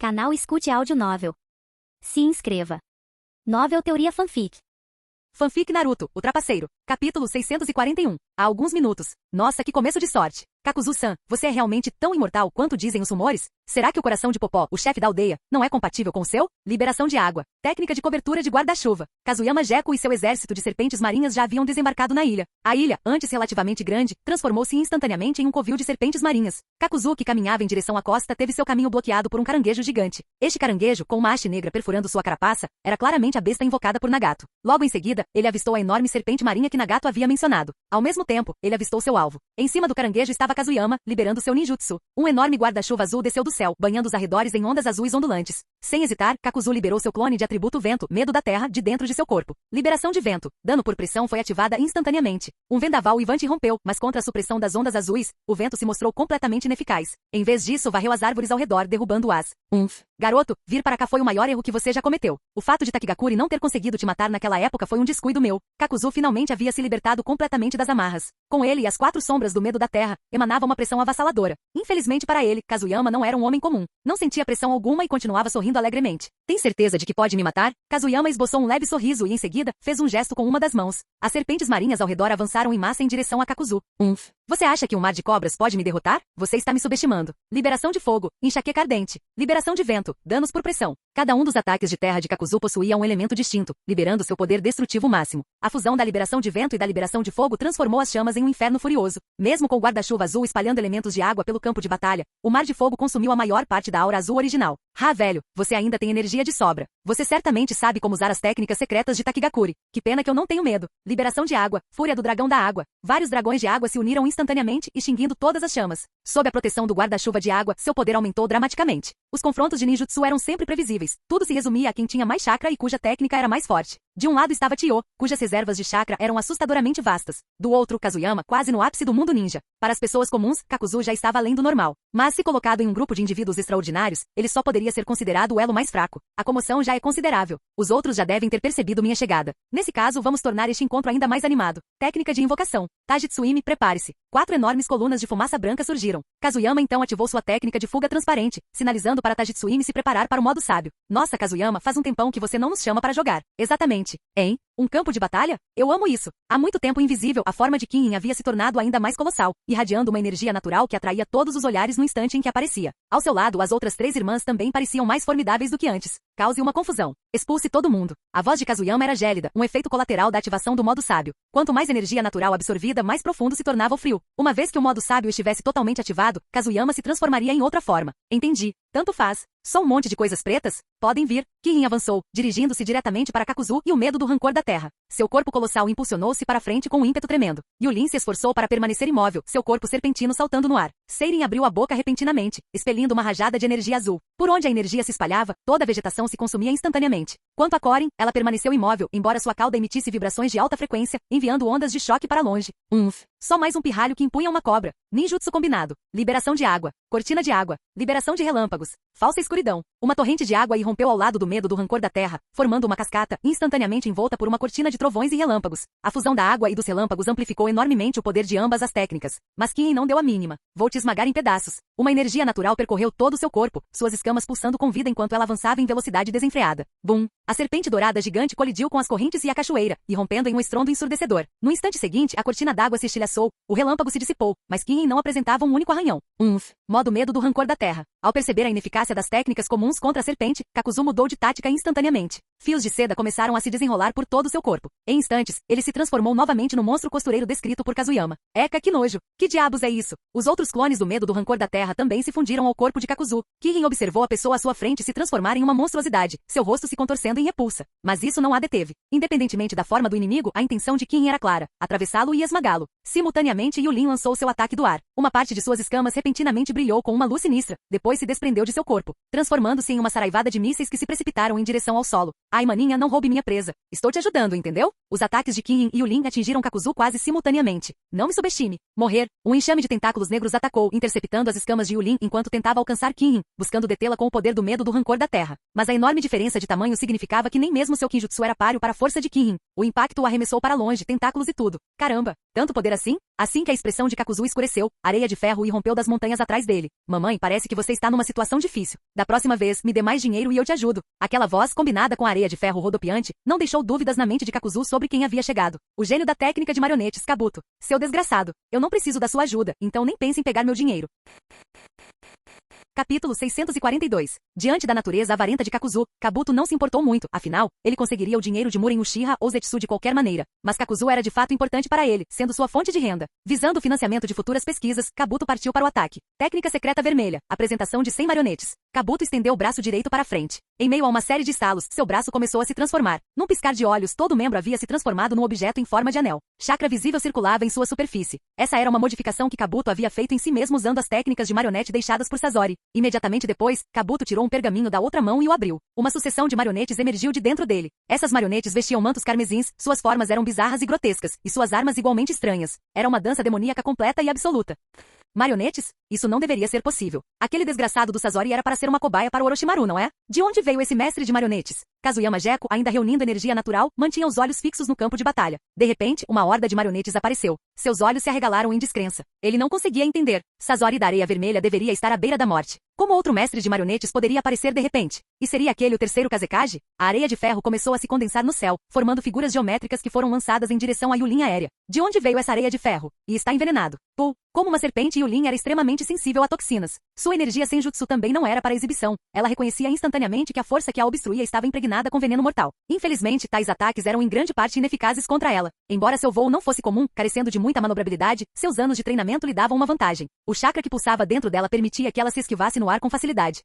Canal Escute Áudio Novel. Se inscreva. Novel Teoria Fanfic. Fanfic Naruto, o Trapaceiro. Capítulo 641. Há alguns minutos. Nossa, que começo de sorte. Kakuzu-san, você é realmente tão imortal quanto dizem os rumores? Será que o coração de Popó, o chefe da aldeia, não é compatível com o seu? Liberação de água. Técnica de cobertura de guarda-chuva. Kazuyama Gekko e seu exército de serpentes marinhas já haviam desembarcado na ilha. A ilha, antes relativamente grande, transformou-se instantaneamente em um covil de serpentes marinhas. Kakuzu, que caminhava em direção à costa, teve seu caminho bloqueado por um caranguejo gigante. Este caranguejo, com uma haste negra perfurando sua carapaça, era claramente a besta invocada por Nagato. Logo em seguida, ele avistou a enorme serpente marinha que Nagato havia mencionado. Ao mesmo tempo, ele avistou seu alvo. Em cima do caranguejo estava Kazuyama, liberando seu ninjutsu. Um enorme guarda-chuva azul desceu do céu, banhando os arredores em ondas azuis ondulantes. Sem hesitar, Kakuzu liberou seu clone de atributo vento, medo da terra, de dentro de seu corpo. Liberação de vento. Dano por pressão foi ativada instantaneamente. Um vendaval uivante rompeu, mas contra a supressão das ondas azuis, o vento se mostrou completamente ineficaz. Em vez disso, varreu as árvores ao redor, derrubando-as. Garoto, vir para cá foi o maior erro que você já cometeu. O fato de Takigakuri não ter conseguido te matar naquela época foi um descuido meu. Kakuzu finalmente havia se libertado completamente das amarras. Com ele e as 4 sombras do medo da terra, emanava uma pressão avassaladora. Infelizmente para ele, Kazuyama não era um homem comum. Não sentia pressão alguma e continuava sorrindo alegremente. Tem certeza de que pode me matar? Kazuyama esboçou um leve sorriso e em seguida, fez um gesto com uma das mãos. As serpentes marinhas ao redor avançaram em massa em direção a Kakuzu. Você acha que um mar de cobras pode me derrotar? Você está me subestimando. Liberação de fogo, enxaqueca ardente. Liberação de vento, danos por pressão. Cada um dos ataques de terra de Kakuzu possuía um elemento distinto, liberando seu poder destrutivo máximo. A fusão da liberação de vento e da liberação de fogo transformou as chamas em um inferno furioso. Mesmo com o guarda-chuva azul espalhando elementos de água pelo campo de batalha, o mar de fogo consumiu a maior parte da aura azul original. Velho, você ainda tem energia de sobra. Você certamente sabe como usar as técnicas secretas de Takigakuri. Que pena que eu não tenho medo. Liberação de água, fúria do dragão da água. Vários dragões de água se uniram instantaneamente, extinguindo todas as chamas. Sob a proteção do guarda-chuva de água, seu poder aumentou dramaticamente. Os confrontos de ninjutsu eram sempre previsíveis. Tudo se resumia a quem tinha mais chakra e cuja técnica era mais forte. De um lado estava Chio, cujas reservas de chakra eram assustadoramente vastas. Do outro, Kazuyama, quase no ápice do mundo ninja. Para as pessoas comuns, Kakuzu já estava além do normal. Mas se colocado em um grupo de indivíduos extraordinários, ele só poderia ser considerado o elo mais fraco. A comoção já é considerável. Os outros já devem ter percebido minha chegada. Nesse caso, vamos tornar este encontro ainda mais animado. Técnica de invocação. Tajitsuimi, prepare-se. 4 enormes colunas de fumaça branca surgiram. Kazuyama então ativou sua técnica de fuga transparente, sinalizando para Tajitsuimi se preparar para o modo sábio. Nossa, Kazuyama, faz um tempão que você não nos chama para jogar. Exatamente. Hein? Um campo de batalha? Eu amo isso. Há muito tempo invisível, a forma de Kirin havia se tornado ainda mais colossal, irradiando uma energia natural que atraía todos os olhares no instante em que aparecia. Ao seu lado, as outras 3 irmãs também pareciam mais formidáveis do que antes. Cause uma confusão. Expulse todo mundo. A voz de Kazuyama era gélida, um efeito colateral da ativação do modo sábio. Quanto mais energia natural absorvida, mais profundo se tornava o frio. Uma vez que o modo sábio estivesse totalmente ativado, Kazuyama se transformaria em outra forma. Entendi. Tanto faz. Só um monte de coisas pretas? Podem vir. Kirin avançou, dirigindo-se diretamente para Kakuzu e o medo do rancor da terra. Seu corpo colossal impulsionou-se para frente com um ímpeto tremendo. Yulin se esforçou para permanecer imóvel, seu corpo serpentino saltando no ar. Seirin abriu a boca repentinamente, expelindo uma rajada de energia azul. Por onde a energia se espalhava, toda a vegetação se consumia instantaneamente. Quanto a Korin, ela permaneceu imóvel, embora sua cauda emitisse vibrações de alta frequência, enviando ondas de choque para longe. Só mais um pirralho que impunha uma cobra. Ninjutsu combinado. Liberação de água. Cortina de água. Liberação de relâmpagos. Falsa escuridão. Uma torrente de água irrompeu ao lado do medo do rancor da terra, formando uma cascata, instantaneamente envolta por uma cortina de trovões e relâmpagos. A fusão da água e dos relâmpagos amplificou enormemente o poder de ambas as técnicas. Mas Kirin não deu a mínima. Vou te esmagar em pedaços. Uma energia natural percorreu todo o seu corpo, suas escamas pulsando com vida enquanto ela avançava em velocidade desenfreada. Bum! A serpente dourada gigante colidiu com as correntes e a cachoeira, irrompendo em um estrondo ensurdecedor. No instante seguinte, a cortina d'água se estilhaçou, o relâmpago se dissipou, mas Kirin não apresentava um único arranhão. Modo medo do rancor da terra. Ao perceber a ineficácia das técnicas comuns contra a serpente, Kakuzu mudou de tática instantaneamente. Fios de seda começaram a se desenrolar por todo o seu corpo. Em instantes, ele se transformou novamente no monstro costureiro descrito por Kazuyama. Eca, que nojo! Que diabos é isso? Os outros clones do medo do rancor da terra também se fundiram ao corpo de Kakuzu. Kirin observou a pessoa à sua frente se transformar em uma monstruosidade, seu rosto se contorcendo em repulsa. Mas isso não a deteve. Independentemente da forma do inimigo, a intenção de Kirin era clara: atravessá-lo e esmagá-lo. Simultaneamente, Yulin lançou seu ataque do ar. Uma parte de suas escamas repentinamente brilhou com uma luz sinistra, depois se desprendeu de seu corpo, transformando-se em uma saraivada de mísseis que se precipitaram em direção ao solo. Ai, maninha, não roube minha presa. Estou te ajudando, entendeu? Os ataques de Kirin e Yulin atingiram Kakuzu quase simultaneamente. Não me subestime. Morrer. Um enxame de tentáculos negros atacou, interceptando as escamas de Yulin enquanto tentava alcançar Kirin, buscando detê-la com o poder do medo do rancor da terra. Mas a enorme diferença de tamanho significava que nem mesmo seu Kinjutsu era páreo para a força de Kirin. O impacto o arremessou para longe, tentáculos e tudo. Caramba! Tanto poder assim? Assim que a expressão de Kakuzu escureceu, areia de ferro irrompeu das montanhas atrás dele. dele. Mamãe, parece que você está numa situação difícil. Da próxima vez, me dê mais dinheiro e eu te ajudo. Aquela voz, combinada com a areia de ferro rodopiante, não deixou dúvidas na mente de Kakuzu sobre quem havia chegado. O gênio da técnica de marionetes, Kabuto. Seu desgraçado. Eu não preciso da sua ajuda, então nem pense em pegar meu dinheiro. Capítulo 642. Diante da natureza avarenta de Kakuzu, Kabuto não se importou muito, afinal, ele conseguiria o dinheiro de Muren Uchiha ou Zetsu de qualquer maneira. Mas Kakuzu era de fato importante para ele, sendo sua fonte de renda. Visando o financiamento de futuras pesquisas, Kabuto partiu para o ataque. Técnica secreta vermelha. Apresentação de 100 marionetes. Kabuto estendeu o braço direito para a frente. Em meio a uma série de estalos, seu braço começou a se transformar. Num piscar de olhos, todo o membro havia se transformado num objeto em forma de anel. Chakra visível circulava em sua superfície. Essa era uma modificação que Kabuto havia feito em si mesmo usando as técnicas de marionete deixadas por Sasori. Imediatamente depois, Kabuto tirou um pergaminho da outra mão e o abriu. Uma sucessão de marionetes emergiu de dentro dele. Essas marionetes vestiam mantos carmesins, suas formas eram bizarras e grotescas, e suas armas igualmente estranhas. Era uma dança demoníaca completa e absoluta. Marionetes? Isso não deveria ser possível. Aquele desgraçado do Sasori era para ser uma cobaia para o Orochimaru, não é? De onde veio esse mestre de marionetes? Kazuyama Gekko, ainda reunindo energia natural, mantinha os olhos fixos no campo de batalha. De repente, uma horda de marionetes apareceu. Seus olhos se arregalaram em descrença. Ele não conseguia entender. Sasori da Areia Vermelha deveria estar à beira da morte. Como outro mestre de marionetes poderia aparecer de repente? E seria aquele o terceiro Kazekage? A areia de ferro começou a se condensar no céu, formando figuras geométricas que foram lançadas em direção à Yulin aérea. De onde veio essa areia de ferro? E está envenenado. Pô, como uma serpente, Yulin era extremamente sensível a toxinas. Sua energia senjutsu também não era para exibição. Ela reconhecia instantaneamente que a força que a obstruía estava impregnada com veneno mortal. Infelizmente, tais ataques eram em grande parte ineficazes contra ela. Embora seu voo não fosse comum, carecendo de muita manobrabilidade, seus anos de treinamento lhe davam uma vantagem. O chakra que pulsava dentro dela permitia que ela se esquivasse no ar com facilidade.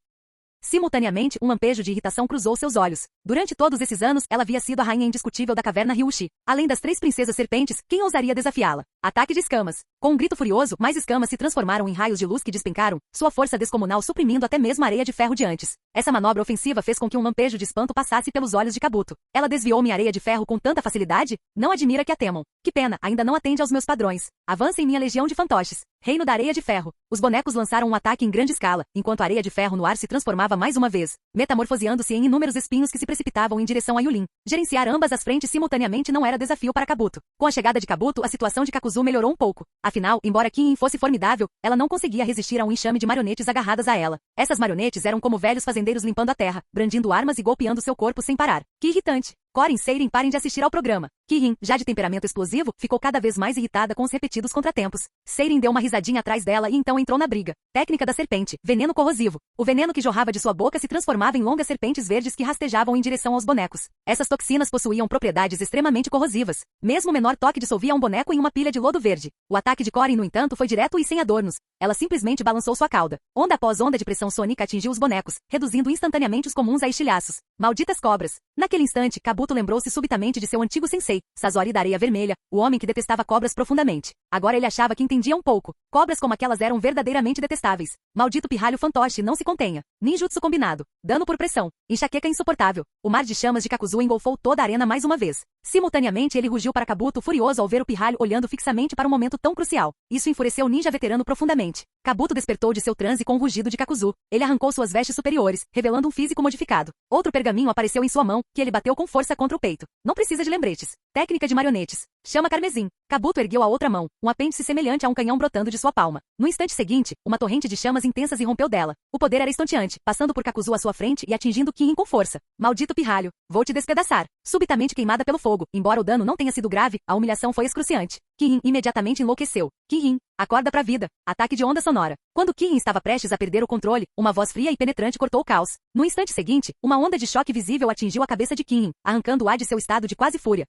Simultaneamente, um lampejo de irritação cruzou seus olhos. Durante todos esses anos, ela havia sido a rainha indiscutível da caverna Ryushi. Além das 3 princesas serpentes, quem ousaria desafiá-la? Ataque de escamas. Com um grito furioso, mais escamas se transformaram em raios de luz que despencaram, sua força descomunal suprimindo até mesmo a areia de ferro de antes. Essa manobra ofensiva fez com que um lampejo de espanto passasse pelos olhos de Kabuto. Ela desviou minha areia de ferro com tanta facilidade? Não admira que a temam. Que pena, ainda não atende aos meus padrões. Avança em minha legião de fantoches. Reino da Areia de Ferro. Os bonecos lançaram um ataque em grande escala, enquanto a areia de ferro no ar se transformava mais uma vez, metamorfoseando-se em inúmeros espinhos que se precipitavam em direção a Yulin. Gerenciar ambas as frentes simultaneamente não era desafio para Kabuto. Com a chegada de Kabuto, a situação de Kakuzu melhorou um pouco. Afinal, embora Kiin fosse formidável, ela não conseguia resistir a um enxame de marionetes agarradas a ela. Essas marionetes eram como velhos fazendeiros limpando a terra, brandindo armas e golpeando seu corpo sem parar. Que irritante! Korin e Seirin parem de assistir ao programa. Kirin, já de temperamento explosivo, ficou cada vez mais irritada com os repetidos contratempos. Seirin deu uma risadinha atrás dela e então entrou na briga. Técnica da serpente. Veneno corrosivo. O veneno que jorrava de sua boca se transformava em longas serpentes verdes que rastejavam em direção aos bonecos. Essas toxinas possuíam propriedades extremamente corrosivas. Mesmo o menor toque dissolvia um boneco em uma pilha de lodo verde. O ataque de Korin, no entanto, foi direto e sem adornos. Ela simplesmente balançou sua cauda. Onda após onda de pressão sônica atingiu os bonecos, reduzindo instantaneamente os comuns a estilhaços. Malditas cobras. Naquele instante, Kabuto lembrou-se subitamente de seu antigo sensei, Sasori da Areia Vermelha, o homem que detestava cobras profundamente. Agora ele achava que entendia um pouco. Cobras como aquelas eram verdadeiramente detestáveis. Maldito pirralho fantoche, não se contenha. Ninjutsu combinado. Dano por pressão. Enxaqueca insuportável. O mar de chamas de Kakuzu engolfou toda a arena mais uma vez. Simultaneamente ele rugiu para Kabuto furioso ao ver o pirralho olhando fixamente para um momento tão crucial. Isso enfureceu o ninja veterano profundamente. Kabuto despertou de seu transe com o rugido de Kakuzu. Ele arrancou suas vestes superiores, revelando um físico modificado. Outro pergaminho apareceu em sua mão, que ele bateu com força contra o peito. Não precisa de lembretes. Técnica de marionetes. Chama carmesim. Kabuto ergueu a outra mão, um apêndice semelhante a um canhão brotando de sua palma. No instante seguinte, uma torrente de chamas intensas irrompeu dela. O poder era estonteante, passando por Kakuzu à sua frente e atingindo Kiin com força. Maldito pirralho. Vou te despedaçar. Subitamente queimada pelo fogo, embora o dano não tenha sido grave, a humilhação foi excruciante. Kiin imediatamente enlouqueceu. Kiin, acorda pra vida. Ataque de onda sonora. Quando Kiin estava prestes a perder o controle, uma voz fria e penetrante cortou o caos. No instante seguinte, uma onda de choque visível atingiu a cabeça de Kiin, arrancando-a de seu estado de quase fúria.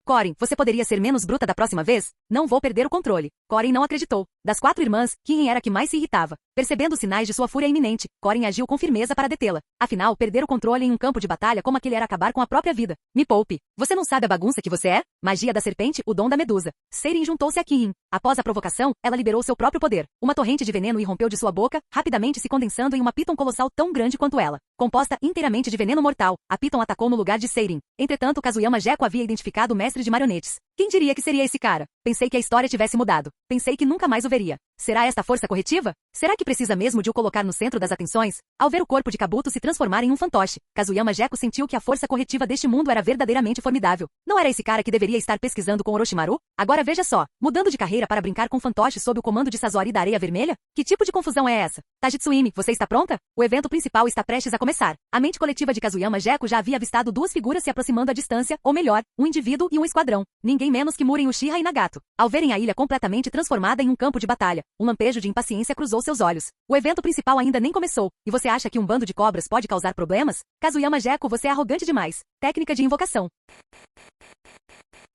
Korin, você poderia ser menos bruta da próxima vez? Não vou perder o controle. Korin não acreditou. Das 4 irmãs, Kiin era a que mais se irritava. Percebendo os sinais de sua fúria iminente, Korin agiu com firmeza para detê-la. Afinal, perder o controle em um campo de batalha como aquele era acabar com a própria vida. Me poupe. Você não sabe a bagunça que você é? Magia da serpente, o dom da medusa. Seirin juntou-se a Kiin. Após a provocação, ela liberou seu próprio poder. Uma torrente de veneno irrompeu de sua boca, rapidamente se condensando em uma Piton colossal tão grande quanto ela. Composta inteiramente de veneno mortal, a Piton atacou no lugar de Seirin. Entretanto, Kazuyama Gekko havia identificado o mestre de marionetes. Quem diria que seria esse cara? Pensei que a história tivesse mudado. Pensei que nunca mais o veria. Será esta força corretiva? Será que precisa mesmo de o colocar no centro das atenções? Ao ver o corpo de Kabuto se transformar em um fantoche, Kazuyama Gekko sentiu que a força corretiva deste mundo era verdadeiramente formidável. Não era esse cara que deveria estar pesquisando com Orochimaru? Agora veja só, mudando de carreira para brincar com fantoches sob o comando de Sasori da Areia Vermelha? Que tipo de confusão é essa? Tajitsuimi, você está pronta? O evento principal está prestes a começar. A mente coletiva de Kazuyama Gekko já havia avistado duas figuras se aproximando à distância, ou melhor, um indivíduo e um esquadrão. Ninguém menos que Muren Uchiha e Nagato. Ao verem a ilha completamente transformada em um campo de batalha, um lampejo de impaciência cruzou seus olhos. O evento principal ainda nem começou, e você acha que um bando de cobras pode causar problemas? Kazuyama Gekko, você é arrogante demais. Técnica de invocação.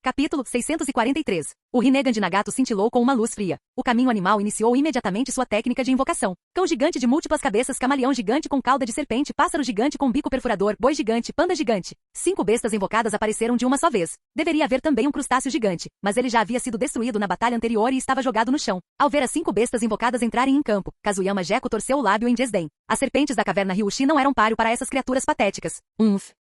Capítulo 643. O Rinnegan de Nagato cintilou com uma luz fria. O caminho animal iniciou imediatamente sua técnica de invocação. Cão gigante de múltiplas cabeças, camaleão gigante com cauda de serpente, pássaro gigante com bico perfurador, boi gigante, panda gigante. 5 bestas invocadas apareceram de uma só vez. Deveria haver também um crustáceo gigante, mas ele já havia sido destruído na batalha anterior e estava jogado no chão. Ao ver as 5 bestas invocadas entrarem em campo, Kazuyama Gekko torceu o lábio em desdém. As serpentes da caverna Ryushi não eram páreo para essas criaturas patéticas.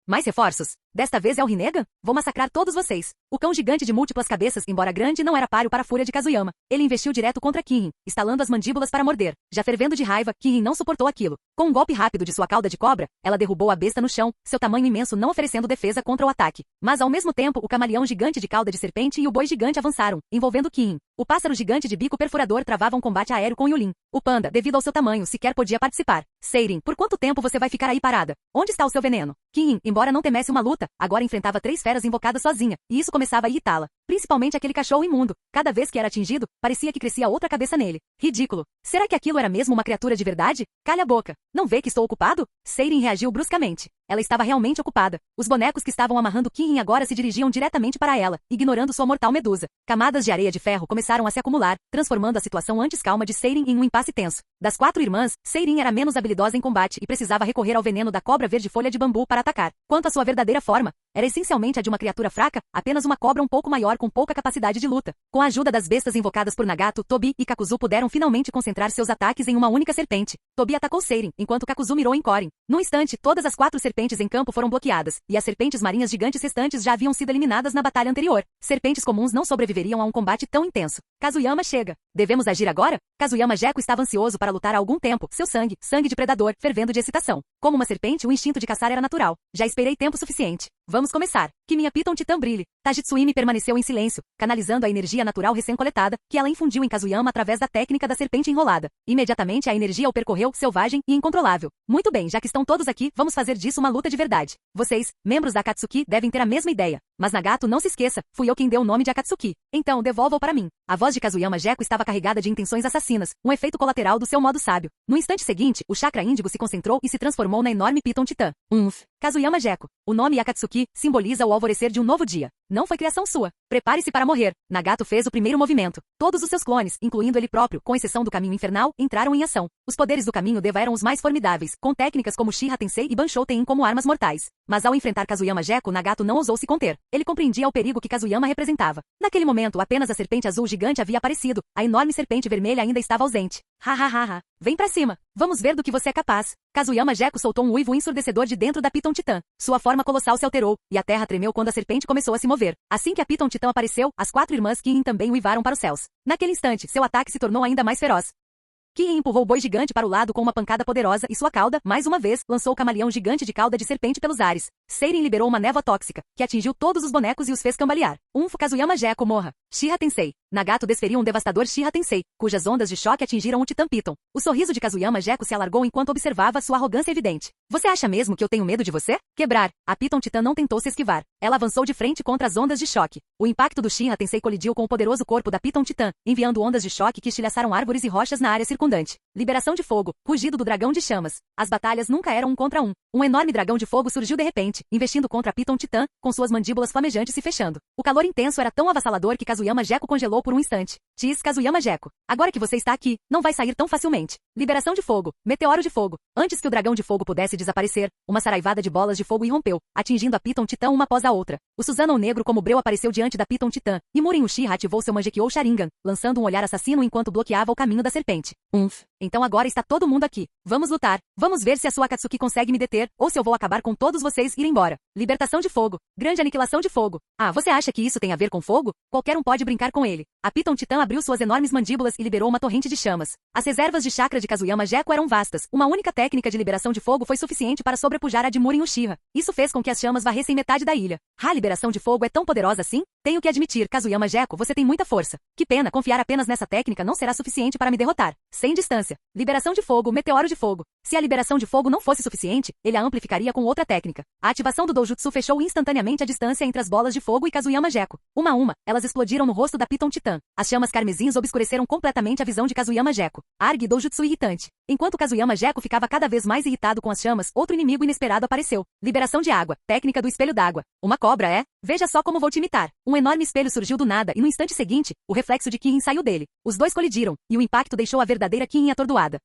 Mais reforços? Desta vez é o Rinnegan? Vou massacrar todos vocês. O cão gigante de múltiplas cabeças, embora grande, não era páreo para a fúria de Kazuyama. Ele investiu direto contra Kirin, estalando as mandíbulas para morder. Já fervendo de raiva, Kirin não suportou aquilo. Com um golpe rápido de sua cauda de cobra, ela derrubou a besta no chão, seu tamanho imenso não oferecendo defesa contra o ataque. Mas ao mesmo tempo, o camaleão gigante de cauda de serpente e o boi gigante avançaram, envolvendo Kirin. O pássaro gigante de bico perfurador travava um combate aéreo com Yulin. O panda, devido ao seu tamanho, sequer podia participar. Seirin, por quanto tempo você vai ficar aí parada? Onde está o seu veneno? Kirin, embora não temesse uma luta, agora enfrentava 3 feras invocadas sozinha, e isso começava a irritá-la. Principalmente aquele cachorro imundo. Cada vez que era atingido, parecia que crescia outra cabeça nele. Ridículo. Será que aquilo era mesmo uma criatura de verdade? Calha a boca. Não vê que estou ocupado? Seirin reagiu bruscamente. Ela estava realmente ocupada. Os bonecos que estavam amarrando Kirin agora se dirigiam diretamente para ela, ignorando sua mortal medusa. Camadas de areia de ferro começaram a se acumular, transformando a situação antes calma de Seirin em um impasse tenso. Das 4 irmãs, Seirin era menos habilidosa em combate e precisava recorrer ao veneno da cobra verde folha de bambu para atacar. Quanto à sua verdadeira forma, era essencialmente a de uma criatura fraca, apenas uma cobra um pouco maior com pouca capacidade de luta. Com a ajuda das bestas invocadas por Nagato, Tobi e Kakuzu puderam finalmente concentrar seus ataques em uma única serpente. Tobi atacou Seirin, enquanto Kakuzu mirou em Korin. Num instante, todas as 4 serpentes em campo foram bloqueadas, e as serpentes marinhas gigantes restantes já haviam sido eliminadas na batalha anterior. Serpentes comuns não sobreviveriam a um combate tão intenso. Kazuyama chega. Devemos agir agora? Kazuyama Gekko estava ansioso para lutar há algum tempo, seu sangue de predador, fervendo de excitação. Como uma serpente, o instinto de caçar era natural. Já esperei tempo suficiente. Vamos começar. Que minha Piton Titã brilhe. Tajitsuimi permaneceu em silêncio, canalizando a energia natural recém-coletada, que ela infundiu em Kazuyama através da técnica da serpente enrolada. Imediatamente a energia o percorreu, selvagem e incontrolável. Muito bem, já que estão todos aqui, vamos fazer disso uma luta de verdade. Vocês, membros da Akatsuki, devem ter a mesma ideia. Mas Nagato, não se esqueça, fui eu quem deu o nome de Akatsuki. Então, devolva-o para mim. A voz de Kazuyama Gekko estava carregada de intenções assassinas, um efeito colateral do seu modo sábio. No instante seguinte, o chakra índigo se concentrou e se transformou na enorme Piton Titã. Kazuyama Gekko. O nome Akatsuki simboliza o alvorecer de um novo dia. Não foi criação sua. Prepare-se para morrer. Nagato fez o primeiro movimento. Todos os seus clones, incluindo ele próprio, com exceção do caminho infernal, entraram em ação. Os poderes do caminho Deva eram os mais formidáveis, com técnicas como Shiha Tensei e Banshou Tein como armas mortais. Mas ao enfrentar Kazuyama Gekko, Nagato não ousou se conter. Ele compreendia o perigo que Kazuyama representava. Naquele momento, apenas a serpente azul gigante havia aparecido. A enorme serpente vermelha ainda estava ausente. Vem pra cima. Vamos ver do que você é capaz. Kazuyama Gekko soltou um uivo ensurdecedor de dentro da Piton Titã. Sua forma colossal se alterou, e a terra tremeu quando a serpente começou a se mover. Assim que a Piton Titã apareceu, as 4 irmãs Kirin também uivaram para os céus. Naquele instante, seu ataque se tornou ainda mais feroz. Kirin empurrou o boi gigante para o lado com uma pancada poderosa e sua cauda, mais uma vez, lançou o camaleão gigante de cauda de serpente pelos ares. Seirin liberou uma névoa tóxica, que atingiu todos os bonecos e os fez cambalear. Kazuyama Gekko morra. Shiha Tensei. Nagato desferiu um devastador Shiha Tensei, cujas ondas de choque atingiram o Titã Piton. O sorriso de Kazuyama Gekko se alargou enquanto observava sua arrogância evidente. Você acha mesmo que eu tenho medo de você? Quebrar. A Piton Titã não tentou se esquivar. Ela avançou de frente contra as ondas de choque. O impacto do Shiha Tensei colidiu com o poderoso corpo da Piton Titã, enviando ondas de choque que estilhaçaram árvores e rochas na área circundante. Liberação de fogo. Rugido do dragão de chamas. As batalhas nunca eram um contra um. Um enorme dragão de fogo surgiu de repente, investindo contra a Piton Titã, com suas mandíbulas flamejantes se fechando. O calor intenso era tão avassalador que Kazuyama Gekko congelou por um instante. Diz Kazuyama Gekko. Agora que você está aqui, não vai sair tão facilmente. Liberação de fogo. Meteoro de fogo. Antes que o dragão de fogo pudesse desaparecer, uma saraivada de bolas de fogo irrompeu, atingindo a Piton Titã uma após a outra. O Susanoo negro como breu apareceu diante da Piton Titã, e Murin Uchiha ativou seu Mangekyou Sharingan, lançando um olhar assassino enquanto bloqueava o caminho da serpente. Então agora está todo mundo aqui. Vamos lutar. Vamos ver se a sua Akatsuki consegue me deter, ou se eu vou acabar com todos vocês e ir embora. Libertação de fogo. Grande aniquilação de fogo. Ah, você acha que isso tem a ver com fogo? Qualquer um pode brincar com ele. A Piton Titã abriu suas enormes mandíbulas e liberou uma torrente de chamas. As reservas de chakra de Kazuyama Gekko eram vastas. Uma única técnica de liberação de fogo foi suficiente para sobrepujar a de Murin Uchiha. Isso fez com que as chamas varressem metade da ilha. A liberação de fogo é tão poderosa assim? Tenho que admitir, Kazuyama Gekko, você tem muita força. Que pena, confiar apenas nessa técnica não será suficiente para me derrotar. Sem distância. Liberação de fogo, meteoro de fogo. Se a liberação de fogo não fosse suficiente, ele a amplificaria com outra técnica. A ativação do Doujutsu fechou instantaneamente a distância entre as bolas de fogo e Kazuyama Gekko. Uma a uma, elas explodiram no rosto da Piton Titã. As chamas carmesins obscureceram completamente a visão de Kazuyama Gekko. Arg Doujutsu irritante. Enquanto Kazuyama Gekko ficava cada vez mais irritado com as chamas, outro inimigo inesperado apareceu. Liberação de água. Técnica do espelho d'água. Uma cobra, é? Veja só como vou te imitar. Um enorme espelho surgiu do nada e no instante seguinte, o reflexo de Kirin saiu dele. Os dois colidiram, e o impacto deixou a verdadeira Kirin atordoada.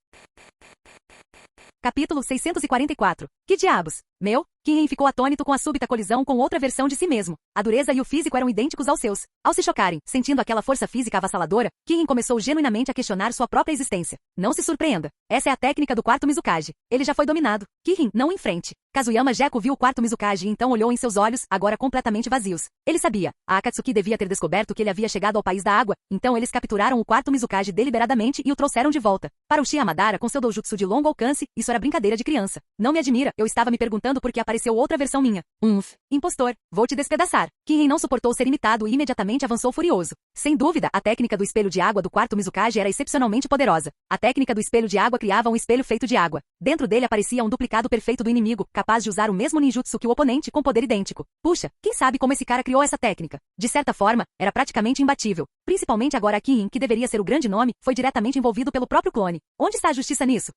Capítulo 644. Que diabos? Meu? Kirin ficou atônito com a súbita colisão com outra versão de si mesmo. A dureza e o físico eram idênticos aos seus. Ao se chocarem, sentindo aquela força física avassaladora, Kirin começou genuinamente a questionar sua própria existência. Não se surpreenda. Essa é a técnica do quarto Mizukage. Ele já foi dominado. Kirin, não em frente. Kazuyama Gekko viu o quarto Mizukage e então olhou em seus olhos, agora completamente vazios. Ele sabia. A Akatsuki devia ter descoberto que ele havia chegado ao país da água, então eles capturaram o quarto Mizukage deliberadamente e o trouxeram de volta. Para Uchiha Madara com seu doujutsu de longo alcance, isso era brincadeira de criança. Não me admira, eu estava me perguntando por que apareceu outra versão minha. Impostor, vou te despedaçar. Kirin não suportou ser imitado e imediatamente avançou furioso. Sem dúvida, a técnica do espelho de água do quarto Mizukage era excepcionalmente poderosa. A técnica do espelho de água criava um espelho feito de água. Dentro dele aparecia um duplicado perfeito do inimigo, capaz de usar o mesmo ninjutsu que o oponente com poder idêntico. Puxa, quem sabe como esse cara criou essa técnica? De certa forma, era praticamente imbatível. Principalmente agora Kirin, que deveria ser o grande nome, foi diretamente envolvido pelo próprio clone. Onde está a justiça nisso?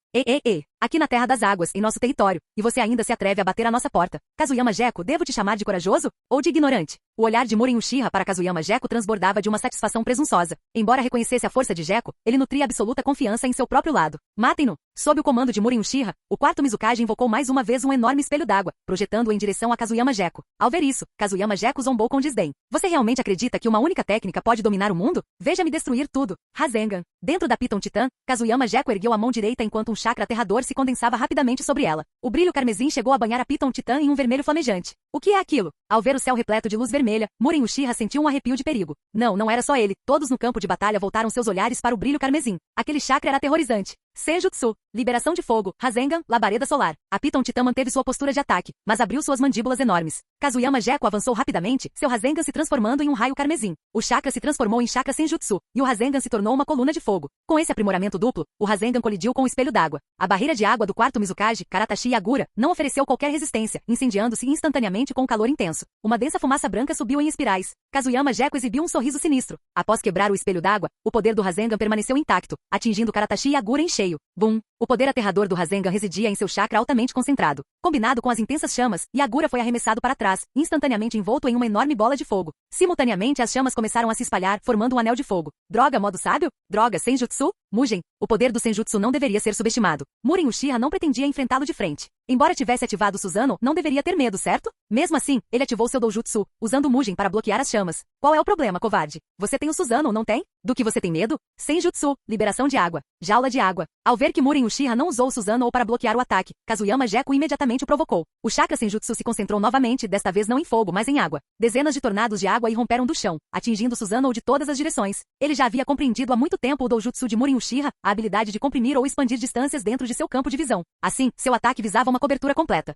Aqui na Terra das Águas, em nosso território, e você ainda se atreve a bater à nossa porta. Kazuyama Gekko, devo te chamar de corajoso? Ou de ignorante? O olhar de Murin Uchiha para Kazuyama Gekko transbordava de uma satisfação presunçosa. Embora reconhecesse a força de Gekko, ele nutria absoluta confiança em seu próprio lado. Matem-no! Sob o comando de Murin Uchiha, o quarto Mizukage invocou mais uma vez um enorme espelho d'água, projetando-o em direção a Kazuyama Gekko. Ao ver isso, Kazuyama Gekko zombou com desdém. Você realmente acredita que uma única técnica pode dominar o mundo? Veja-me destruir tudo. Rasengan. Dentro da Piton Titã, Kazuyama Gekko ergueu a mão direita enquanto um chakra aterrador se condensava rapidamente sobre ela. O brilho carmesim chegou a banhar a Piton Titã em um vermelho flamejante. O que é aquilo? Ao ver o céu repleto de luz vermelha, Murin Uchiha sentiu um arrepio de perigo. Não era só ele. Todos no campo de batalha voltaram seus olhares para o brilho carmesim. Aquele chakra era aterrorizante. Senjutsu. Liberação de fogo. Rasengan. Labareda solar. A Piton Titã manteve sua postura de ataque, mas abriu suas mandíbulas enormes. Kazuyama Gekko avançou rapidamente, seu Rasengan se transformando em um raio carmesim. O chakra se transformou em chakra Senjutsu, e o Rasengan se tornou uma coluna de fogo. Com esse aprimoramento duplo, o Rasengan colidiu com o espelho d'água. A barreira de água do quarto Mizukage, Karatashi Yagura, não ofereceu qualquer resistência, incendiando-se instantaneamente com um calor intenso. Uma densa fumaça branca subiu em espirais. Kazuyama Gekko exibiu um sorriso sinistro. Após quebrar o espelho d'água, o poder do Rasengan permaneceu intacto, atingindo Karatashi Yagura em cheio. Bum! O poder aterrador do Rasengan residia em seu chakra altamente concentrado. Combinado com as intensas chamas, Yagura foi arremessado para trás, instantaneamente envolto em uma enorme bola de fogo. Simultaneamente as chamas começaram a se espalhar, formando um anel de fogo. Droga, modo sábio? Droga, Senjutsu? Mugen. O poder do Senjutsu não deveria ser subestimado. Murin Uchiha não pretendia enfrentá-lo de frente. Embora tivesse ativado Susanoo, não deveria ter medo, certo? Mesmo assim, ele ativou seu Doujutsu, usando Mugen para bloquear as chamas. Qual é o problema, covarde? Você tem o Susanoo, não tem? Do que você tem medo? Senjutsu. Liberação de água. Jaula de água. Ao ver que Murin Uchiha não usou o Susanoo para bloquear o ataque, Kazuyama Gekko imediatamente o provocou. O chakra Senjutsu se concentrou novamente, desta vez não em fogo, mas em água. Dezenas de tornados de água irromperam do chão, atingindo Susanoo de todas as direções. Ele já havia compreendido há muito tempo o Doujutsu de Murin Uchiha, a habilidade de comprimir ou expandir distâncias dentro de seu campo de visão. Assim, seu ataque visava uma cobertura completa.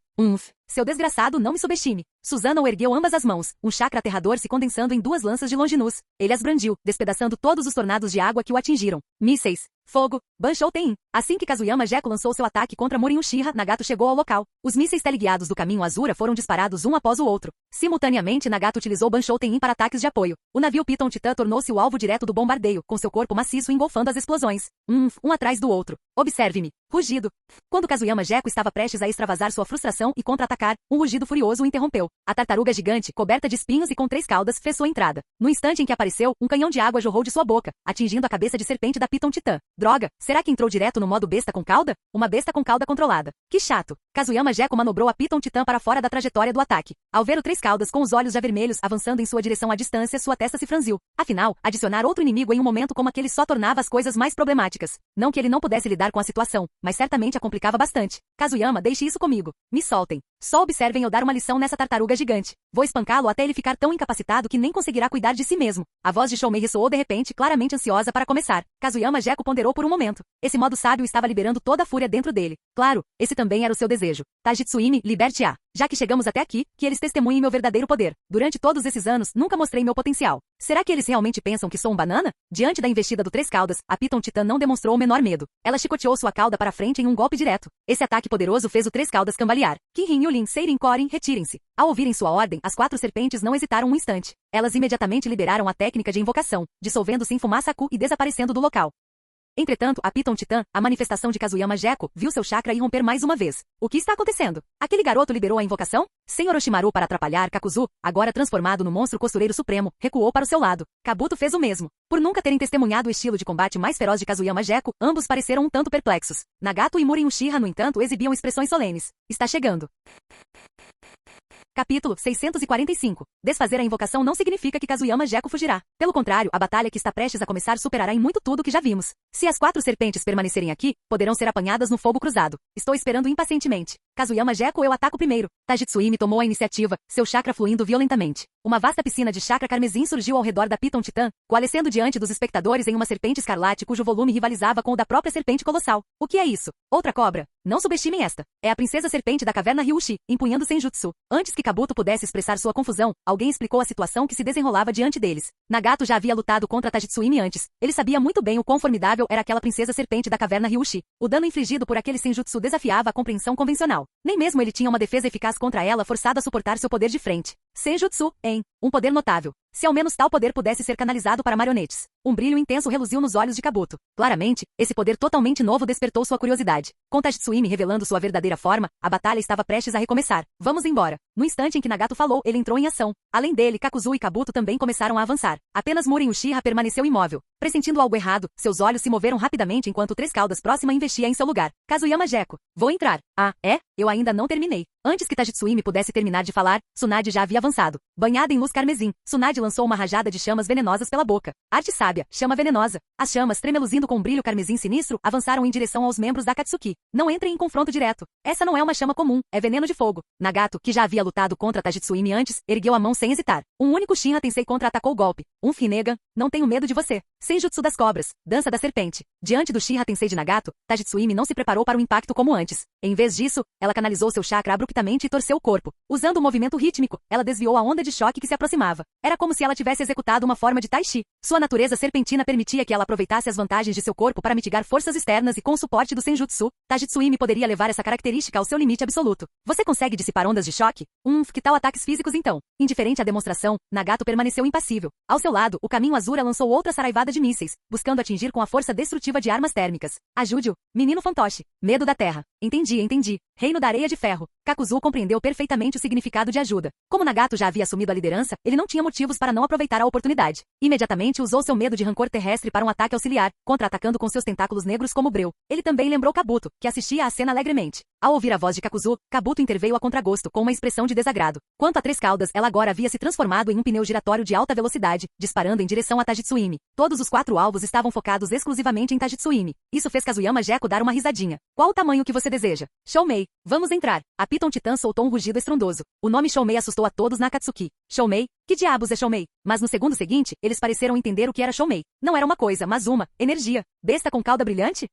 Seu desgraçado, não me subestime. Susanoo ergueu ambas as mãos, um chakra aterrador se condensando em duas lanças de longinus. Ele as brandiu, despedaçando todos os tornados de água que o atingiram. Mísseis. Fogo! Banshou Tein! Assim que Kazuyama Gekko lançou seu ataque contra Murin Uchiha, Nagato chegou ao local. Os mísseis teleguiados do caminho Azura foram disparados um após o outro. Simultaneamente, Nagato utilizou Banshou Tein para ataques de apoio. O navio Piton Titã tornou-se o alvo direto do bombardeio, com seu corpo maciço engolfando as explosões. Um atrás do outro. Observe-me. Rugido. Quando Kazuyama Gekko estava prestes a extravasar sua frustração e contra-atacar, um rugido furioso o interrompeu. A tartaruga gigante, coberta de espinhos e com 3 caudas, fez sua entrada. No instante em que apareceu, um canhão de água jorrou de sua boca, atingindo a cabeça de serpente da Piton Titã. Droga, será que entrou direto no modo besta com cauda? Uma besta com cauda controlada. Que chato. Kazuyama Gekko manobrou a Piton Titã para fora da trajetória do ataque. Ao ver o 3 caudas com os olhos já vermelhos avançando em sua direção à distância, sua testa se franziu. Afinal, adicionar outro inimigo em um momento como aquele só tornava as coisas mais problemáticas. Não que ele não pudesse lidar com a situação, mas certamente a complicava bastante. Kazuyama, deixe isso comigo. Me soltem. Só observem eu dar uma lição nessa tartaruga gigante. Vou espancá-lo até ele ficar tão incapacitado que nem conseguirá cuidar de si mesmo. A voz de Shoumei ressoou de repente, claramente ansiosa para começar. Kazuyama Gekko ponderou por um momento. Esse modo sábio estava liberando toda a fúria dentro dele. Claro, esse também era o seu desejo. Tajitsuimi, liberte-a. Já que chegamos até aqui, que eles testemunhem meu verdadeiro poder. Durante todos esses anos, nunca mostrei meu potencial. Será que eles realmente pensam que sou um banana? Diante da investida do 3 caudas, a Piton Titã não demonstrou o menor medo. Ela chicoteou sua cauda para frente em um golpe direto. Esse ataque poderoso fez o 3 caudas cambalear. Kinrin, Yulin, Seirin, Korin, retirem-se. Ao ouvirem sua ordem, as 4 serpentes não hesitaram um instante. Elas imediatamente liberaram a técnica de invocação, dissolvendo-se em fumaça Aku e desaparecendo do local. Entretanto, a Piton Titã, a manifestação de Kazuyama Gekko, viu seu chakra irromper mais uma vez. O que está acontecendo? Aquele garoto liberou a invocação? Sem Orochimaru para atrapalhar, Kakuzu, agora transformado no monstro costureiro supremo, recuou para o seu lado. Kabuto fez o mesmo. Por nunca terem testemunhado o estilo de combate mais feroz de Kazuyama Gekko, ambos pareceram um tanto perplexos. Nagato e Murin Uchiha, no entanto, exibiam expressões solenes. Está chegando. Capítulo 645. Desfazer a invocação não significa que Kazuyama Gekko fugirá. Pelo contrário, a batalha que está prestes a começar superará em muito tudo que já vimos. Se as 4 serpentes permanecerem aqui, poderão ser apanhadas no fogo cruzado. Estou esperando impacientemente. Kazuyama Gekko, eu ataco primeiro. Tajitsuimi tomou a iniciativa, seu chakra fluindo violentamente. Uma vasta piscina de chakra carmesim surgiu ao redor da Piton Titã, coalescendo diante dos espectadores em uma serpente escarlate cujo volume rivalizava com o da própria serpente colossal. O que é isso? Outra cobra? Não subestimem esta. É a princesa serpente da caverna Ryushi, empunhando Senjutsu. Antes que Kabuto pudesse expressar sua confusão, alguém explicou a situação que se desenrolava diante deles. Nagato já havia lutado contra Tajitsuimi antes. Ele sabia muito bem o quão formidável era aquela princesa serpente da caverna Ryushi. O dano infligido por aquele Senjutsu desafiava a compreensão convencional. Nem mesmo ele tinha uma defesa eficaz contra ela, forçado a suportar seu poder de frente. Senjutsu, um poder notável. Se ao menos tal poder pudesse ser canalizado para marionetes. Um brilho intenso reluziu nos olhos de Kabuto. Claramente, esse poder totalmente novo despertou sua curiosidade. Com Tajitsuimi revelando sua verdadeira forma, a batalha estava prestes a recomeçar. Vamos embora. No instante em que Nagato falou, ele entrou em ação. Além dele, Kakuzu e Kabuto também começaram a avançar. Apenas Murin Uchiha permaneceu imóvel. Pressentindo algo errado, seus olhos se moveram rapidamente enquanto o 3 caudas próxima investia em seu lugar. Kazuyama Gekko. Vou entrar. Ah, é? Eu ainda não terminei. Antes que Tajitsuimi pudesse terminar de falar, Tsunade já havia avançado. Banhada em luz carmesim, Tsunade lançou uma rajada de chamas venenosas pela boca. Arte sábia, chama venenosa. As chamas, tremeluzindo com um brilho carmesim sinistro, avançaram em direção aos membros da Akatsuki. Não entrem em confronto direto. Essa não é uma chama comum, é veneno de fogo. Nagato, que já havia lutado contra Tajitsuimi antes, ergueu a mão sem hesitar. Um único Shinra Tensei contra-atacou o golpe. Finnegan, não tenho medo de você. Senjutsu das cobras, dança da serpente. Diante do Shinra Tensei de Nagato, Tajitsuimi não se preparou para o impacto como antes. Em vez disso, ela canalizou seu chakra abruptamente e torceu o corpo. Usando o movimento rítmico, ela desviou a onda de choque que se aproximava. Era como se ela tivesse executado uma forma de Tai Chi. Sua natureza serpentina permitia que ela aproveitasse as vantagens de seu corpo para mitigar forças externas e com o suporte do Senjutsu, Tajitsuimi poderia levar essa característica ao seu limite absoluto. Você consegue dissipar ondas de choque? Que tal ataques físicos então? Indiferente à demonstração, Nagato permaneceu impassível. Ao seu lado, o caminho Azura lançou outra saraivada de mísseis, buscando atingir com a força destrutiva de armas térmicas. Ajude-o, menino fantoche. Medo da terra. Entendi. Reino da areia de ferro. Kakuzu compreendeu perfeitamente o significado de ajuda. Como Nagato já havia assumido a liderança, ele não tinha motivos para não aproveitar a oportunidade. Imediatamente usou seu medo de rancor terrestre para um ataque auxiliar, contra-atacando com seus tentáculos negros como breu. Ele também lembrou Kabuto, que assistia à cena alegremente. Ao ouvir a voz de Kakuzu, Kabuto interveio a contragosto com uma expressão de desagrado. Quanto a 3 caudas, ela agora havia se transformado em um pneu giratório de alta velocidade, disparando em direção a Tajitsuimi. Todos os 4 alvos estavam focados exclusivamente em Tajitsuimi. Isso fez Kazuyama Gekko dar uma risadinha. Qual o tamanho que você deseja? Shoumei. Vamos entrar. A Piton Titã soltou um rugido estrondoso. O nome Shoumei assustou a todos na Akatsuki. Shoumei? Que diabos é Shoumei? Mas no segundo seguinte, eles pareceram entender o que era Shoumei. Não era uma coisa, mas uma energia. Besta com cauda brilhante?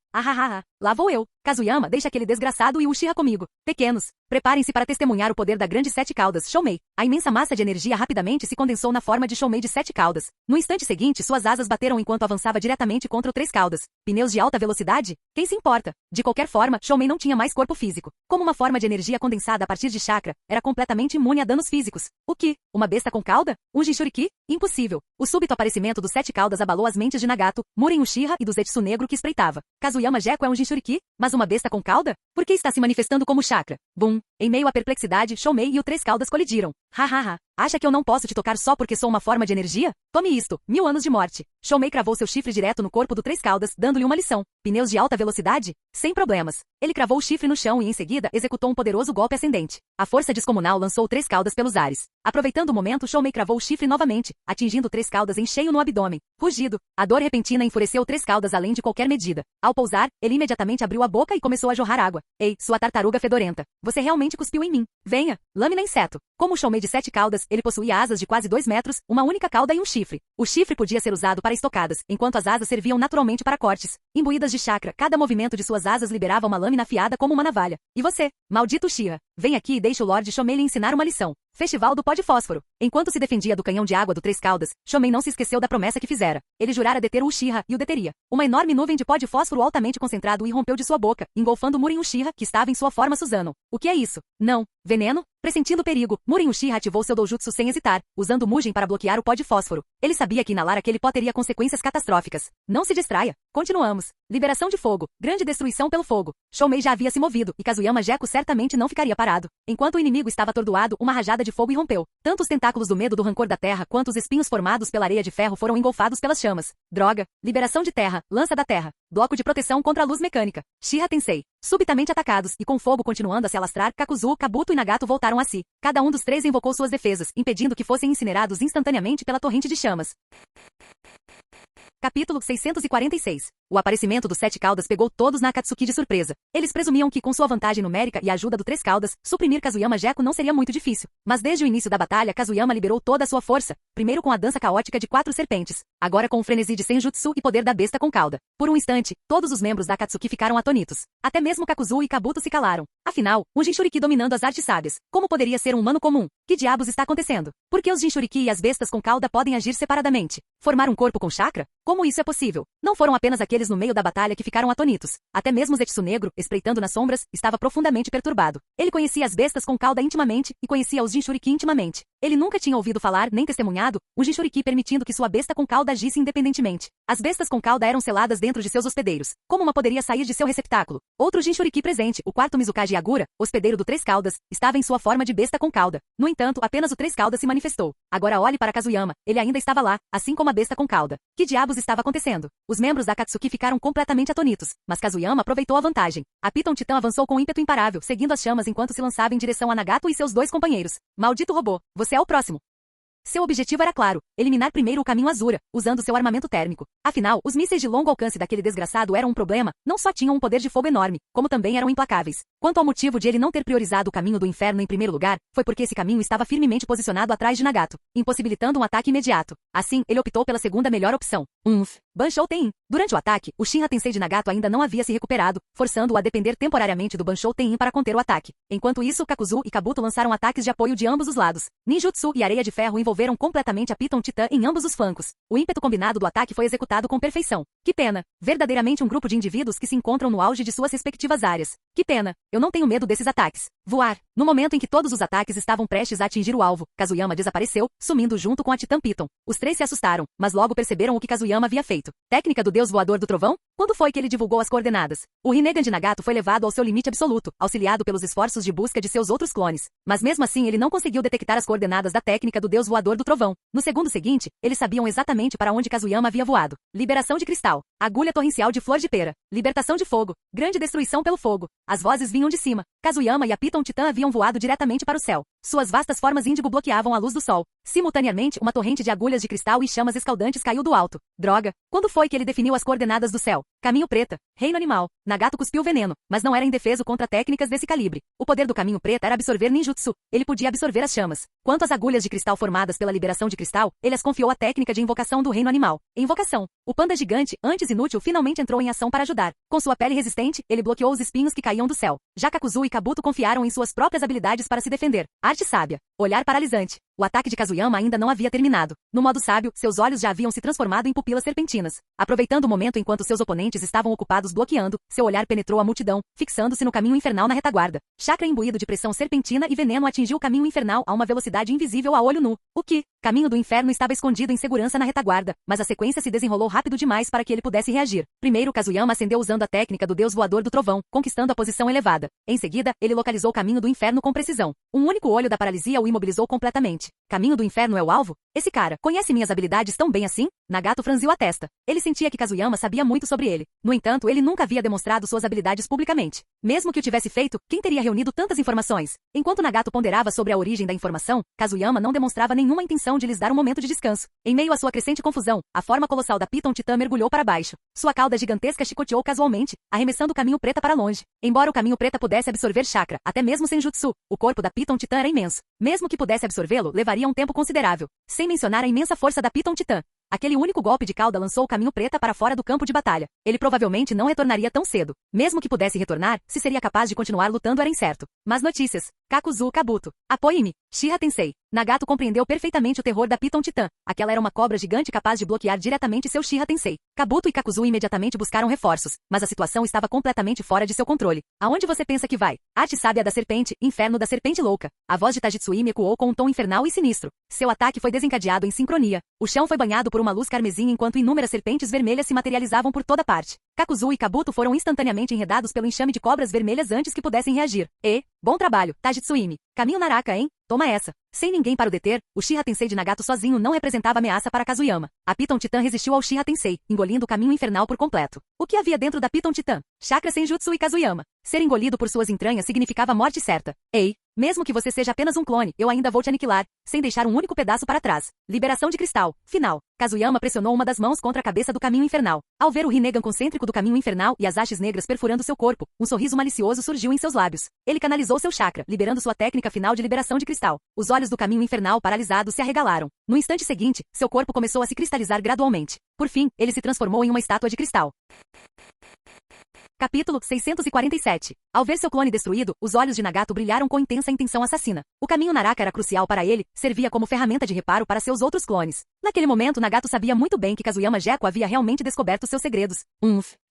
Lá vou eu. Kazuyama, deixa aquele desgraçado e Uchiha comigo. Pequenos. Preparem-se para testemunhar o poder da grande sete caudas, Shoumei. A imensa massa de energia rapidamente se condensou na forma de Shoumei de sete caudas. No instante seguinte, suas asas bateram enquanto avançava diretamente contra o três caudas. Pneus de alta velocidade? Quem se importa? De qualquer forma, Shoumei não tinha mais corpo físico. Como uma forma de energia condensada a partir de chakra, era completamente imune a danos físicos. O que? Uma besta com cauda? Um Jinchuriki? Impossível. O súbito aparecimento dos sete caudas abalou as mentes de Nagato, Muren Uchiha e do Zetsu negro que espreitava. Kazuyama Gekko é um Jinchuriki? Mas uma besta com cauda? Por que está se manifestando como chakra? Bum! Em meio à perplexidade, Shoumei e o três caudas colidiram. Hahaha. Acha que eu não posso te tocar só porque sou uma forma de energia? Tome isto, 1000 anos de morte. Shoumei cravou seu chifre direto no corpo do três caudas, dando-lhe uma lição. Pneus de alta velocidade? Sem problemas. Ele cravou o chifre no chão e em seguida executou um poderoso golpe ascendente. A força descomunal lançou três caudas pelos ares. Aproveitando o momento, Shoumei cravou o chifre novamente, atingindo três caudas em cheio no abdômen. Rugido. A dor repentina enfureceu três caudas além de qualquer medida. Ao pousar, ele imediatamente abriu a boca e começou a jorrar água. Ei, sua tartaruga fedorenta. Você realmente cuspiu em mim. Venha. Lâmina inseto. Como o Shoumei de sete caudas, ele possuía asas de quase 2 metros, uma única cauda e um chifre. O chifre podia ser usado para estocadas, enquanto as asas serviam naturalmente para cortes. Imbuídas de chakra, cada movimento de suas asas liberava uma lâmina afiada como uma navalha. E você, maldito Uchiha, vem aqui e deixe o Lorde Shoumei lhe ensinar uma lição. Festival do Pó de Fósforo. Enquanto se defendia do canhão de água do Três Caudas, Shoumei não se esqueceu da promessa que fizera. Ele jurara deter o Uchiha e o deteria. Uma enorme nuvem de pó de fósforo altamente concentrado irrompeu de sua boca, engolfando Muren Uchiha, que estava em sua forma Susanoo. O que é isso? Não. Veneno? Pressentindo o perigo, Muren Uchiha ativou seu doujutsu sem hesitar, usando o Mugen para bloquear o pó de fósforo. Ele sabia que inalar aquele pó teria consequências catastróficas. Não se distraia. Continuamos. Liberação de fogo. Grande destruição pelo fogo. Shoumei já havia se movido, e Kazuyama Gekko certamente não ficaria parado. Enquanto o inimigo estava atordoado, uma rajada de fogo irrompeu. Tanto os tentáculos do medo do rancor da terra quanto os espinhos formados pela areia de ferro foram engolfados pelas chamas. Droga. Liberação de terra. Lança da terra. Bloco de proteção contra a luz mecânica. Shiha Tensei. Subitamente atacados, e com fogo continuando a se alastrar, Kakuzu, Kabuto e Nagato voltaram a si. Cada um dos três invocou suas defesas, impedindo que fossem incinerados instantaneamente pela torrente de chamas. Capítulo 646. O aparecimento dos sete caudas pegou todos na Akatsuki de surpresa. Eles presumiam que, com sua vantagem numérica e a ajuda do três caudas, suprimir Kazuyama Gekko não seria muito difícil. Mas desde o início da batalha, Kazuyama liberou toda a sua força, primeiro com a dança caótica de 4 serpentes, agora com o frenesi de Senjutsu e poder da besta com cauda. Por um instante, todos os membros da Akatsuki ficaram atônitos. Até mesmo Kakuzu e Kabuto se calaram. Afinal, um Jinchuriki dominando as artes sábias. Como poderia ser um humano comum? Que diabos está acontecendo? Por que os Jinchuriki e as bestas com cauda podem agir separadamente? Formar um corpo com chakra? Como isso é possível? Não foram apenas aqueles no meio da batalha que ficaram atônitos. Até mesmo Zetsu negro, espreitando nas sombras, estava profundamente perturbado. Ele conhecia as bestas com cauda intimamente e conhecia os Jinchuriki intimamente. Ele nunca tinha ouvido falar nem testemunhado um Jinchuriki permitindo que sua besta com cauda agisse independentemente. As bestas com cauda eram seladas dentro de seus hospedeiros. Como uma poderia sair de seu receptáculo? Outro Jinchuriki presente, o quarto Mizukage Agura, hospedeiro do Três Caudas, estava em sua forma de besta com cauda. No entanto, apenas o Três Caudas se manifestou. Agora olhe para Kazuyama, ele ainda estava lá, assim como a besta com cauda. Que diabos estava acontecendo? Os membros da Akatsuki ficaram completamente atônitos, mas Kazuyama aproveitou a vantagem. A Piton Titã avançou com ímpeto imparável, seguindo as chamas enquanto se lançava em direção a Nagato e seus 2 companheiros. Maldito robô, você é o próximo. Seu objetivo era claro, eliminar primeiro o caminho Azura, usando seu armamento térmico. Afinal, os mísseis de longo alcance daquele desgraçado eram um problema, não só tinham um poder de fogo enorme, como também eram implacáveis. Quanto ao motivo de ele não ter priorizado o caminho do inferno em primeiro lugar, foi porque esse caminho estava firmemente posicionado atrás de Nagato, impossibilitando um ataque imediato. Assim, ele optou pela segunda melhor opção. Banshou Tein. Durante o ataque, o Shinra Tensei de Nagato ainda não havia se recuperado, forçando-o a depender temporariamente do Banshou Tein para conter o ataque. Enquanto isso, Kakuzu e Kabuto lançaram ataques de apoio de ambos os lados. Ninjutsu e areia de ferro envolveram completamente a Piton Titã em ambos os flancos. O ímpeto combinado do ataque foi executado com perfeição. Que pena. Verdadeiramente um grupo de indivíduos que se encontram no auge de suas respectivas áreas. Que pena. Eu não tenho medo desses ataques. Voar. No momento em que todos os ataques estavam prestes a atingir o alvo, Kazuyama desapareceu, sumindo junto com a Titã Piton. Os três se assustaram, mas logo perceberam o que Kazuyama havia feito. Técnica do Deus Voador do Trovão? Quando foi que ele divulgou as coordenadas? O Rinnegan de Nagato foi levado ao seu limite absoluto, auxiliado pelos esforços de busca de seus outros clones. Mas mesmo assim ele não conseguiu detectar as coordenadas da técnica do Deus Voador do Trovão. No segundo seguinte, eles sabiam exatamente para onde Kazuyama havia voado. Liberação de cristal. Agulha torrencial de flor de pera. Libertação de fogo. Grande destruição pelo fogo. As vozes vinham de cima. Kazuyama e a Piton Titã haviam voado diretamente para o céu. Suas vastas formas índigo bloqueavam a luz do sol. Simultaneamente, uma torrente de agulhas de cristal e chamas escaldantes caiu do alto. Droga! Quando foi que ele definiu as coordenadas do céu? Caminho Preta, reino animal. Nagato cuspiu veneno, mas não era indefeso contra técnicas desse calibre. O poder do Caminho Preta era absorver ninjutsu. Ele podia absorver as chamas. Quanto às agulhas de cristal formadas pela liberação de cristal, ele as confiou à técnica de invocação do reino animal. Invocação. O panda gigante, antes inútil, finalmente entrou em ação para ajudar. Com sua pele resistente, ele bloqueou os espinhos que caíam do céu. Já Kakuzu e Kabuto confiaram em suas próprias habilidades para se defender. Arte sábia. Olhar paralisante. O ataque de Kazuyama ainda não havia terminado. No modo sábio, seus olhos já haviam se transformado em pupilas serpentinas. Aproveitando o momento enquanto seus oponentes estavam ocupados bloqueando, seu olhar penetrou a multidão, fixando-se no caminho infernal na retaguarda. Chakra imbuído de pressão serpentina e veneno atingiu o caminho infernal a uma velocidade invisível a olho nu. O que? Caminho do inferno estava escondido em segurança na retaguarda, mas a sequência se desenrolou rápido demais para que ele pudesse reagir. Primeiro, Kazuyama acendeu usando a técnica do deus voador do trovão, conquistando a posição elevada. Em seguida, ele localizou o caminho do inferno com precisão. Um único olho da paralisia o imobilizou completamente. Caminho do inferno é o alvo? Esse cara conhece minhas habilidades tão bem assim? Nagato franziu a testa. Ele sentia que Kazuyama sabia muito sobre ele. No entanto, ele nunca havia demonstrado suas habilidades publicamente. Mesmo que o tivesse feito, quem teria reunido tantas informações? Enquanto Nagato ponderava sobre a origem da informação, Kazuyama não demonstrava nenhuma intenção de lhes dar um momento de descanso. Em meio à sua crescente confusão, a forma colossal da Piton Titã mergulhou para baixo. Sua cauda gigantesca chicoteou casualmente, arremessando o Caminho Preta para longe. Embora o Caminho Preta pudesse absorver chakra, até mesmo sem jutsu, o corpo da Piton Titã era imenso. Mesmo que pudesse absorvê-lo, levaria um tempo considerável. Sem mencionar a imensa força da Piton Titã. Aquele único golpe de cauda lançou o Caminho Preta para fora do campo de batalha. Ele provavelmente não retornaria tão cedo. Mesmo que pudesse retornar, se seria capaz de continuar lutando era incerto. Mas notícias. Kakuzu Kabuto. Apoie-me. Shiha Tensei. Nagato compreendeu perfeitamente o terror da Piton Titã. Aquela era uma cobra gigante capaz de bloquear diretamente seu Shiha Tensei. Kabuto e Kakuzu imediatamente buscaram reforços, mas a situação estava completamente fora de seu controle. Aonde você pensa que vai? Arte sábia da serpente, inferno da serpente louca. A voz de Tajitsuimi ecoou com um tom infernal e sinistro. Seu ataque foi desencadeado em sincronia. O chão foi banhado por uma luz carmesim enquanto inúmeras serpentes vermelhas se materializavam por toda parte. Kakuzu e Kabuto foram instantaneamente enredados pelo enxame de cobras vermelhas antes que pudessem reagir. Bom trabalho, Tajitsuimi. Caminho Naraka, hein? Toma essa. Sem ninguém para o deter, o Shiha Tensei de Nagato sozinho não representava ameaça para Kazuyama. A Piton Titã resistiu ao Shiha Tensei, engolindo o caminho infernal por completo. O que havia dentro da Piton Titã? Chakra Senjutsu e Kazuyama. Ser engolido por suas entranhas significava morte certa. Mesmo que você seja apenas um clone, eu ainda vou te aniquilar, sem deixar um único pedaço para trás. Liberação de cristal. Final. Kazuyama pressionou uma das mãos contra a cabeça do caminho infernal. Ao ver o Rinnegan concêntrico do caminho infernal e as hastes negras perfurando seu corpo, um sorriso malicioso surgiu em seus lábios. Ele canalizou seu chakra, liberando sua técnica final de liberação de cristal. Os olhos do caminho infernal paralisados se arregalaram. No instante seguinte, seu corpo começou a se cristalizar gradualmente. Por fim, ele se transformou em uma estátua de cristal. Capítulo 647. Ao ver seu clone destruído, os olhos de Nagato brilharam com intensa intenção assassina. O caminho Naraka era crucial para ele, servia como ferramenta de reparo para seus outros clones. Naquele momento, Nagato sabia muito bem que Kazuyama Gekko havia realmente descoberto seus segredos.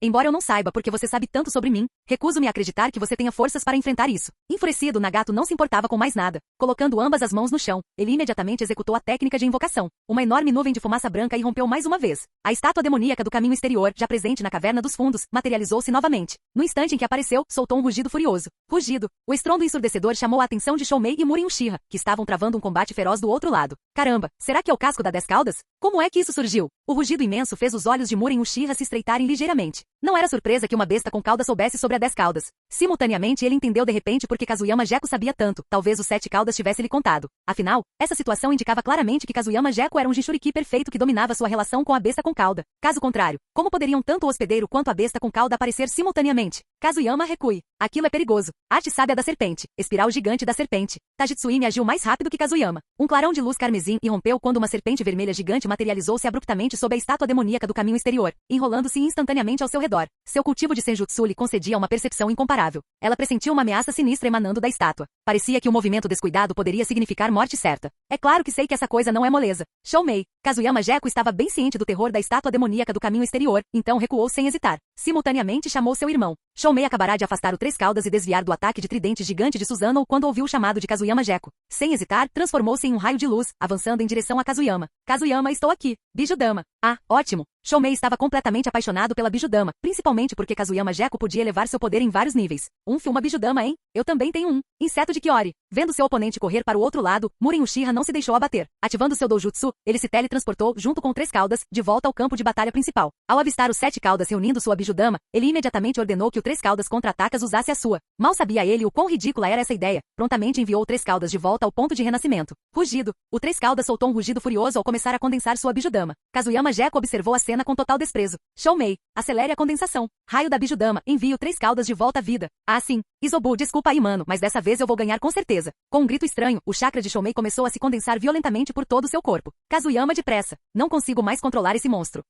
Embora eu não saiba porque você sabe tanto sobre mim, recuso-me a acreditar que você tenha forças para enfrentar isso. Enfurecido, Nagato não se importava com mais nada. Colocando ambas as mãos no chão, ele imediatamente executou a técnica de invocação. Uma enorme nuvem de fumaça branca irrompeu mais uma vez. A estátua demoníaca do caminho exterior, já presente na caverna dos fundos, materializou-se novamente. No instante em que apareceu, soltou um rugido furioso. Rugido. O estrondo ensurdecedor chamou a atenção de Shoumei e Murin Uchiha, que estavam travando um combate feroz do outro lado. Caramba, será que é o casco da 10 caudas? Como é que isso surgiu? O rugido imenso fez os olhos de Murin Uchiha se estreitarem ligeiramente. Não era surpresa que uma besta com cauda soubesse sobre a 10 caudas. Simultaneamente ele entendeu de repente porque Kazuyama Gekko sabia tanto, talvez os 7 caudas tivesse lhe contado. Afinal, essa situação indicava claramente que Kazuyama Gekko era um Jinchuriki perfeito que dominava sua relação com a besta com cauda. Caso contrário, como poderiam tanto o hospedeiro quanto a besta com cauda aparecer simultaneamente? Kazuyama recue. Aquilo é perigoso. Arte sábia da serpente. Espiral gigante da serpente. Tajitsuimi agiu mais rápido que Kazuyama. Um clarão de luz carmesim irrompeu quando uma serpente vermelha gigante materializou-se abruptamente sob a estátua demoníaca do caminho exterior, enrolando-se instantaneamente ao seu redor. Seu cultivo de Senjutsu lhe concedia uma percepção incomparável. Ela pressentiu uma ameaça sinistra emanando da estátua. Parecia que um movimento descuidado poderia significar morte certa. É claro que sei que essa coisa não é moleza. Shoumei. Kazuyama Gekko estava bem ciente do terror da estátua demoníaca do caminho exterior, então recuou sem hesitar. Simultaneamente chamou seu irmão. Shoumei acabará de afastar o 3 caudas e desviar do ataque de tridente gigante de Susanoo quando ouviu o chamado de Kazuyama Gekko. Sem hesitar, transformou-se em um raio de luz, avançando em direção a Kazuyama. Kazuyama, estou aqui. Bijudama. Ah, ótimo. Shoumei estava completamente apaixonado pela Bijudama, principalmente porque Kazuyama Gekko podia elevar seu poder em vários níveis. Uma Bijudama, hein? Eu também tenho um. Inseto de Kiori. Vendo seu oponente correr para o outro lado, Murin Uchiha não se deixou abater. Ativando seu doujutsu, ele se teletransportou, junto com 3 caudas, de volta ao campo de batalha principal. Ao avistar os 7 caudas reunindo sua Bijudama, ele imediatamente ordenou que o 3 caudas contra-atacas usasse a sua. Mal sabia ele o quão ridícula era essa ideia. Prontamente enviou o 3 caudas de volta ao ponto de renascimento. Rugido. O 3 caudas soltou um rugido furioso ao começar a condensar sua Bijudama. Kazuyama Gekko observou a cena cena com total desprezo. Shoumei, acelere a condensação. Raio da Bijudama, envio 3 caudas de volta à vida. Ah, sim. Isobu, desculpa aí, mano, mas dessa vez eu vou ganhar com certeza. Com um grito estranho, o chakra de Shoumei começou a se condensar violentamente por todo o seu corpo. Kazuyama depressa. Não consigo mais controlar esse monstro.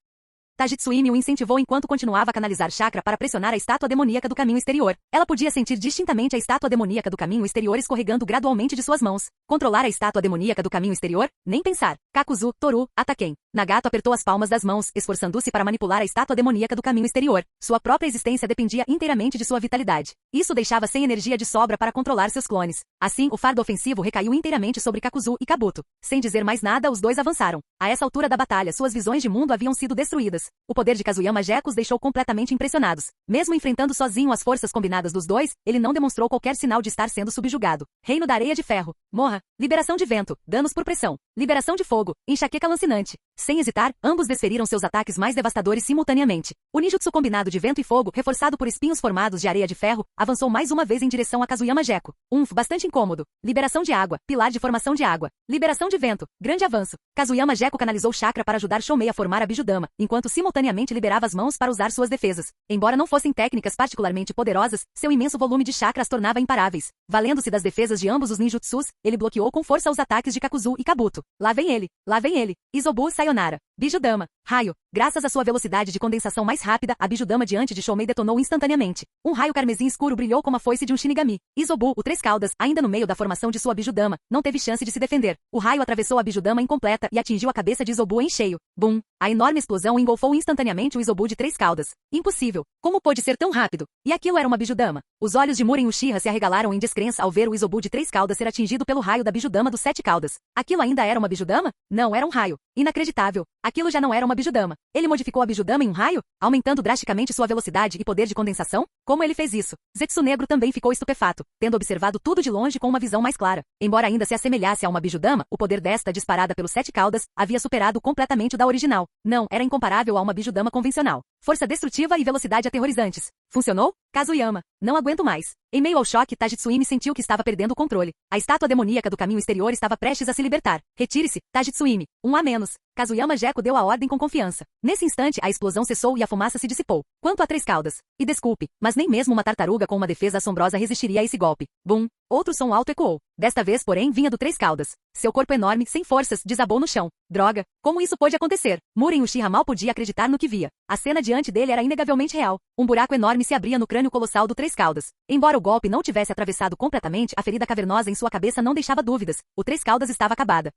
Tajitsuimi o incentivou enquanto continuava a canalizar chakra para pressionar a estátua demoníaca do caminho exterior. Ela podia sentir distintamente a estátua demoníaca do caminho exterior escorregando gradualmente de suas mãos. Controlar a estátua demoníaca do caminho exterior? Nem pensar. Kakuzu, Toru, Ataken. Nagato apertou as palmas das mãos, esforçando-se para manipular a estátua demoníaca do caminho exterior. Sua própria existência dependia inteiramente de sua vitalidade. Isso deixava sem energia de sobra para controlar seus clones. Assim, o fardo ofensivo recaiu inteiramente sobre Kakuzu e Kabuto. Sem dizer mais nada, os dois avançaram. A essa altura da batalha, suas visões de mundo haviam sido destruídas. O poder de Kazuyama Jeko os deixou completamente impressionados. Mesmo enfrentando sozinho as forças combinadas dos dois, ele não demonstrou qualquer sinal de estar sendo subjugado. Reino da Areia de Ferro. Morra. Liberação de vento. Danos por pressão. Liberação de fogo. Enxaqueca lancinante. Sem hesitar, ambos desferiram seus ataques mais devastadores simultaneamente. O ninjutsu combinado de vento e fogo, reforçado por espinhos formados de areia de ferro, avançou mais uma vez em direção a Kazuyama Jeko. Bastante incômodo. Liberação de água. Pilar de formação de água. Liberação de vento. Grande avanço. Kazuyama Jeko canalizou chakra para ajudar Shoumei a formar a Bijudama, enquanto simultaneamente liberava as mãos para usar suas defesas. Embora não fossem técnicas particularmente poderosas, seu imenso volume de chakra as tornava imparáveis. Valendo-se das defesas de ambos os ninjutsus, ele bloqueou com força os ataques de Kakuzu e Kabuto. Lá vem ele. Lá vem ele. Isobu Sayonara. Bijudama. Raio. Graças à sua velocidade de condensação mais rápida, a Bijudama diante de Shoumei detonou instantaneamente. Um raio carmesim escuro brilhou como a foice de um Shinigami. Isobu, o Três Caudas, ainda no meio da formação de sua Bijudama, não teve chance de se defender. O raio atravessou a Bijudama incompleta e atingiu a cabeça de Isobu em cheio. Bum! A enorme explosão engolfou instantaneamente o Isobu de Três Caudas. Impossível! Como pôde ser tão rápido? E aquilo era uma Bijudama. Os olhos de Muren Uchiha se arregalaram em descrença ao ver o Isobu de Três Caudas ser atingido pelo raio da Bijudama dos Sete Caudas. Aquilo ainda era uma Bijudama? Não, era um raio. Inacreditável. Aquilo já não era uma Bijudama. Ele modificou a Bijudama em um raio, aumentando drasticamente sua velocidade e poder de condensação? Como ele fez isso? Zetsu Negro também ficou estupefato, tendo observado tudo de longe com uma visão mais clara. Embora ainda se assemelhasse a uma Bijudama, o poder desta, disparada pelos Sete Caudas, havia superado completamente o da original. Não, era incomparável a uma Bijudama convencional. Força destrutiva e velocidade aterrorizantes. Funcionou? Kazuyama. Não aguento mais. Em meio ao choque, Tajitsuimi sentiu que estava perdendo o controle. A estátua demoníaca do caminho exterior estava prestes a se libertar. Retire-se, Tajitsuimi. Um a menos. Kazuyama Jeko deu a ordem com confiança. Nesse instante, a explosão cessou e a fumaça se dissipou. Quanto a Três Caudas. E desculpe, mas nem mesmo uma tartaruga com uma defesa assombrosa resistiria a esse golpe. Bum! Outro som alto ecoou. Desta vez, porém, vinha do Três Caudas. Seu corpo enorme, sem forças, desabou no chão. Droga! Como isso pôde acontecer? Muren Uchiha mal podia acreditar no que via. A cena diante dele era inegavelmente real. Um buraco enorme se abria no crânio colossal do Três Caudas. Embora o golpe não tivesse atravessado completamente, a ferida cavernosa em sua cabeça não deixava dúvidas. O Três Caudas estava acabada.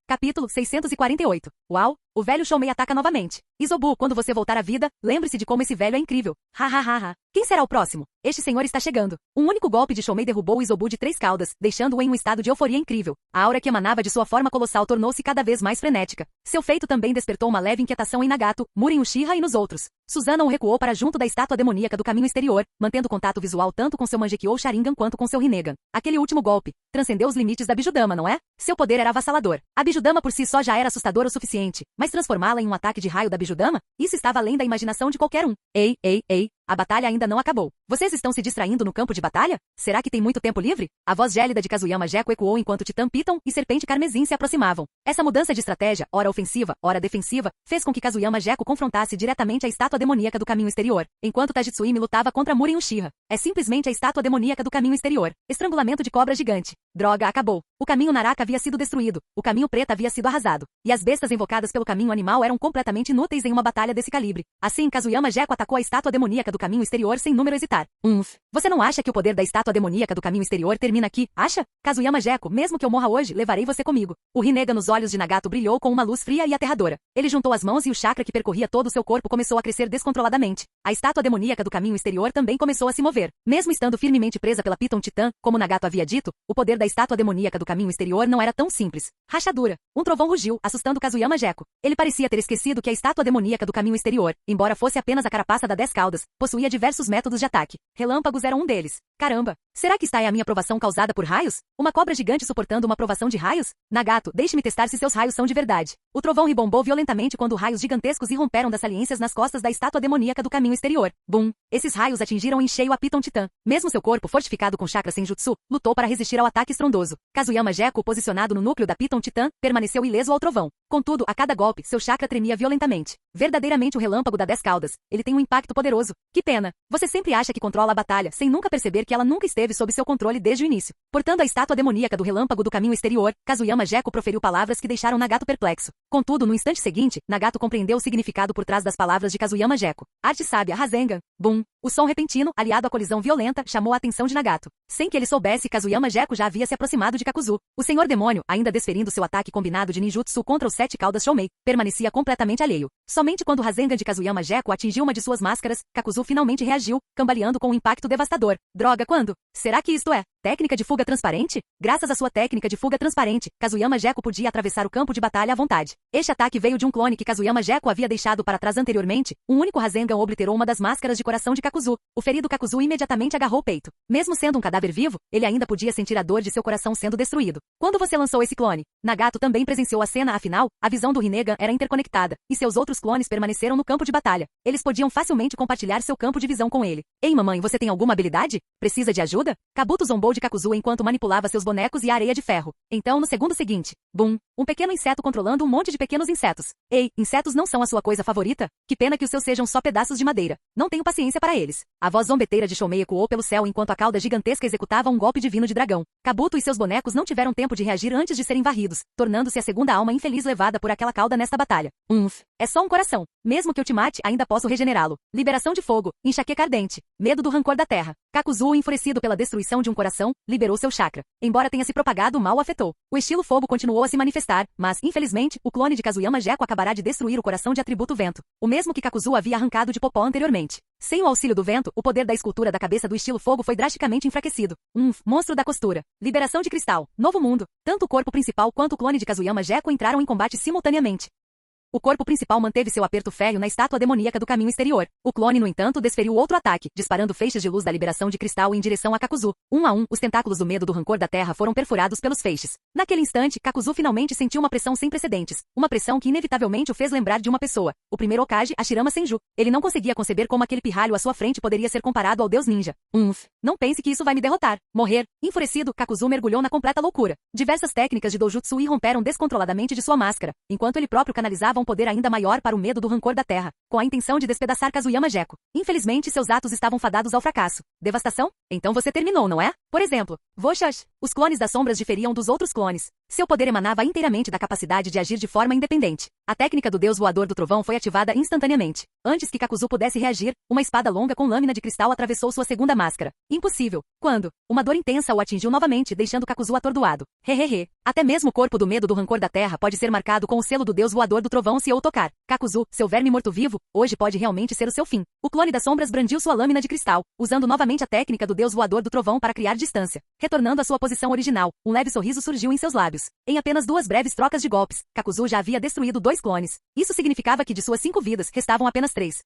Capítulo 648. Uau! O velho Shoumei ataca novamente. Isobu, quando você voltar à vida, lembre-se de como esse velho é incrível. Ha ha ha ha. Quem será o próximo? Este senhor está chegando. Um único golpe de Shoumei derrubou o Isobu de Três Caudas, deixando-o em um estado de euforia incrível. A aura que emanava de sua forma colossal tornou-se cada vez mais frenética. Seu feito também despertou uma leve inquietação em Nagato, Muren Uchiha e nos outros. Susana o recuou para junto da estátua demoníaca do caminho exterior, mantendo contato visual tanto com seu Mangekyou Sharingan quanto com seu Rinnegan. Aquele último golpe transcendeu os limites da Bijudama, não é? Seu poder era avassalador. A Bijudama por si só já era assustadora o suficiente, mas transformá-la em um ataque de raio da Bijudama? Isso estava além da imaginação de qualquer um. Ei, ei, ei. A batalha ainda não acabou. Vocês estão se distraindo no campo de batalha? Será que tem muito tempo livre? A voz gélida de Kazuyama Jeko ecoou enquanto Titã Piton e Serpente Carmesim se aproximavam. Essa mudança de estratégia, ora ofensiva, ora defensiva, fez com que Kazuyama Jeko confrontasse diretamente a estátua demoníaca do caminho exterior, enquanto Tajitsuimi lutava contra Muren Uchiha. É simplesmente a estátua demoníaca do caminho exterior. Estrangulamento de cobra gigante. Droga, acabou. O caminho Naraka havia sido destruído. O caminho preto havia sido arrasado. E as bestas invocadas pelo caminho animal eram completamente inúteis em uma batalha desse calibre. Assim, Kazuyama Jeko atacou a estátua demoníaca do caminho exterior sem número hesitar. Você não acha que o poder da estátua demoníaca do caminho exterior termina aqui? Acha? Kazuyama Jeko, mesmo que eu morra hoje, levarei você comigo. O Rinnegan nos olhos de Nagato brilhou com uma luz fria e aterradora. Ele juntou as mãos e o chakra que percorria todo o seu corpo começou a crescer descontroladamente. A estátua demoníaca do caminho exterior também começou a se mover. Mesmo estando firmemente presa pela Piton Titã, como Nagato havia dito, o poder da estátua demoníaca do caminho exterior não era tão simples. Rachadura. Um trovão rugiu, assustando Kazuyama Jeko. Ele parecia ter esquecido que a estátua demoníaca do caminho exterior, embora fosse apenas a carapaça da 10 Caudas, possuía diversos métodos de ataque. Relâmpagos eram um deles. Caramba! Será que está é a minha provação causada por raios? Uma cobra gigante suportando uma provação de raios? Nagato, deixe-me testar se seus raios são de verdade. O trovão rebombou violentamente quando raios gigantescos irromperam das saliências nas costas da estátua demoníaca do caminho exterior. Bum! Esses raios atingiram em cheio a Piton Titã. Mesmo seu corpo fortificado com chakra senjutsu, lutou para resistir ao ataque estrondoso. Kazuyama Gekko, posicionado no núcleo da Piton Titã, permaneceu ileso ao trovão. Contudo, a cada golpe, seu chakra tremia violentamente. Verdadeiramente o relâmpago da 10 caudas. Ele tem um impacto poderoso. Que pena. Você sempre acha que controla a batalha, sem nunca perceber que ela nunca esteve sob seu controle desde o início. Portando a estátua demoníaca do relâmpago do caminho exterior, Kazuyama Gekko proferiu palavras que deixaram Nagato perplexo. Contudo, no instante seguinte, Nagato compreendeu o significado por trás das palavras de Kazuyama Gekko. Arte sábia, Rasengan. Bum! O som repentino, aliado à colisão violenta, chamou a atenção de Nagato. Sem que ele soubesse, Kazuyama Gekko já havia se aproximado de Kakuzu. O senhor demônio, ainda desferindo seu ataque combinado de ninjutsu contra os 7 caudas Shoumei, permanecia completamente alheio. Somente quando o Rasengan de Kazuyama Gekko atingiu uma de suas máscaras, Kakuzu finalmente reagiu, cambaleando com um impacto devastador. Droga, quando? Será que isto é técnica de fuga transparente? Graças à sua técnica de fuga transparente, Kazuyama Gekko podia atravessar o campo de batalha à vontade. Este ataque veio de um clone que Kazuyama Gekko havia deixado para trás anteriormente. Um único Rasengan obliterou uma das máscaras de coração de Kakuzu. O ferido Kakuzu imediatamente agarrou o peito. Mesmo sendo um cadáver vivo, ele ainda podia sentir a dor de seu coração sendo destruído. Quando você lançou esse clone, Nagato também presenciou a cena, afinal, a visão do Rinnegan era interconectada, e seus outros clones permaneceram no campo de batalha. Eles podiam facilmente compartilhar seu campo de visão com ele. Ei, mamãe, você tem alguma habilidade? Precisa de ajuda? Kabuto zombou de Kakuzu enquanto manipulava seus bonecos e a areia de ferro. Então, no segundo seguinte, bum, um pequeno inseto controlando um monte de pequenos insetos. Ei, insetos não são a sua coisa favorita? Que pena que os seus sejam só pedaços de madeira. Não tenho paciência para eles. A voz zombeteira de Shoumei ecoou pelo céu enquanto a cauda gigantesca executava um golpe divino de dragão. Kabuto e seus bonecos não tiveram tempo de reagir antes de serem varridos, tornando-se a segunda alma infeliz levada por aquela cauda nesta batalha. É só um coração. Mesmo que eu te mate, ainda posso regenerá-lo. Liberação de fogo, enxaqueca ardente, medo do rancor da terra. Kakuzu, enfurecido pela destruição de um coração, liberou seu chakra. Embora tenha se propagado, o mal o afetou. O estilo fogo continuou a se manifestar, mas, infelizmente, o clone de Kazuyama Gekko acabará de destruir o coração de atributo vento, o mesmo que Kakuzu havia arrancado de Popó anteriormente. Sem o auxílio do vento, o poder da escultura da cabeça do estilo fogo foi drasticamente enfraquecido. Monstro da costura. Liberação de cristal. Novo mundo. Tanto o corpo principal quanto o clone de Kazuyama Gekko entraram em combate simultaneamente. O corpo principal manteve seu aperto férreo na estátua demoníaca do caminho exterior. O clone, no entanto, desferiu outro ataque, disparando feixes de luz da liberação de cristal em direção a Kakuzu. Um a um, os tentáculos do medo do rancor da terra foram perfurados pelos feixes. Naquele instante, Kakuzu finalmente sentiu uma pressão sem precedentes. Uma pressão que inevitavelmente o fez lembrar de uma pessoa. O primeiro Hokage, Hashirama Senju. Ele não conseguia conceber como aquele pirralho à sua frente poderia ser comparado ao deus ninja. Não pense que isso vai me derrotar. Morrer. Enfurecido, Kakuzu mergulhou na completa loucura. Diversas técnicas de doujutsu irromperam descontroladamente de sua máscara, enquanto ele próprio canalizava um poder ainda maior para o medo do rancor da terra, com a intenção de despedaçar Kazuyama Gekko. Infelizmente, seus atos estavam fadados ao fracasso. Devastação? Então você terminou, não é? Por exemplo, Voshaj. Os clones das sombras diferiam dos outros clones. Seu poder emanava inteiramente da capacidade de agir de forma independente. A técnica do deus voador do trovão foi ativada instantaneamente. Antes que Kakuzu pudesse reagir, uma espada longa com lâmina de cristal atravessou sua segunda máscara. Impossível. Quando? Uma dor intensa o atingiu novamente, deixando Kakuzu atordoado. Hehehe. Até mesmo o corpo do medo do rancor da terra pode ser marcado com o selo do deus voador do trovão se eu o tocar. Kakuzu, seu verme morto-vivo, hoje pode realmente ser o seu fim. O clone das sombras brandiu sua lâmina de cristal, usando novamente a técnica do deus voador do trovão para criar distância. Retornando à sua posição original, um leve sorriso surgiu em seus lábios. Em apenas 2 breves trocas de golpes, Kakuzu já havia destruído 2 clones. Isso significava que de suas 5 vidas, restavam apenas 3.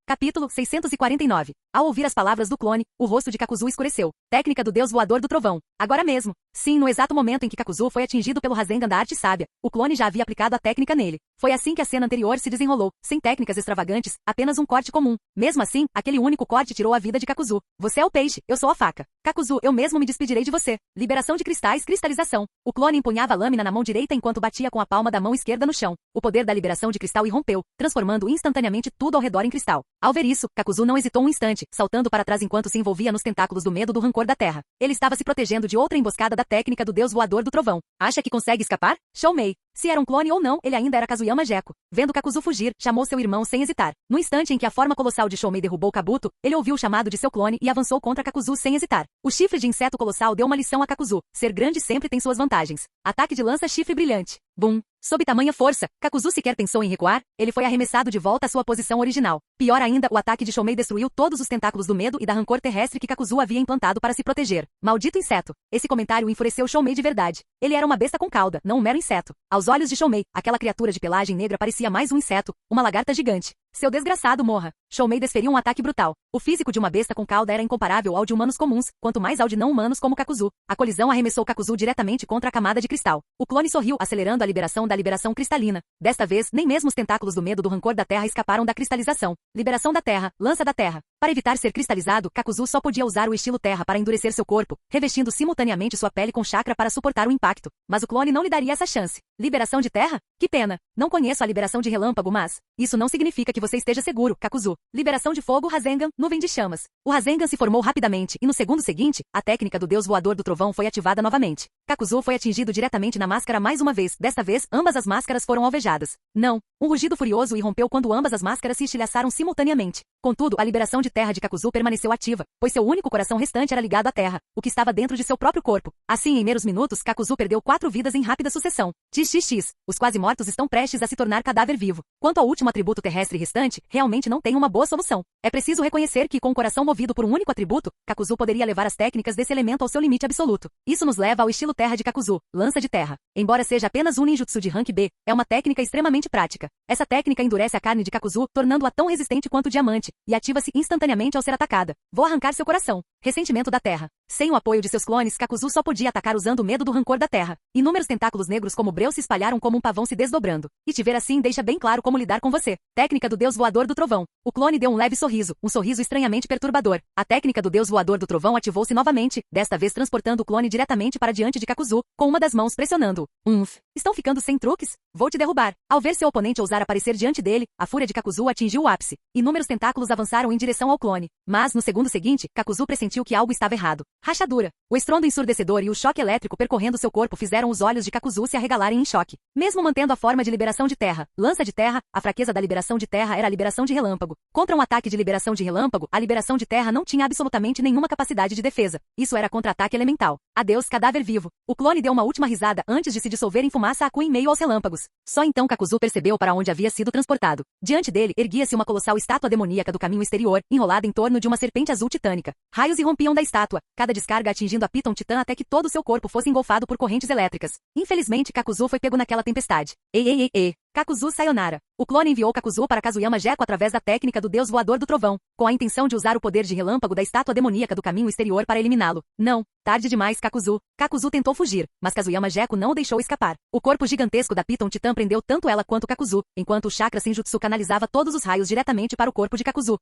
Capítulo 649. Ao ouvir as palavras do clone, o rosto de Kakuzu escureceu. Técnica do deus voador do trovão. Agora mesmo. Sim, no exato momento em que Kakuzu foi atingido pelo Rasengan da arte sábia, o clone já havia aplicado a técnica nele. Foi assim que a cena anterior se desenrolou, sem técnicas extravagantes, apenas um corte comum. Mesmo assim, aquele único corte tirou a vida de Kakuzu. Você é o peixe, eu sou a faca. Kakuzu, eu mesmo me despedirei de você. Liberação de cristais, cristalização. O clone empunhava a lâmina na mão direita enquanto batia com a palma da mão esquerda no chão. O poder da liberação de cristal irrompeu, transformando instantaneamente tudo ao redor em cristal. Ao ver isso, Kakuzu não hesitou um instante, saltando para trás enquanto se envolvia nos tentáculos do medo do rancor da terra. Ele estava se protegendo de outra emboscada da técnica do deus voador do trovão. Acha que consegue escapar? Shoumei. Se era um clone ou não, ele ainda era Kazuyama Gekko. Vendo Kakuzu fugir, chamou seu irmão sem hesitar. No instante em que a forma colossal de Shoumei derrubou Kabuto, ele ouviu o chamado de seu clone e avançou contra Kakuzu sem hesitar. O chifre de inseto colossal deu uma lição a Kakuzu. Ser grande sempre tem suas vantagens. Ataque de lança chifre brilhante. Bum! Sob tamanha força, Kakuzu sequer pensou em recuar, ele foi arremessado de volta à sua posição original. Pior ainda, o ataque de Shoumei destruiu todos os tentáculos do medo e da rancor terrestre que Kakuzu havia implantado para se proteger. Maldito inseto! Esse comentário enfureceu Shoumei de verdade. Ele era uma besta com cauda, não um mero inseto. Aos olhos de Shoumei, aquela criatura de pelagem negra parecia mais um inseto, uma lagarta gigante. Seu desgraçado morra. Shoumei desferiu um ataque brutal. O físico de uma besta com cauda era incomparável ao de humanos comuns, quanto mais ao de não-humanos como Kakuzu. A colisão arremessou Kakuzu diretamente contra a camada de cristal. O clone sorriu, acelerando a liberação da liberação cristalina. Desta vez, nem mesmo os tentáculos do medo do rancor da Terra escaparam da cristalização. Liberação da Terra, lança da Terra. Para evitar ser cristalizado, Kakuzu só podia usar o estilo Terra para endurecer seu corpo, revestindo simultaneamente sua pele com chakra para suportar o impacto. Mas o clone não lhe daria essa chance. Liberação de Terra? Que pena. Não conheço a liberação de relâmpago, mas isso não significa que você esteja seguro, Kakuzu. Liberação de fogo Rasengan, nuvem de chamas. O Rasengan se formou rapidamente e no segundo seguinte, a técnica do deus voador do trovão foi ativada novamente. Kakuzu foi atingido diretamente na máscara mais uma vez. Desta vez, ambas as máscaras foram alvejadas. Não. Um rugido furioso irrompeu quando ambas as máscaras se estilhaçaram simultaneamente. Contudo, a liberação de Terra de Kakuzu permaneceu ativa, pois seu único coração restante era ligado à Terra, o que estava dentro de seu próprio corpo. Assim, em meros minutos, Kakuzu perdeu 4 vidas em rápida sucessão. XXX. Os quase mortos estão prestes a se tornar cadáver vivo. Quanto ao último atributo terrestre restante, realmente não tem uma boa solução. É preciso reconhecer que, com o coração movido por um único atributo, Kakuzu poderia levar as técnicas desse elemento ao seu limite absoluto. Isso nos leva ao estilo Terra de Kakuzu, lança de terra. Embora seja apenas um ninjutsu de rank B, é uma técnica extremamente prática. Essa técnica endurece a carne de Kakuzu, tornando-a tão resistente quanto o diamante, e ativa-se instantaneamente ao ser atacada. Vou arrancar seu coração. Ressentimento da Terra. Sem o apoio de seus clones, Kakuzu só podia atacar usando o medo do rancor da Terra. Inúmeros tentáculos negros como breu se espalharam como um pavão se desdobrando. E te ver assim deixa bem claro como lidar com você. Técnica do deus voador do trovão. O clone deu um leve sorriso, um sorriso estranhamente perturbador. A técnica do deus voador do trovão ativou-se novamente, desta vez transportando o clone diretamente para diante de Kakuzu, com uma das mãos pressionando-o. Estão ficando sem truques? Vou te derrubar. Ao ver seu oponente ousar aparecer diante dele, a fúria de Kakuzu atingiu o ápice. Inúmeros tentáculos avançaram em direção ao clone. Mas, no segundo seguinte, Kakuzu pressentiu que algo estava errado. Rachadura. O estrondo ensurdecedor e o choque elétrico percorrendo seu corpo fizeram os olhos de Kakuzu se arregalarem em choque. Mesmo mantendo a forma de liberação de terra, lança de terra, a fraqueza da liberação de terra era a liberação de relâmpago. Contra um ataque de liberação de relâmpago, a liberação de terra não tinha absolutamente nenhuma capacidade de defesa. Isso era contra-ataque elemental. Adeus, cadáver vivo. O clone deu uma última risada antes de se dissolver em fumaça aqua em meio aos relâmpagos. Só então Kakuzu percebeu para onde havia sido transportado. Diante dele, erguia-se uma colossal estátua demoníaca do caminho exterior, enrolada em torno de uma serpente azul titânica. Raios irrompiam da estátua, cada descarga atingindo a Piton Titã até que todo o seu corpo fosse engolfado por correntes elétricas. Infelizmente, Kakuzu foi pego naquela tempestade. Ei. Kakuzu Sayonara. O clone enviou Kakuzu para Kazuyama Gekko através da técnica do deus voador do trovão, com a intenção de usar o poder de relâmpago da estátua demoníaca do caminho exterior para eliminá-lo. Não. Tarde demais, Kakuzu. Kakuzu tentou fugir, mas Kazuyama Gekko não o deixou escapar. O corpo gigantesco da Piton Titã prendeu tanto ela quanto Kakuzu, enquanto o chakra Senjutsu canalizava todos os raios diretamente para o corpo de Kakuzu.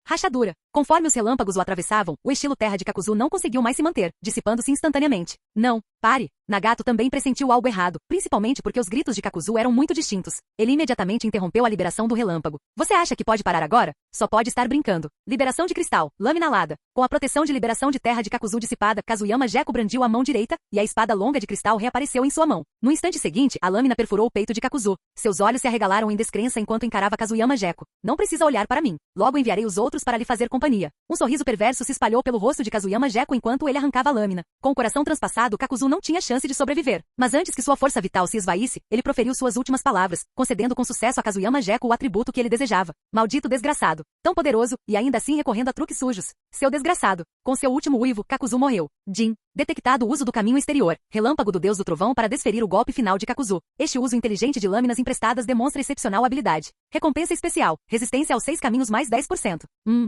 Rachadura. Conforme os relâmpagos o atravessavam, o estilo terra de Kakuzu não conseguiu mais se manter, dissipando-se instantaneamente. Não, pare. Nagato também pressentiu algo errado, principalmente porque os gritos de Kakuzu eram muito distintos. Ele imediatamente interrompeu a liberação do relâmpago. Você acha que pode parar agora? Só pode estar brincando. Liberação de cristal, lâmina alada. Com a proteção de liberação de terra de Kakuzu dissipada, Kazuyama Gekko brandiu a mão direita, e a espada longa de cristal reapareceu em sua mão. No instante seguinte, a lâmina perfurou o peito de Kakuzu. Seus olhos se arregalaram em descrença enquanto encarava Kazuyama Gekko. Não precisa olhar para mim. Logo enviarei os outros para lhe fazer companhia. Um sorriso perverso se espalhou pelo rosto de Kazuyama Gekko enquanto ele arrancava a lâmina. Com o coração transpassado, Kakuzu não tinha chance de sobreviver. Mas antes que sua força vital se esvaísse, ele proferiu suas últimas palavras, concedendo com sucesso a Kazuyama Gekko o atributo que ele desejava. Maldito desgraçado. Tão poderoso, e ainda assim recorrendo a truques sujos. Seu desgraçado. Com seu último uivo, Kakuzu morreu. Jin. Detectado o uso do caminho exterior, relâmpago do deus do trovão para desferir o golpe final de Kakuzu. Este uso inteligente de lâminas emprestadas demonstra excepcional habilidade. Recompensa especial, resistência aos 6 caminhos mais 10%.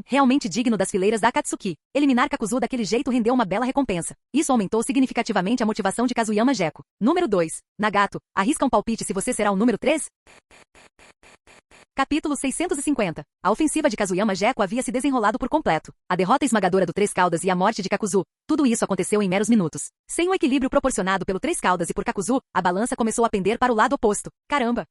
Realmente digno das fileiras da Akatsuki. Eliminar Kakuzu daquele jeito rendeu uma bela recompensa. Isso aumentou significativamente a motivação de Kazuyama Gekko. Número 2. Nagato, arrisca um palpite se você será o número 3? Capítulo 650. A ofensiva de Kazuyama Gekko havia se desenrolado por completo. A derrota esmagadora do Três Caudas e a morte de Kakuzu. Tudo isso aconteceu em meros minutos. Sem o equilíbrio proporcionado pelo Três Caudas e por Kakuzu, a balança começou a pender para o lado oposto. Caramba!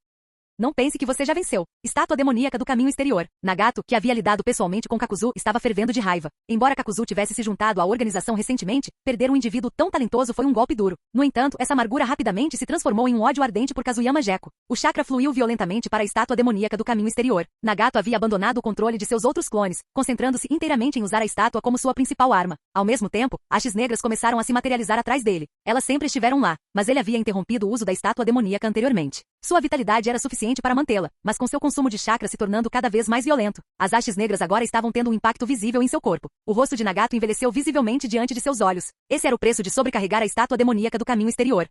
Não pense que você já venceu. Estátua demoníaca do caminho exterior. Nagato, que havia lidado pessoalmente com Kakuzu, estava fervendo de raiva. Embora Kakuzu tivesse se juntado à organização recentemente, perder um indivíduo tão talentoso foi um golpe duro. No entanto, essa amargura rapidamente se transformou em um ódio ardente por Kazuyama Gekko. O chakra fluiu violentamente para a estátua demoníaca do caminho exterior. Nagato havia abandonado o controle de seus outros clones, concentrando-se inteiramente em usar a estátua como sua principal arma. Ao mesmo tempo, hastes negras começaram a se materializar atrás dele. Elas sempre estiveram lá, mas ele havia interrompido o uso da estátua demoníaca anteriormente. Sua vitalidade era suficiente para mantê-la, mas com seu consumo de chakra se tornando cada vez mais violento. As hastes negras agora estavam tendo um impacto visível em seu corpo. O rosto de Nagato envelheceu visivelmente diante de seus olhos. Esse era o preço de sobrecarregar a estátua demoníaca do caminho exterior.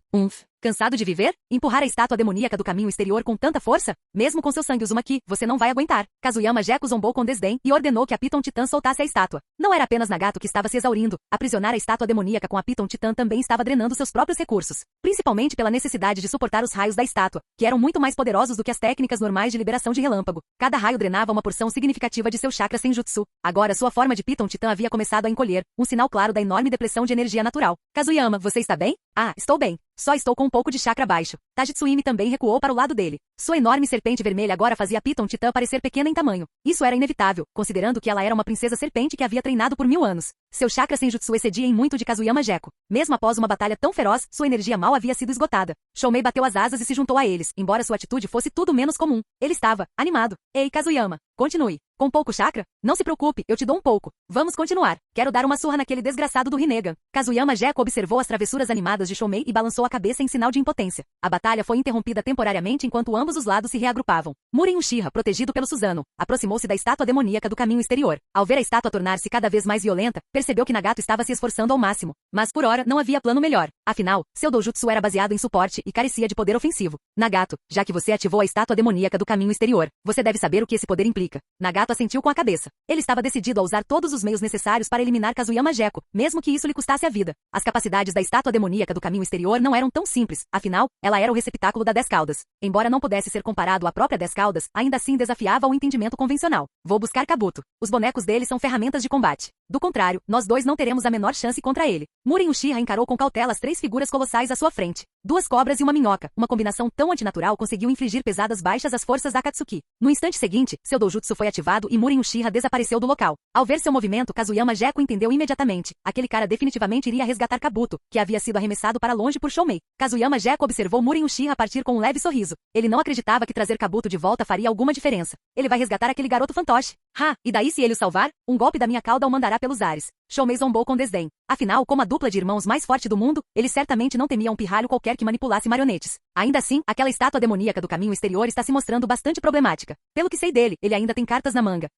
Cansado de viver? Empurrar a estátua demoníaca do caminho exterior com tanta força? Mesmo com seu sangue Uzumaki, você não vai aguentar. Kazuyama Gekko zombou com desdém e ordenou que a Piton Titã soltasse a estátua. Não era apenas Nagato que estava se exaurindo. Aprisionar a estátua demoníaca com a Piton Titã também estava drenando seus próprios recursos. Principalmente pela necessidade de suportar os raios da estátua, que eram muito mais poderosos do que as técnicas normais de liberação de relâmpago. Cada raio drenava uma porção significativa de seu chakra senjutsu. Agora sua forma de Piton Titã havia começado a encolher, um sinal claro da enorme depressão de energia natural. Kazuyama, você está bem? Ah, estou bem. Só estou com um pouco de chakra baixo. Tajitsuimi também recuou para o lado dele. Sua enorme serpente vermelha agora fazia a Piton Titã parecer pequena em tamanho. Isso era inevitável, considerando que ela era uma princesa serpente que havia treinado por 1000 anos. Seu chakra senjutsu excedia em muito de Kazuyama Gekko. Mesmo após uma batalha tão feroz, sua energia mal havia sido esgotada. Shoumei bateu as asas e se juntou a eles, embora sua atitude fosse tudo menos comum. Ele estava animado. Ei, Kazuyama, continue. Com pouco chakra? Não se preocupe, eu te dou um pouco. Vamos continuar. Quero dar uma surra naquele desgraçado do Rinnegan. Kazuyama Gekko observou as travessuras animadas de Shoumei e balançou a cabeça em sinal de impotência. A batalha foi interrompida temporariamente enquanto ambos os lados se reagrupavam. Muren Uchiha, protegido pelo Susanoo, aproximou-se da estátua demoníaca do caminho exterior. Ao ver a estátua tornar-se cada vez mais violenta, percebeu que Nagato estava se esforçando ao máximo. Mas por hora não havia plano melhor. Afinal, seu doujutsu era baseado em suporte e carecia de poder ofensivo. Nagato, já que você ativou a estátua demoníaca do caminho exterior, você deve saber o que esse poder implica. Nagato assentiu com a cabeça. Ele estava decidido a usar todos os meios necessários para eliminar Kazuyama Gekko, mesmo que isso lhe custasse a vida. As capacidades da estátua demoníaca do caminho exterior não eram tão simples, afinal, ela era o receptáculo da 10 caudas. Embora não pudesse ser comparado à própria 10 caudas, ainda assim desafiava o entendimento convencional. Vou buscar Kabuto. Os bonecos dele são ferramentas de combate. Do contrário, nós dois não teremos a menor chance contra ele. Muren Uchiha encarou com cautela as 3 figuras colossais à sua frente. 2 cobras e uma minhoca. Uma combinação tão antinatural conseguiu infligir pesadas baixas às forças da Akatsuki. No instante seguinte, seu doujutsu foi ativado e Muren Uchiha desapareceu do local. Ao ver seu movimento, Kazuyama Gekko entendeu imediatamente. Aquele cara definitivamente iria resgatar Kabuto, que havia sido arremessado para longe por Shoumei. Kazuyama Gekko observou Muren Uchiha partir com um leve sorriso. Ele não acreditava que trazer Kabuto de volta faria alguma diferença. Ele vai resgatar aquele garoto fantoche. Ha! E daí se ele o salvar? Um golpe da minha cauda o mandará pelos ares. Shoumei zombou com desdém. Afinal, como a dupla de irmãos mais forte do mundo, eles certamente não temiam um pirralho qualquer que manipulasse marionetes. Ainda assim, aquela estátua demoníaca do caminho exterior está se mostrando bastante problemática. Pelo que sei dele, ele ainda tem cartas na manga.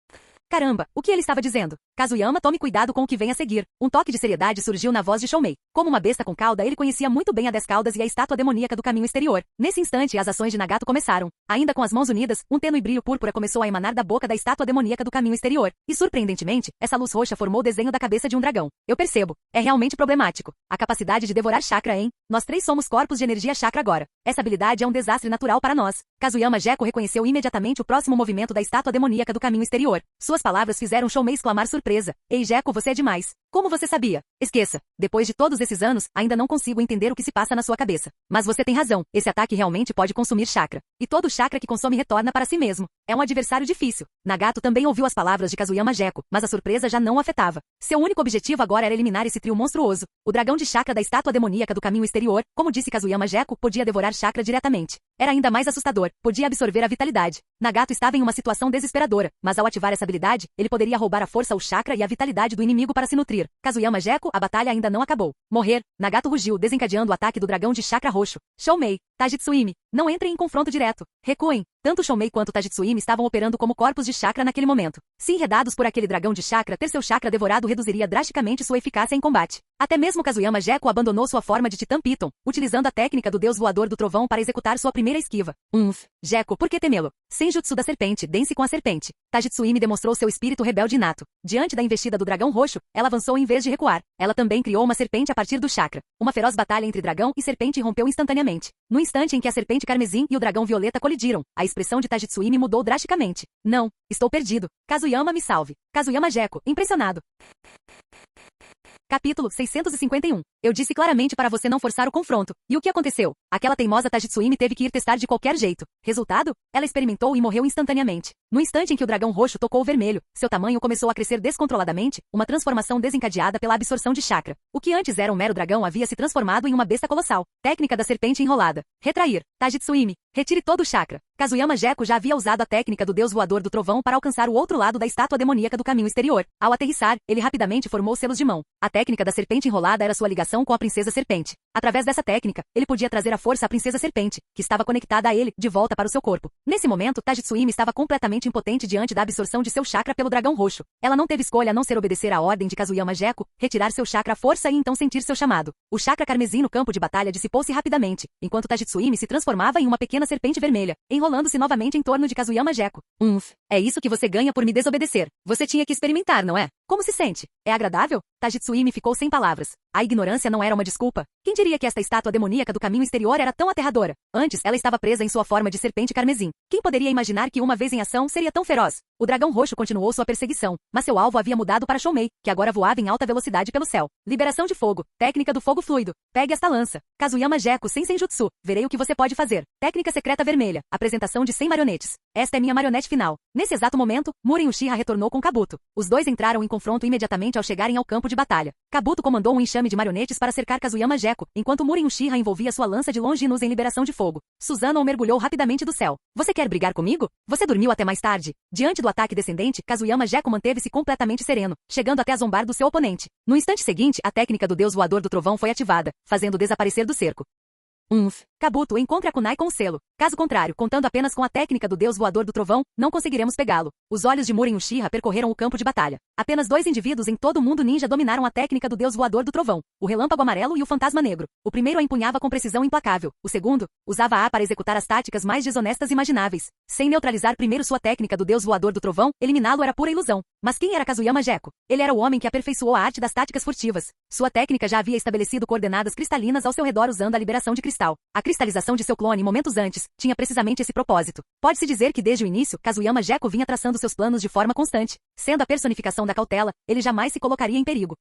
Caramba, o que ele estava dizendo? Kazuyama, tome cuidado com o que vem a seguir. Um toque de seriedade surgiu na voz de Shoumei. Como uma besta com cauda, ele conhecia muito bem a 10 caudas e a estátua demoníaca do caminho exterior. Nesse instante, as ações de Nagato começaram. Ainda com as mãos unidas, um tênue brilho púrpura começou a emanar da boca da estátua demoníaca do caminho exterior. E surpreendentemente, essa luz roxa formou o desenho da cabeça de um dragão. Eu percebo. É realmente problemático. A capacidade de devorar chakra, hein? Nós 3 somos corpos de energia chakra agora. Essa habilidade é um desastre natural para nós. Kazuyama Gekko reconheceu imediatamente o próximo movimento da estátua demoníaca do caminho exterior. Suas palavras fizeram Shoumei exclamar surpresa. Ei, Gekko, você é demais. Como você sabia? Esqueça. Depois de todos esses anos, ainda não consigo entender o que se passa na sua cabeça. Mas você tem razão. Esse ataque realmente pode consumir chakra. E todo chakra que consome retorna para si mesmo. É um adversário difícil. Nagato também ouviu as palavras de Kazuyama Gekko, mas a surpresa já não o afetava. Seu único objetivo agora era eliminar esse trio monstruoso. O dragão de chakra da estátua demoníaca do caminho exterior, como disse Kazuyama Gekko, podia devorar chakra diretamente. Era ainda mais assustador. Podia absorver a vitalidade. Nagato estava em uma situação desesperadora, mas ao ativar essa habilidade, ele poderia roubar a força, o chakra e a vitalidade do inimigo para se nutrir. Kazuyama Gekko, a batalha ainda não acabou. Morrer. Nagato rugiu, desencadeando o ataque do dragão de chakra roxo. Shoumei, Tajitsuimi, não entrem em confronto direto. Recuem. Tanto Shoumei quanto Tajitsuimi estavam operando como corpos de chakra naquele momento. Se enredados por aquele dragão de chakra, ter seu chakra devorado reduziria drasticamente sua eficácia em combate. Até mesmo Kazuyama Gekko abandonou sua forma de Titã Piton, utilizando a técnica do deus voador do trovão para executar sua primeira esquiva. Gekko, por que temê-lo? Senjutsu da serpente, dance com a serpente. Tajitsuimi demonstrou seu espírito rebelde inato. Diante da investida do dragão roxo, ela avançou em vez de recuar. Ela também criou uma serpente a partir do chakra. Uma feroz batalha entre dragão e serpente irrompeu instantaneamente. No instante em que a serpente carmesim e o dragão violeta colidiram, a expressão de Tajitsuimi mudou drasticamente. Não, estou perdido. Kazuyama, me salve. Kazuyama Gekko, impressionado. Capítulo 651. Eu disse claramente para você não forçar o confronto. E o que aconteceu? Aquela teimosa Tajitsuimi teve que ir testar de qualquer jeito. Resultado? Ela experimentou e morreu instantaneamente. No instante em que o dragão roxo tocou o vermelho, seu tamanho começou a crescer descontroladamente, uma transformação desencadeada pela absorção de chakra. O que antes era um mero dragão havia se transformado em uma besta colossal. Técnica da serpente enrolada. Retrair. Tajitsuimi. Retire todo o chakra. Kazuyama Gekko já havia usado a técnica do deus voador do trovão para alcançar o outro lado da estátua demoníaca do caminho exterior. Ao aterrissar, ele rapidamente formou selos de mão. A técnica da serpente enrolada era sua ligação com a princesa serpente. Através dessa técnica, ele podia trazer à força a princesa serpente, que estava conectada a ele, de volta para o seu corpo. Nesse momento, Tajitsuimi estava completamente impotente diante da absorção de seu chakra pelo dragão roxo. Ela não teve escolha a não ser obedecer à ordem de Kazuyama Gekko, retirar seu chakra à força e então sentir seu chamado. O chakra carmesim no campo de batalha dissipou-se rapidamente, enquanto Tajitsuimi se transformava em uma pequena serpente vermelha, enrolando-se novamente em torno de Kazuyama Gekko. É isso que você ganha por me desobedecer. Você tinha que experimentar, não é? Como se sente? É agradável? Tajitsuimi ficou sem palavras. A ignorância não era uma desculpa. Quem diria que esta estátua demoníaca do caminho exterior era tão aterradora? Antes, ela estava presa em sua forma de serpente carmesim. Quem poderia imaginar que uma vez em ação seria tão feroz? O dragão roxo continuou sua perseguição, mas seu alvo havia mudado para Shoumei, que agora voava em alta velocidade pelo céu. Liberação de fogo. Técnica do fogo fluido. Pegue esta lança. Kazuyama Gekko sem senjutsu. Verei o que você pode fazer. Técnica secreta vermelha. Apresentação de 100 marionetes. Esta é minha marionete final. Nesse exato momento, Muren Uchiha retornou com Kabuto. Os dois entraram em confronto imediatamente ao chegarem ao campo de batalha. Kabuto comandou um enxame de marionetes para cercar Kazuyama Gekko, enquanto Muren Uchiha envolvia sua lança de Longinus em liberação de fogo. Susanoo mergulhou rapidamente do céu. Você quer brigar comigo? Você dormiu até mais tarde? Diante do ataque descendente, Kazuyama Gekko manteve-se completamente sereno, chegando até a zombar do seu oponente. No instante seguinte, a técnica do deus voador do trovão foi ativada, fazendo desaparecer do cerco. Kabuto, encontre a kunai com o selo. Caso contrário, contando apenas com a técnica do deus voador do trovão, não conseguiremos pegá-lo. Os olhos de Muren Uchiha percorreram o campo de batalha. Apenas 2 indivíduos em todo o mundo ninja dominaram a técnica do deus voador do trovão, o relâmpago amarelo e o fantasma negro. O primeiro a empunhava com precisão implacável. O segundo, usava-a para executar as táticas mais desonestas imagináveis. Sem neutralizar primeiro sua técnica do deus voador do trovão, eliminá-lo era pura ilusão. Mas quem era Kazuyama Gekko? Ele era o homem que aperfeiçoou a arte das táticas furtivas. Sua técnica já havia estabelecido coordenadas cristalinas ao seu redor usando a liberação de cristal. A cristalização de seu clone momentos antes tinha precisamente esse propósito. Pode-se dizer que desde o início, Kazuyama Gekko vinha traçando seus planos de forma constante. Sendo a personificação da cautela, ele jamais se colocaria em perigo.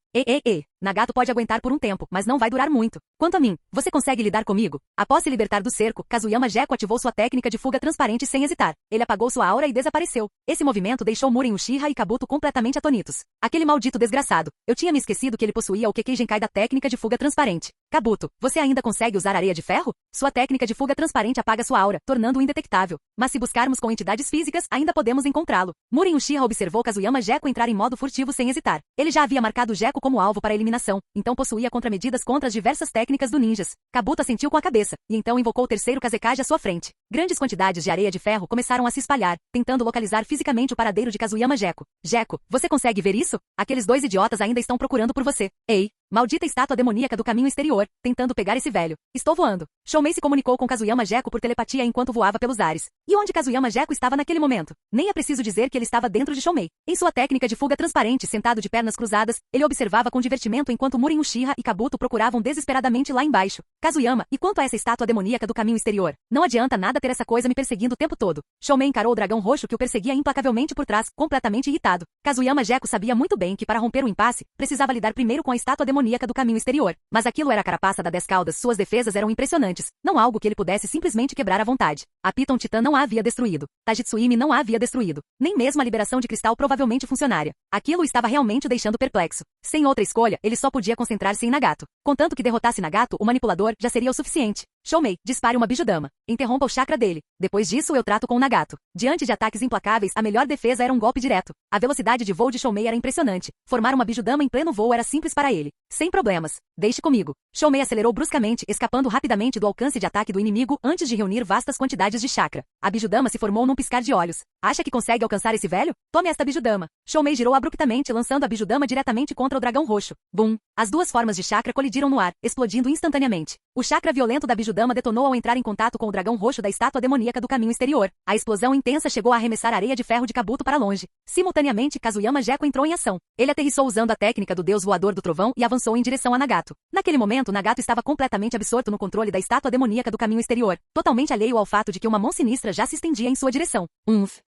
Nagato pode aguentar por um tempo, mas não vai durar muito. Quanto a mim, você consegue lidar comigo? Após se libertar do cerco, Kazuyama Gekko ativou sua técnica de fuga transparente sem hesitar. Ele apagou sua aura e desapareceu. Esse movimento deixou Muren Uchiha e Kabuto completamente atônitos. Aquele maldito desgraçado. Eu tinha me esquecido que ele possuía o Kekkei Genkai da técnica de fuga transparente. Kabuto, você ainda consegue usar areia de ferro? Sua técnica de fuga transparente apaga sua aura, tornando-o indetectável. Mas se buscarmos com entidades físicas, ainda podemos encontrá-lo. Muren Uchiha observou Kazuyama Gekko entrar em modo furtivo sem hesitar. Ele já havia marcado Gekko como alvo para eliminação, então possuía contramedidas contra as diversas técnicas do ninjas. Kabuto assentiu com a cabeça, e então invocou o terceiro Kazekage à sua frente. Grandes quantidades de areia de ferro começaram a se espalhar, tentando localizar fisicamente o paradeiro de Kazuyama Gekko. Gekko, você consegue ver isso? Aqueles 2 idiotas ainda estão procurando por você. Ei! Maldita estátua demoníaca do caminho exterior, tentando pegar esse velho. Estou voando. Shoumei se comunicou com Kazuyama Gekko por telepatia enquanto voava pelos ares. E onde Kazuyama Gekko estava naquele momento? Nem é preciso dizer que ele estava dentro de Shoumei. Em sua técnica de fuga transparente, sentado de pernas cruzadas, ele observava com divertimento enquanto Muren Uchiha e Kabuto procuravam desesperadamente lá embaixo. Kazuyama, e quanto a essa estátua demoníaca do caminho exterior? Não adianta nada ter essa coisa me perseguindo o tempo todo. Shoumei encarou o dragão roxo que o perseguia implacavelmente por trás, completamente irritado. Kazuyama Gekko sabia muito bem que para romper o impasse, precisava lidar primeiro com a estátua demoníaca do caminho exterior. Mas aquilo era a carapaça da 10 caudas, suas defesas eram impressionantes, não algo que ele pudesse simplesmente quebrar à vontade. A Piton Titã não a havia destruído. Tajitsuimi não a havia destruído. Nem mesmo a liberação de cristal provavelmente funcionaria. Aquilo o estava realmente deixando perplexo. Sem outra escolha, ele só podia concentrar-se em Nagato. Contanto que derrotasse Nagato, o manipulador já seria o suficiente. Shoumei, dispare uma Bijudama. Interrompa o chakra dele. Depois disso eu trato com o Nagato. Diante de ataques implacáveis, a melhor defesa era um golpe direto. A velocidade de voo de Shoumei era impressionante. Formar uma Bijudama em pleno voo era simples para ele. Sem problemas. Deixe comigo. Shoumei acelerou bruscamente, escapando rapidamente do alcance de ataque do inimigo antes de reunir vastas quantidades de chakra. A Bijudama se formou num piscar de olhos. Acha que consegue alcançar esse velho? Tome esta Bijudama. Shoumei girou abruptamente, lançando a Bijudama diretamente contra o dragão roxo. Bum! As duas formas de chakra colidiram no ar, explodindo instantaneamente. O chakra violento da Bijudama detonou ao entrar em contato com o dragão roxo da estátua demoníaca do caminho exterior. A explosão intensa chegou a arremessar a areia de ferro de Kabuto para longe. Simultaneamente, Kazuyama Gekko entrou em ação. Ele aterrissou usando a técnica do deus voador do trovão e avançou em direção a Nagato. Naquele momento, Nagato estava completamente absorto no controle da estátua demoníaca do caminho exterior, totalmente alheio ao fato de que uma mão sinistra já se estendia em sua direção.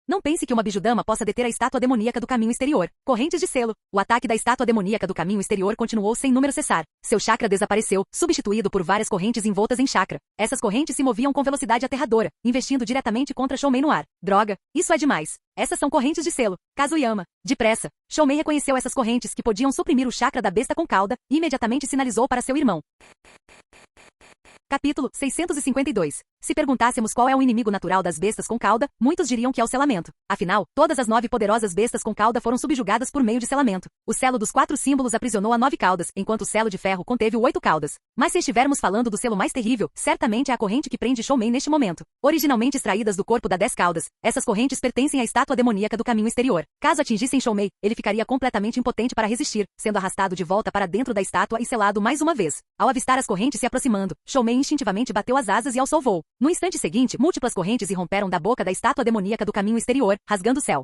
Não pense que uma Bijudama possa deter a estátua demoníaca do caminho exterior. Correntes de selo. O ataque da estátua demoníaca do caminho exterior continuou sem número cessar. Seu chakra desapareceu, substituído por várias correntes envoltas em chakra. Essas correntes se moviam com velocidade aterradora, investindo diretamente contra Shoumei no ar. Droga, isso é demais. Essas são correntes de selo. Kazuyama. Depressa. Shoumei reconheceu essas correntes que podiam suprimir o chakra da besta com cauda e imediatamente sinalizou para seu irmão. Capítulo 652. Se perguntássemos qual é o inimigo natural das bestas com cauda, muitos diriam que é o selamento. Afinal, todas as 9 poderosas bestas com cauda foram subjugadas por meio de selamento. O selo dos 4 símbolos aprisionou a 9 caudas, enquanto o selo de ferro conteve 8 caudas. Mas se estivermos falando do selo mais terrível, certamente é a corrente que prende Showman neste momento. Originalmente extraídas do corpo da 10 caudas, essas correntes pertencem à estátua demoníaca do caminho exterior. Caso atingissem Showman, ele ficaria completamente impotente para resistir, sendo arrastado de volta para dentro da estátua e selado mais uma vez. Ao avistar as correntes se aproximando, Showman instintivamente bateu as asas e alçou o voo. No instante seguinte, múltiplas correntes irromperam da boca da estátua demoníaca do caminho exterior, rasgando o céu.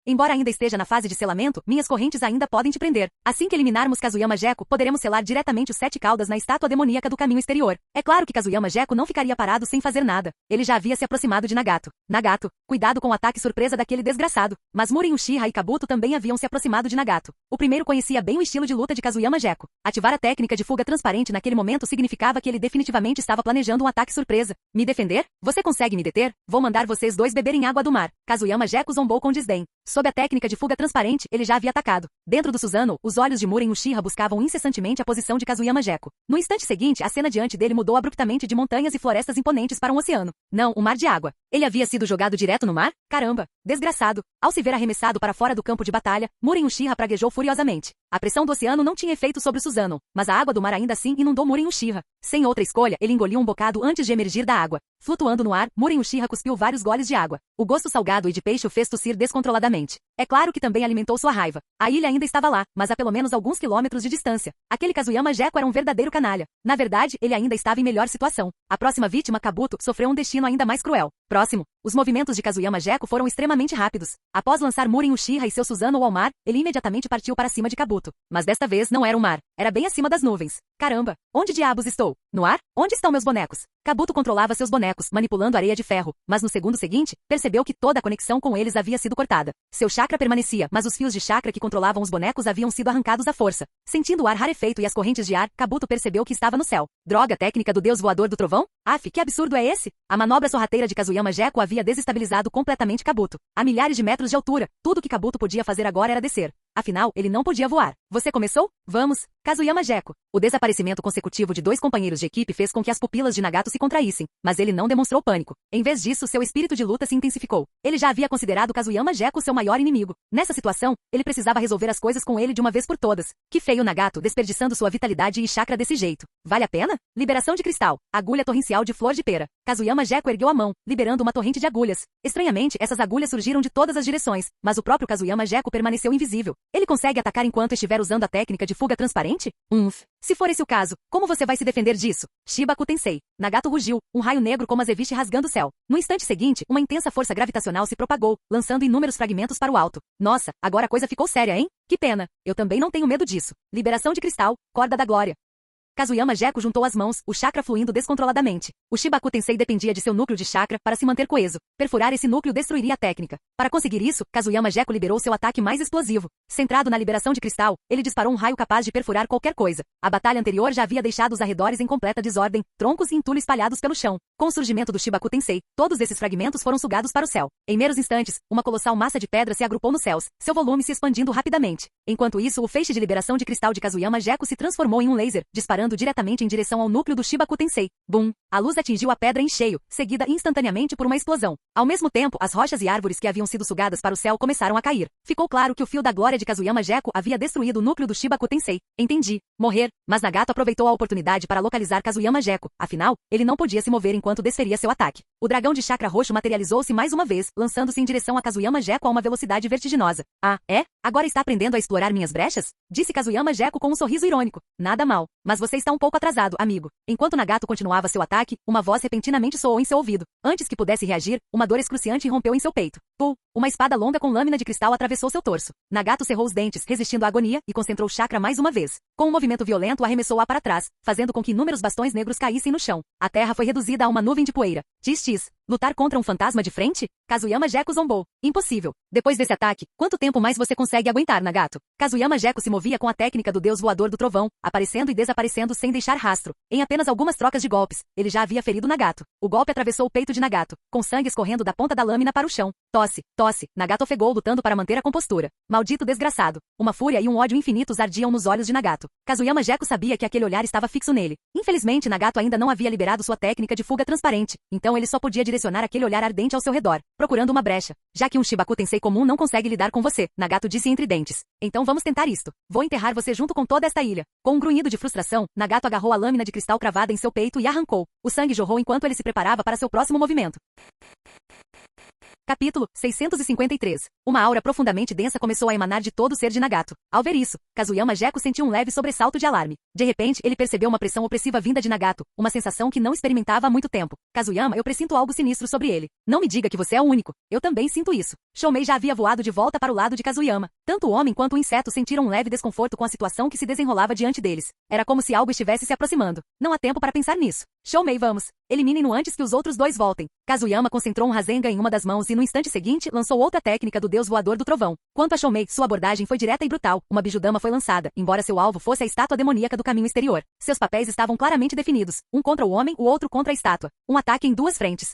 Embora ainda esteja na fase de selamento, minhas correntes ainda podem te prender. Assim que eliminarmos Kazuyama Gekko, poderemos selar diretamente os 7 caudas na estátua demoníaca do caminho exterior. É claro que Kazuyama Gekko não ficaria parado sem fazer nada. Ele já havia se aproximado de Nagato. Nagato, cuidado com o ataque surpresa daquele desgraçado. Mas Muren Uchiha e Kabuto também haviam se aproximado de Nagato. O primeiro conhecia bem o estilo de luta de Kazuyama Gekko. Ativar a técnica de fuga transparente naquele momento significava que ele definitivamente estava planejando um ataque surpresa. Me defender? Você consegue me deter? Vou mandar vocês dois beberem água do mar. Kazuyama Gekko zombou com desdém. Sob a técnica de fuga transparente, ele já havia atacado. Dentro do Susanoo, os olhos de Muren Uchiha buscavam incessantemente a posição de Kazuyama Gekko. No instante seguinte, a cena diante dele mudou abruptamente de montanhas e florestas imponentes para um oceano. Não, um mar de água. Ele havia sido jogado direto no mar? Caramba! Desgraçado! Ao se ver arremessado para fora do campo de batalha, Muren Uchiha praguejou furiosamente. A pressão do oceano não tinha efeito sobre o Susanoo, mas a água do mar ainda assim inundou Muren Uchiha. Sem outra escolha, ele engoliu um bocado antes de emergir da água. Flutuando no ar, Muren Uchiha cuspiu vários goles de água. O gosto salgado e de peixe o fez tossir descontroladamente. É claro que também alimentou sua raiva. A ilha ainda estava lá, mas a pelo menos alguns quilômetros de distância. Aquele Kazuyama Gekko era um verdadeiro canalha. Na verdade, ele ainda estava em melhor situação. A próxima vítima, Kabuto, sofreu um destino ainda mais cruel. Próximo. Os movimentos de Kazuyama Gekko foram extremamente rápidos. Após lançar Muren Uchiha e seu Susanoo ao mar, ele imediatamente partiu para cima de Kabuto. Mas desta vez não era um mar. Era bem acima das nuvens. Caramba! Onde diabos estou? No ar? Onde estão meus bonecos? Kabuto controlava seus bonecos, manipulando areia de ferro, mas no segundo seguinte, percebeu que toda a conexão com eles havia sido cortada. Seu chakra permanecia, mas os fios de chakra que controlavam os bonecos haviam sido arrancados à força. Sentindo o ar rarefeito e as correntes de ar, Kabuto percebeu que estava no céu. Droga, técnica do deus voador do trovão? Aff, que absurdo é esse? A manobra sorrateira de Kazuyama Gekko havia desestabilizado completamente Kabuto. A milhares de metros de altura, tudo que Kabuto podia fazer agora era descer. Afinal, ele não podia voar. Você começou? Vamos! Kazuyama Gekko. O desaparecimento consecutivo de 2 companheiros de equipe fez com que as pupilas de Nagato se contraíssem, mas ele não demonstrou pânico. Em vez disso, seu espírito de luta se intensificou. Ele já havia considerado Kazuyama Gekko seu maior inimigo. Nessa situação, ele precisava resolver as coisas com ele de uma vez por todas. Que feio Nagato, desperdiçando sua vitalidade e chakra desse jeito. Vale a pena? Liberação de cristal. Agulha torrencial de flor de pera. Kazuyama Gekko ergueu a mão, liberando uma torrente de agulhas. Estranhamente, essas agulhas surgiram de todas as direções, mas o próprio Kazuyama Gekko permaneceu invisível. Ele consegue atacar enquanto estiver usando a técnica de fuga transparente? Se for esse o caso, como você vai se defender disso? Shibaku Tensei. Nagato rugiu, um raio negro como azeviche rasgando o céu. No instante seguinte, uma intensa força gravitacional se propagou, lançando inúmeros fragmentos para o alto. Nossa, agora a coisa ficou séria, hein? Que pena. Eu também não tenho medo disso. Liberação de cristal, corda da glória. Kazuyama Gekko juntou as mãos, o chakra fluindo descontroladamente. O Shibaku Tensei dependia de seu núcleo de chakra para se manter coeso. Perfurar esse núcleo destruiria a técnica. Para conseguir isso, Kazuyama Gekko liberou seu ataque mais explosivo. Centrado na liberação de cristal, ele disparou um raio capaz de perfurar qualquer coisa. A batalha anterior já havia deixado os arredores em completa desordem, troncos e entulho espalhados pelo chão. Com o surgimento do Shibaku Tensei, todos esses fragmentos foram sugados para o céu. Em meros instantes, uma colossal massa de pedra se agrupou nos céus, seu volume se expandindo rapidamente. Enquanto isso, o feixe de liberação de cristal de Kazuyama Gekko se transformou em um laser, disparando diretamente em direção ao núcleo do Shibaku Tensei. Bum! A luz atingiu a pedra em cheio, seguida instantaneamente por uma explosão. Ao mesmo tempo, as rochas e árvores que haviam sido sugadas para o céu começaram a cair. Ficou claro que o fio da glória de Kazuyama Gekko havia destruído o núcleo do Shibaku Tensei. Entendi. Morrer. Mas Nagato aproveitou a oportunidade para localizar Kazuyama Gekko. Afinal, ele não podia se mover enquanto desferia seu ataque. O dragão de chakra roxo materializou-se mais uma vez, lançando-se em direção a Kazuyama Gekko a uma velocidade vertiginosa. Ah, é? Agora está aprendendo a explorar minhas brechas? Disse Kazuyama Gekko com um sorriso irônico. Nada mal. Mas você está um pouco atrasado, amigo. Enquanto Nagato continuava seu ataque, uma voz repentinamente soou em seu ouvido. Antes que pudesse reagir, uma dor excruciante irrompeu em seu peito. Puh! Uma espada longa com lâmina de cristal atravessou seu torso. Nagato cerrou os dentes, resistindo à agonia, e concentrou o chakra mais uma vez. Com um movimento violento, arremessou-a para trás, fazendo com que inúmeros bastões negros caíssem no chão. A terra foi reduzida a uma nuvem de poeira. Tis. Lutar contra um fantasma de frente? Kazuyama Gekko zombou. Impossível. Depois desse ataque, quanto tempo mais você consegue aguentar, Nagato? Kazuyama Gekko se movia com a técnica do deus voador do trovão, aparecendo e desaparecendo sem deixar rastro. Em apenas algumas trocas de golpes, ele já havia ferido Nagato. O golpe atravessou o peito de Nagato, com sangue escorrendo da ponta da lâmina para o chão. Tosse. Tosse. Nagato ofegou lutando para manter a compostura. Maldito desgraçado. Uma fúria e um ódio infinitos ardiam nos olhos de Nagato. Kazuyama Gecko sabia que aquele olhar estava fixo nele. Infelizmente Nagato ainda não havia liberado sua técnica de fuga transparente, então ele só podia direcionar aquele olhar ardente ao seu redor, procurando uma brecha. Já que um Shibaku Tensei comum não consegue lidar com você, Nagato disse entre dentes. Então vamos tentar isto. Vou enterrar você junto com toda esta ilha. Com um grunhido de frustração, Nagato agarrou a lâmina de cristal cravada em seu peito e arrancou. O sangue jorrou enquanto ele se preparava para seu próximo movimento. Capítulo 653. Uma aura profundamente densa começou a emanar de todo o ser de Nagato. Ao ver isso, Kazuyama Gecko sentiu um leve sobressalto de alarme. De repente, ele percebeu uma pressão opressiva vinda de Nagato, uma sensação que não experimentava há muito tempo. Kazuyama, eu pressinto algo sinistro sobre ele. Não me diga que você é o único. Eu também sinto isso. Shoumei já havia voado de volta para o lado de Kazuyama. Tanto o homem quanto o inseto sentiram um leve desconforto com a situação que se desenrolava diante deles. Era como se algo estivesse se aproximando. Não há tempo para pensar nisso. Shoumei, vamos. Eliminem-no antes que os outros dois voltem. Kazuyama concentrou um Rasengan em uma das mãos e no instante seguinte lançou outra técnica do deus voador do trovão. Quanto a Shoumei, sua abordagem foi direta e brutal. Uma bijudama foi lançada, embora seu alvo fosse a estátua demoníaca do caminho exterior. Seus papéis estavam claramente definidos, um contra o homem, o outro contra a estátua. Um ataque em duas frentes.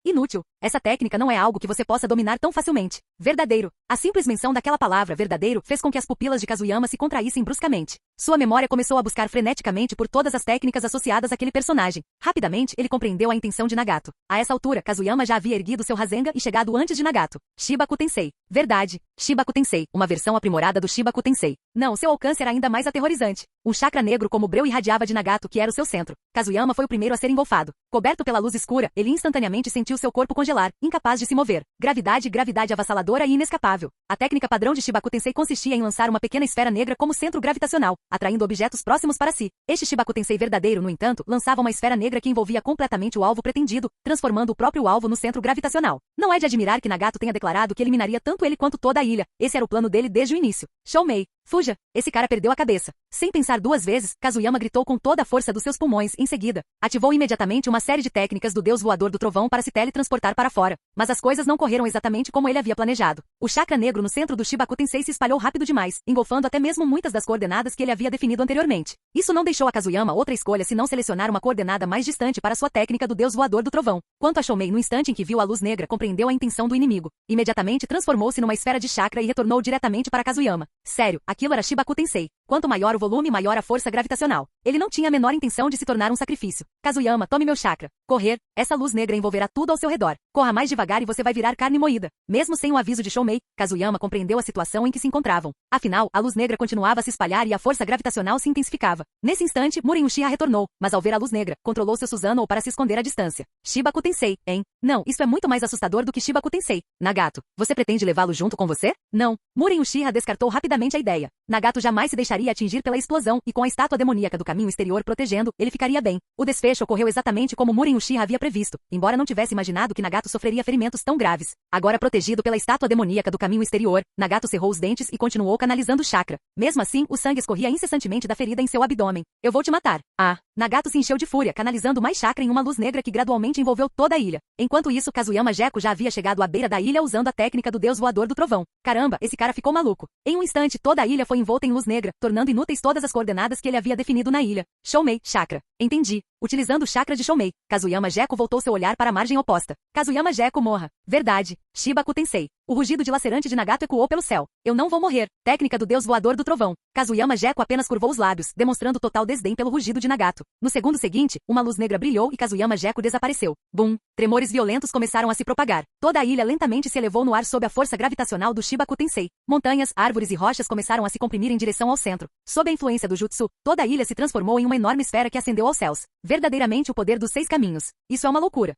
Inútil. Essa técnica não é algo que você possa dominar tão facilmente. Verdadeiro. A simples menção daquela palavra, verdadeiro, fez com que as pupilas de Kazuyama se contraíssem bruscamente. Sua memória começou a buscar freneticamente por todas as técnicas associadas àquele personagem. Rapidamente, ele compreendeu a intenção de Nagato. A essa altura, Kazuyama já havia erguido seu Rasengan e chegado antes de Nagato. Shibaku Tensei. Verdade. Shibaku Tensei. Uma versão aprimorada do Shibaku Tensei. Não, seu alcance era ainda mais aterrorizante. Um chakra negro como breu irradiava de Nagato, que era o seu centro. Kazuyama foi o primeiro a ser engolfado. Coberto pela luz escura, ele instantaneamente sentiu seu corpo congelar, incapaz de se mover. Gravidade avassaladora e inescapável. A técnica padrão de Shibaku Tensei consistia em lançar uma pequena esfera negra como centro gravitacional, atraindo objetos próximos para si. Este Shibaku Tensei verdadeiro, no entanto, lançava uma esfera negra que envolvia completamente o alvo pretendido, transformando o próprio alvo no centro gravitacional. Não é de admirar que Nagato tenha declarado que eliminaria tanto ele quanto toda a ilha. Esse era o plano dele desde o início. Shoumei. Fuja! Esse cara perdeu a cabeça. Sem pensar duas vezes, Kazuyama gritou com toda a força dos seus pulmões. Em seguida, ativou imediatamente uma série de técnicas do deus voador do trovão para se teletransportar para fora. Mas as coisas não correram exatamente como ele havia planejado. O chakra negro no centro do Shibaku Tensei se espalhou rápido demais, engolfando até mesmo muitas das coordenadas que ele havia definido anteriormente. Isso não deixou a Kazuyama outra escolha senão selecionar uma coordenada mais distante para sua técnica do deus voador do trovão. Quanto a Shoumei, no instante em que viu a luz negra, compreendeu a intenção do inimigo. Imediatamente transformou-se numa esfera de chakra e retornou diretamente para Kazuyama. Sério, aquilo era Shibaku Tensei. Quanto maior o volume, maior a força gravitacional. Ele não tinha a menor intenção de se tornar um sacrifício. Kazuyama, tome meu chakra. Correr. Essa luz negra envolverá tudo ao seu redor. Corra mais devagar e você vai virar carne moída. Mesmo sem o aviso de Shoumei, Kazuyama compreendeu a situação em que se encontravam. Afinal, a luz negra continuava a se espalhar e a força gravitacional se intensificava. Nesse instante, Muren Uchiha retornou, mas ao ver a luz negra, controlou seu Susanoo para se esconder à distância. Shibaku Tensei, hein? Não, isso é muito mais assustador do que Shibaku Tensei. Nagato, você pretende levá-lo junto com você? Não. Muren Uchiha descartou rapidamente a ideia. Nagato jamais se deixaria atingir pela explosão e com a estátua demoníaca do caminho exterior protegendo, ele ficaria bem. O desfecho ocorreu exatamente como Muren Uchiha havia previsto, embora não tivesse imaginado que Nagato sofreria ferimentos tão graves. Agora protegido pela estátua demoníaca do caminho exterior, Nagato cerrou os dentes e continuou canalizando o chakra. Mesmo assim, o sangue escorria incessantemente da ferida em seu abdômen. Eu vou te matar. Ah! Nagato se encheu de fúria, canalizando mais chakra em uma luz negra que gradualmente envolveu toda a ilha. Enquanto isso, Kazuyama Gecko já havia chegado à beira da ilha usando a técnica do deus voador do trovão. Caramba, esse cara ficou maluco. Em um instante, toda a ilha foi envolta em luz negra, tornando inúteis todas as coordenadas que ele havia definido na ilha. Shoumei, chakra. Entendi. Utilizando o chakra de Shoumei, Kazuyama Gecko voltou seu olhar para a margem oposta. Kazuyama Gecko morra. Verdade. Shibaku Tensei. O rugido dilacerante de Nagato ecoou pelo céu. Eu não vou morrer. Técnica do deus voador do trovão. Kazuyama Gecko apenas curvou os lábios, demonstrando total desdém pelo rugido de Nagato. No segundo seguinte, uma luz negra brilhou e Kazuyama Gecko desapareceu. Bum! Tremores violentos começaram a se propagar. Toda a ilha lentamente se elevou no ar sob a força gravitacional do Shibaku Tensei. Montanhas, árvores e rochas começaram a se comprimir em direção ao centro. Sob a influência do Jutsu, toda a ilha se transformou em uma enorme esfera que ascendeu aos céus. Verdadeiramente o poder dos 6 caminhos. Isso é uma loucura.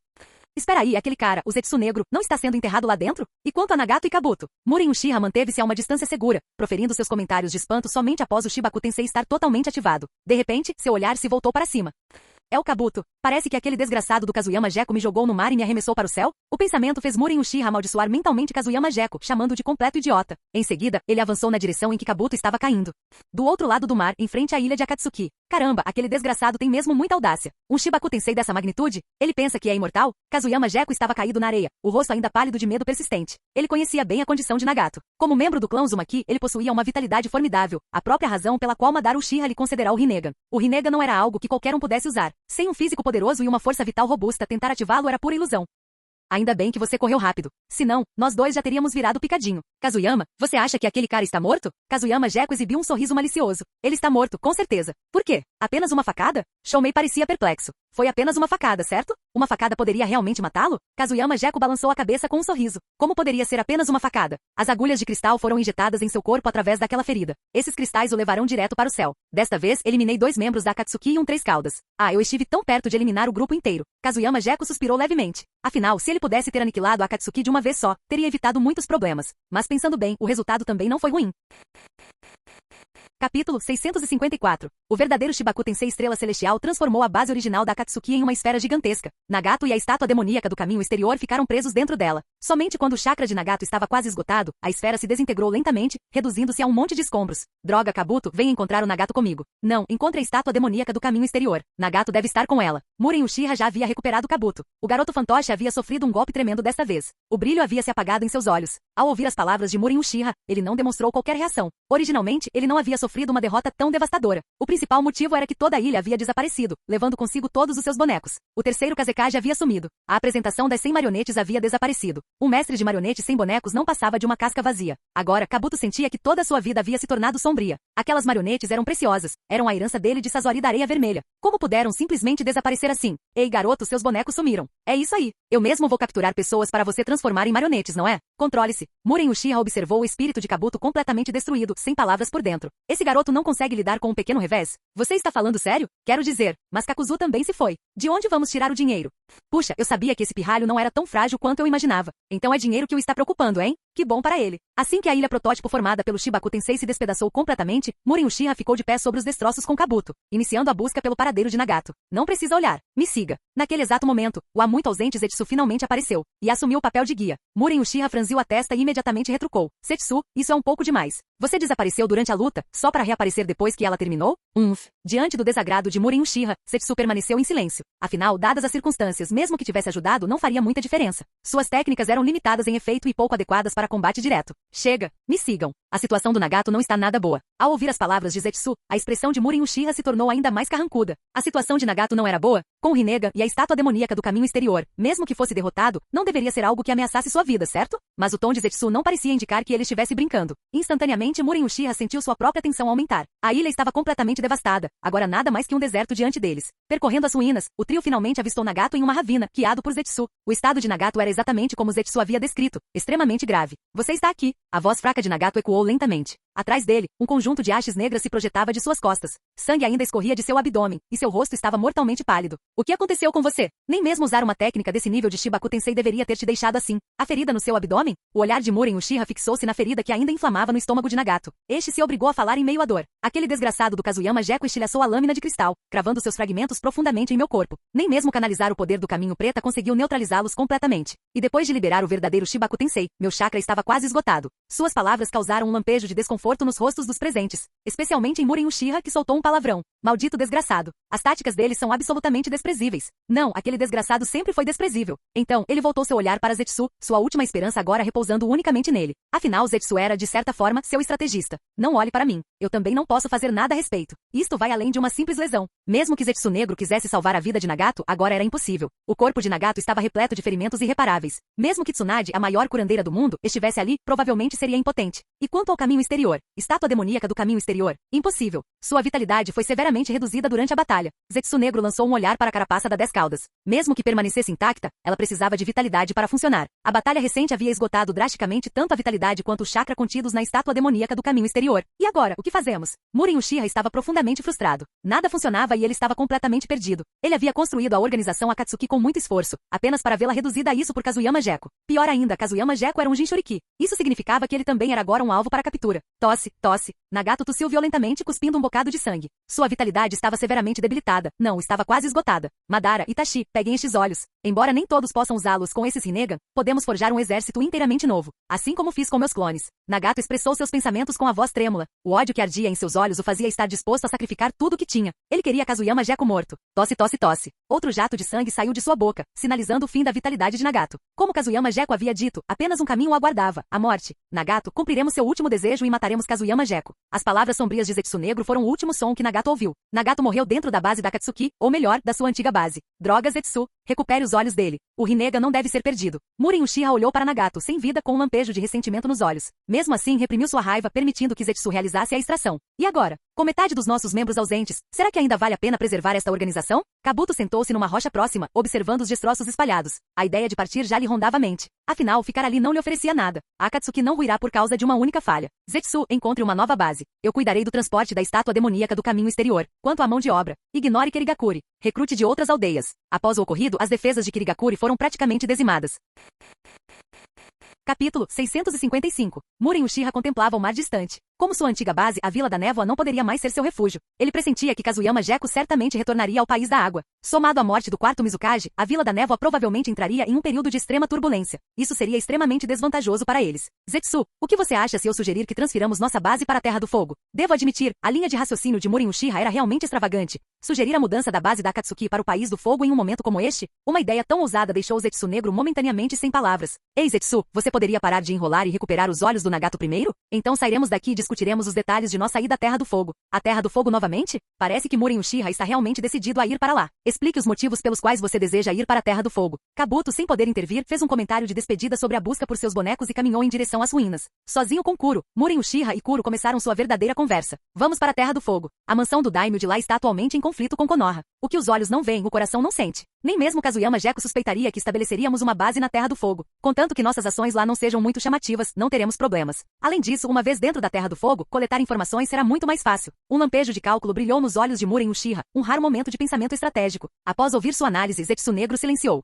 Espera aí, aquele cara, o Zetsu Negro, não está sendo enterrado lá dentro? E quanto a Nagato e Kabuto? Muren Uchiha manteve-se a uma distância segura, proferindo seus comentários de espanto somente após o Shibaku Tensei estar totalmente ativado. De repente, seu olhar se voltou para cima. É o Kabuto. Parece que aquele desgraçado do Kazuyama Gecko me jogou no mar e me arremessou para o céu? O pensamento fez Muren Uchiha amaldiçoar mentalmente Kazuyama Gecko, chamando-o de completo idiota. Em seguida, ele avançou na direção em que Kabuto estava caindo. Do outro lado do mar, em frente à ilha de Akatsuki. Caramba, aquele desgraçado tem mesmo muita audácia. Um Shibaku Tensei dessa magnitude? Ele pensa que é imortal? Kazuyama Gecko estava caído na areia, o rosto ainda pálido de medo persistente. Ele conhecia bem a condição de Nagato. Como membro do clã Uzumaki, ele possuía uma vitalidade formidável, a própria razão pela qual Madara Uchiha lhe concederá o Rinnegan. O Rinnegan não era algo que qualquer um pudesse usar. Sem um físico poderoso e uma força vital robusta, tentar ativá-lo era pura ilusão. Ainda bem que você correu rápido. Senão, nós dois já teríamos virado picadinho. Kazuyama, você acha que aquele cara está morto? Kazuyama Gekko exibiu um sorriso malicioso. Ele está morto, com certeza. Por quê? Apenas uma facada? Shoumei parecia perplexo. Foi apenas uma facada, certo? Uma facada poderia realmente matá-lo? Kazuyama Gekko balançou a cabeça com um sorriso. Como poderia ser apenas uma facada? As agulhas de cristal foram injetadas em seu corpo através daquela ferida. Esses cristais o levarão direto para o céu. Desta vez, eliminei 2 membros da Akatsuki e um 3 caudas. Ah, eu estive tão perto de eliminar o grupo inteiro. Kazuyama Gekko suspirou levemente. Afinal, se ele pudesse ter aniquilado a Akatsuki de uma vez só, teria evitado muitos problemas. Mas pensando bem, o resultado também não foi ruim. Capítulo 654. O verdadeiro Shibaku Tensei Estrela Celestial transformou a base original da Akatsuki em uma esfera gigantesca. Nagato e a estátua demoníaca do caminho exterior ficaram presos dentro dela. Somente quando o chakra de Nagato estava quase esgotado, a esfera se desintegrou lentamente, reduzindo-se a um monte de escombros. Droga, Kabuto, venha encontrar o Nagato comigo. Não, encontre a estátua demoníaca do caminho exterior. Nagato deve estar com ela. Muren Uchiha já havia recuperado Kabuto. O garoto fantoche havia sofrido um golpe tremendo desta vez. O brilho havia se apagado em seus olhos. Ao ouvir as palavras de Muren Uchiha, ele não demonstrou qualquer reação. Originalmente, ele não havia sofrido uma derrota tão devastadora. O principal motivo era que toda a ilha havia desaparecido, levando consigo todos os seus bonecos. O terceiro Kazekage havia sumido. A apresentação das 100 marionetes havia desaparecido. Um mestre de marionetes sem bonecos não passava de uma casca vazia. Agora, Kabuto sentia que toda a sua vida havia se tornado sombria. Aquelas marionetes eram preciosas. Eram a herança dele de Sazori da Areia Vermelha. Como puderam simplesmente desaparecer assim? Ei, garoto, seus bonecos sumiram. É isso aí. Eu mesmo vou capturar pessoas para você transformar em marionetes, não é? Controle-se. Muren Uchiha observou o espírito de Kabuto completamente destruído, sem palavras por dentro. Esse garoto não consegue lidar com um pequeno revés? Você está falando sério? Quero dizer, mas Kakuzu também se foi. De onde vamos tirar o dinheiro? Puxa, eu sabia que esse pirralho não era tão frágil quanto eu imaginava. Então é dinheiro que o está preocupando, hein? Que bom para ele. Assim que a ilha protótipo formada pelo Shibaku Tensei se despedaçou completamente, Muren Uchiha ficou de pé sobre os destroços com Kabuto, iniciando a busca pelo paradeiro de Nagato. Não precisa olhar. Me siga. Naquele exato momento, o há muito ausente Zetsu finalmente apareceu, e assumiu o papel de guia. Muren Uchiha franziu a testa e imediatamente retrucou. Zetsu, isso é um pouco demais. Você desapareceu durante a luta, só para reaparecer depois que ela terminou? Diante do desagrado de Muren Uchiha, Zetsu permaneceu em silêncio. Afinal, dadas as circunstâncias, mesmo que tivesse ajudado, não faria muita diferença. Suas técnicas eram limitadas em efeito e pouco adequadas para combate direto. Chega, me sigam. A situação do Nagato não está nada boa. Ao ouvir as palavras de Zetsu, a expressão de Muren Uchiha se tornou ainda mais carrancuda. A situação de Nagato não era boa? Com o Rinnegan e a estátua demoníaca do caminho exterior, mesmo que fosse derrotado, não deveria ser algo que ameaçasse sua vida, certo? Mas o tom de Zetsu não parecia indicar que ele estivesse brincando. Instantaneamente, Muren Uchiha sentiu sua própria tensão aumentar. A ilha estava completamente devastada, agora nada mais que um deserto diante deles. Percorrendo as ruínas, o trio finalmente avistou Nagato em uma ravina, guiado por Zetsu. O estado de Nagato era exatamente como Zetsu havia descrito, extremamente grave. Você está aqui. A voz fraca de Nagato ecoou lentamente. Atrás dele, um conjunto de hastes negras se projetava de suas costas. Sangue ainda escorria de seu abdômen, e seu rosto estava mortalmente pálido. O que aconteceu com você? Nem mesmo usar uma técnica desse nível de Shibaku Tensei deveria ter te deixado assim. A ferida no seu abdômen? O olhar de Muren Uchiha fixou-se na ferida que ainda inflamava no estômago de Nagato. Este se obrigou a falar em meio à dor. Aquele desgraçado do Kazuyama Gekko estilhaçou a lâmina de cristal, cravando seus fragmentos profundamente em meu corpo. Nem mesmo canalizar o poder do caminho preta conseguiu neutralizá-los completamente. E depois de liberar o verdadeiro Shibaku Tensei, meu chakra estava quase esgotado. Suas palavras causaram um lampejo de desconforto nos rostos dos presentes, especialmente em Muren Uchiha, que soltou um palavrão. Maldito desgraçado. As táticas dele são absolutamente desprezíveis. Não, aquele desgraçado sempre foi desprezível. Então, ele voltou seu olhar para Zetsu, sua última esperança agora repousando unicamente nele. Afinal, Zetsu era, de certa forma, seu estrategista. Não olhe para mim. Eu também não posso fazer nada a respeito. Isto vai além de uma simples lesão. Mesmo que Zetsu Negro quisesse salvar a vida de Nagato, agora era impossível. O corpo de Nagato estava repleto de ferimentos irreparáveis. Mesmo que Tsunade, a maior curandeira do mundo, estivesse ali, provavelmente seria impotente. E quanto ao caminho exterior? Estátua demoníaca do caminho exterior? Impossível. Sua vitalidade foi severamente reduzida durante a batalha. Zetsu Negro lançou um olhar para a carapaça da 10 caudas. Mesmo que permanecesse intacta, ela precisava de vitalidade para funcionar. A batalha recente havia esgotado drasticamente tanto a vitalidade quanto o chakra contidos na estátua demoníaca do caminho exterior. E agora, o que fazemos? Muren Uchiha estava profundamente frustrado. Nada funcionava e ele estava completamente perdido. Ele havia construído a organização Akatsuki com muito esforço, apenas para vê-la reduzida a isso por Kazuyama Gekko. Pior ainda, Kazuyama Gekko era um Jinchuriki. Isso significava que ele também era agora um alvo para captura. Tosse, tosse. Nagato tossiu violentamente, cuspindo um bocado de sangue. Sua vitalidade estava severamente debilitada. Não, estava quase esgotada. Madara, Itachi, peguem estes olhos. Embora nem todos possam usá-los com esses Rinnegan, podemos forjar um exército inteiramente novo. Assim como fiz com meus clones. Nagato expressou seus pensamentos com a voz trêmula. O ódio que ardia em seus olhos o fazia estar disposto a sacrificar tudo o que tinha. Ele queria Kazuyama Gekko morto. Tosse, tosse, tosse. Outro jato de sangue saiu de sua boca, sinalizando o fim da vitalidade de Nagato. Como Kazuyama Gekko havia dito, apenas um caminho o aguardava, a morte. Nagato, cumpriremos seu último desejo e mataremos Kazuyama Gekko. As palavras sombrias de Zetsu Negro foram o último som que Nagato ouviu. Nagato morreu dentro da base da Akatsuki, ou melhor, da sua antiga base. Droga, Zetsu, recupere os olhos dele. O Rinnegan não deve ser perdido. Muren Uchiha olhou para Nagato, sem vida, com um lampejo de ressentimento nos olhos. Mesmo assim, reprimiu sua raiva, permitindo que Zetsu realizasse a extração. E agora? Com metade dos nossos membros ausentes, será que ainda vale a pena preservar esta organização? Kabuto sentou-se numa rocha próxima, observando os destroços espalhados. A ideia de partir já lhe rondava a mente. Afinal, ficar ali não lhe oferecia nada. A Akatsuki não ruirá por causa de uma única falha. Zetsu, encontre uma nova base. Eu cuidarei do transporte da estátua demoníaca do caminho exterior. Quanto à mão de obra, ignore Kirigakuri. Recrute de outras aldeias. Após o ocorrido, as defesas de Kirigakuri foram praticamente dizimadas. Capítulo 655. Muren Uchiha contemplava o mar distante. Como sua antiga base, a Vila da Névoa não poderia mais ser seu refúgio. Ele pressentia que Kazuyama Gekko certamente retornaria ao País da Água. Somado à morte do quarto Mizukage, a Vila da Névoa provavelmente entraria em um período de extrema turbulência. Isso seria extremamente desvantajoso para eles. Zetsu, o que você acha se eu sugerir que transfiramos nossa base para a Terra do Fogo? Devo admitir, a linha de raciocínio de Muren Uchiha era realmente extravagante. Sugerir a mudança da base da Akatsuki para o País do Fogo em um momento como este? Uma ideia tão ousada deixou o Zetsu Negro momentaneamente sem palavras. Ei, Zetsu, você poderia parar de enrolar e recuperar os olhos do Nagato primeiro? Então sairemos daqui e discutiremos os detalhes de nossa ida à Terra do Fogo. A Terra do Fogo novamente? Parece que Muren Uchiha está realmente decidido a ir para lá. Explique os motivos pelos quais você deseja ir para a Terra do Fogo. Kabuto, sem poder intervir, fez um comentário de despedida sobre a busca por seus bonecos e caminhou em direção às ruínas. Sozinho com Kuro, Muren Uchiha e Kuro começaram sua verdadeira conversa. Vamos para a Terra do Fogo. A mansão do Daimyo de lá está atualmente em conflito com Konoha. O que os olhos não veem, o coração não sente. Nem mesmo Kazuyama Gekko suspeitaria que estabeleceríamos uma base na Terra do Fogo. Contanto que nossas ações lá não sejam muito chamativas, não teremos problemas. Além disso, uma vez dentro da Terra do Fogo, coletar informações será muito mais fácil. Um lampejo de cálculo brilhou nos olhos de Muren Uchiha, um raro momento de pensamento estratégico. Após ouvir sua análise, Zetsu Negro silenciou.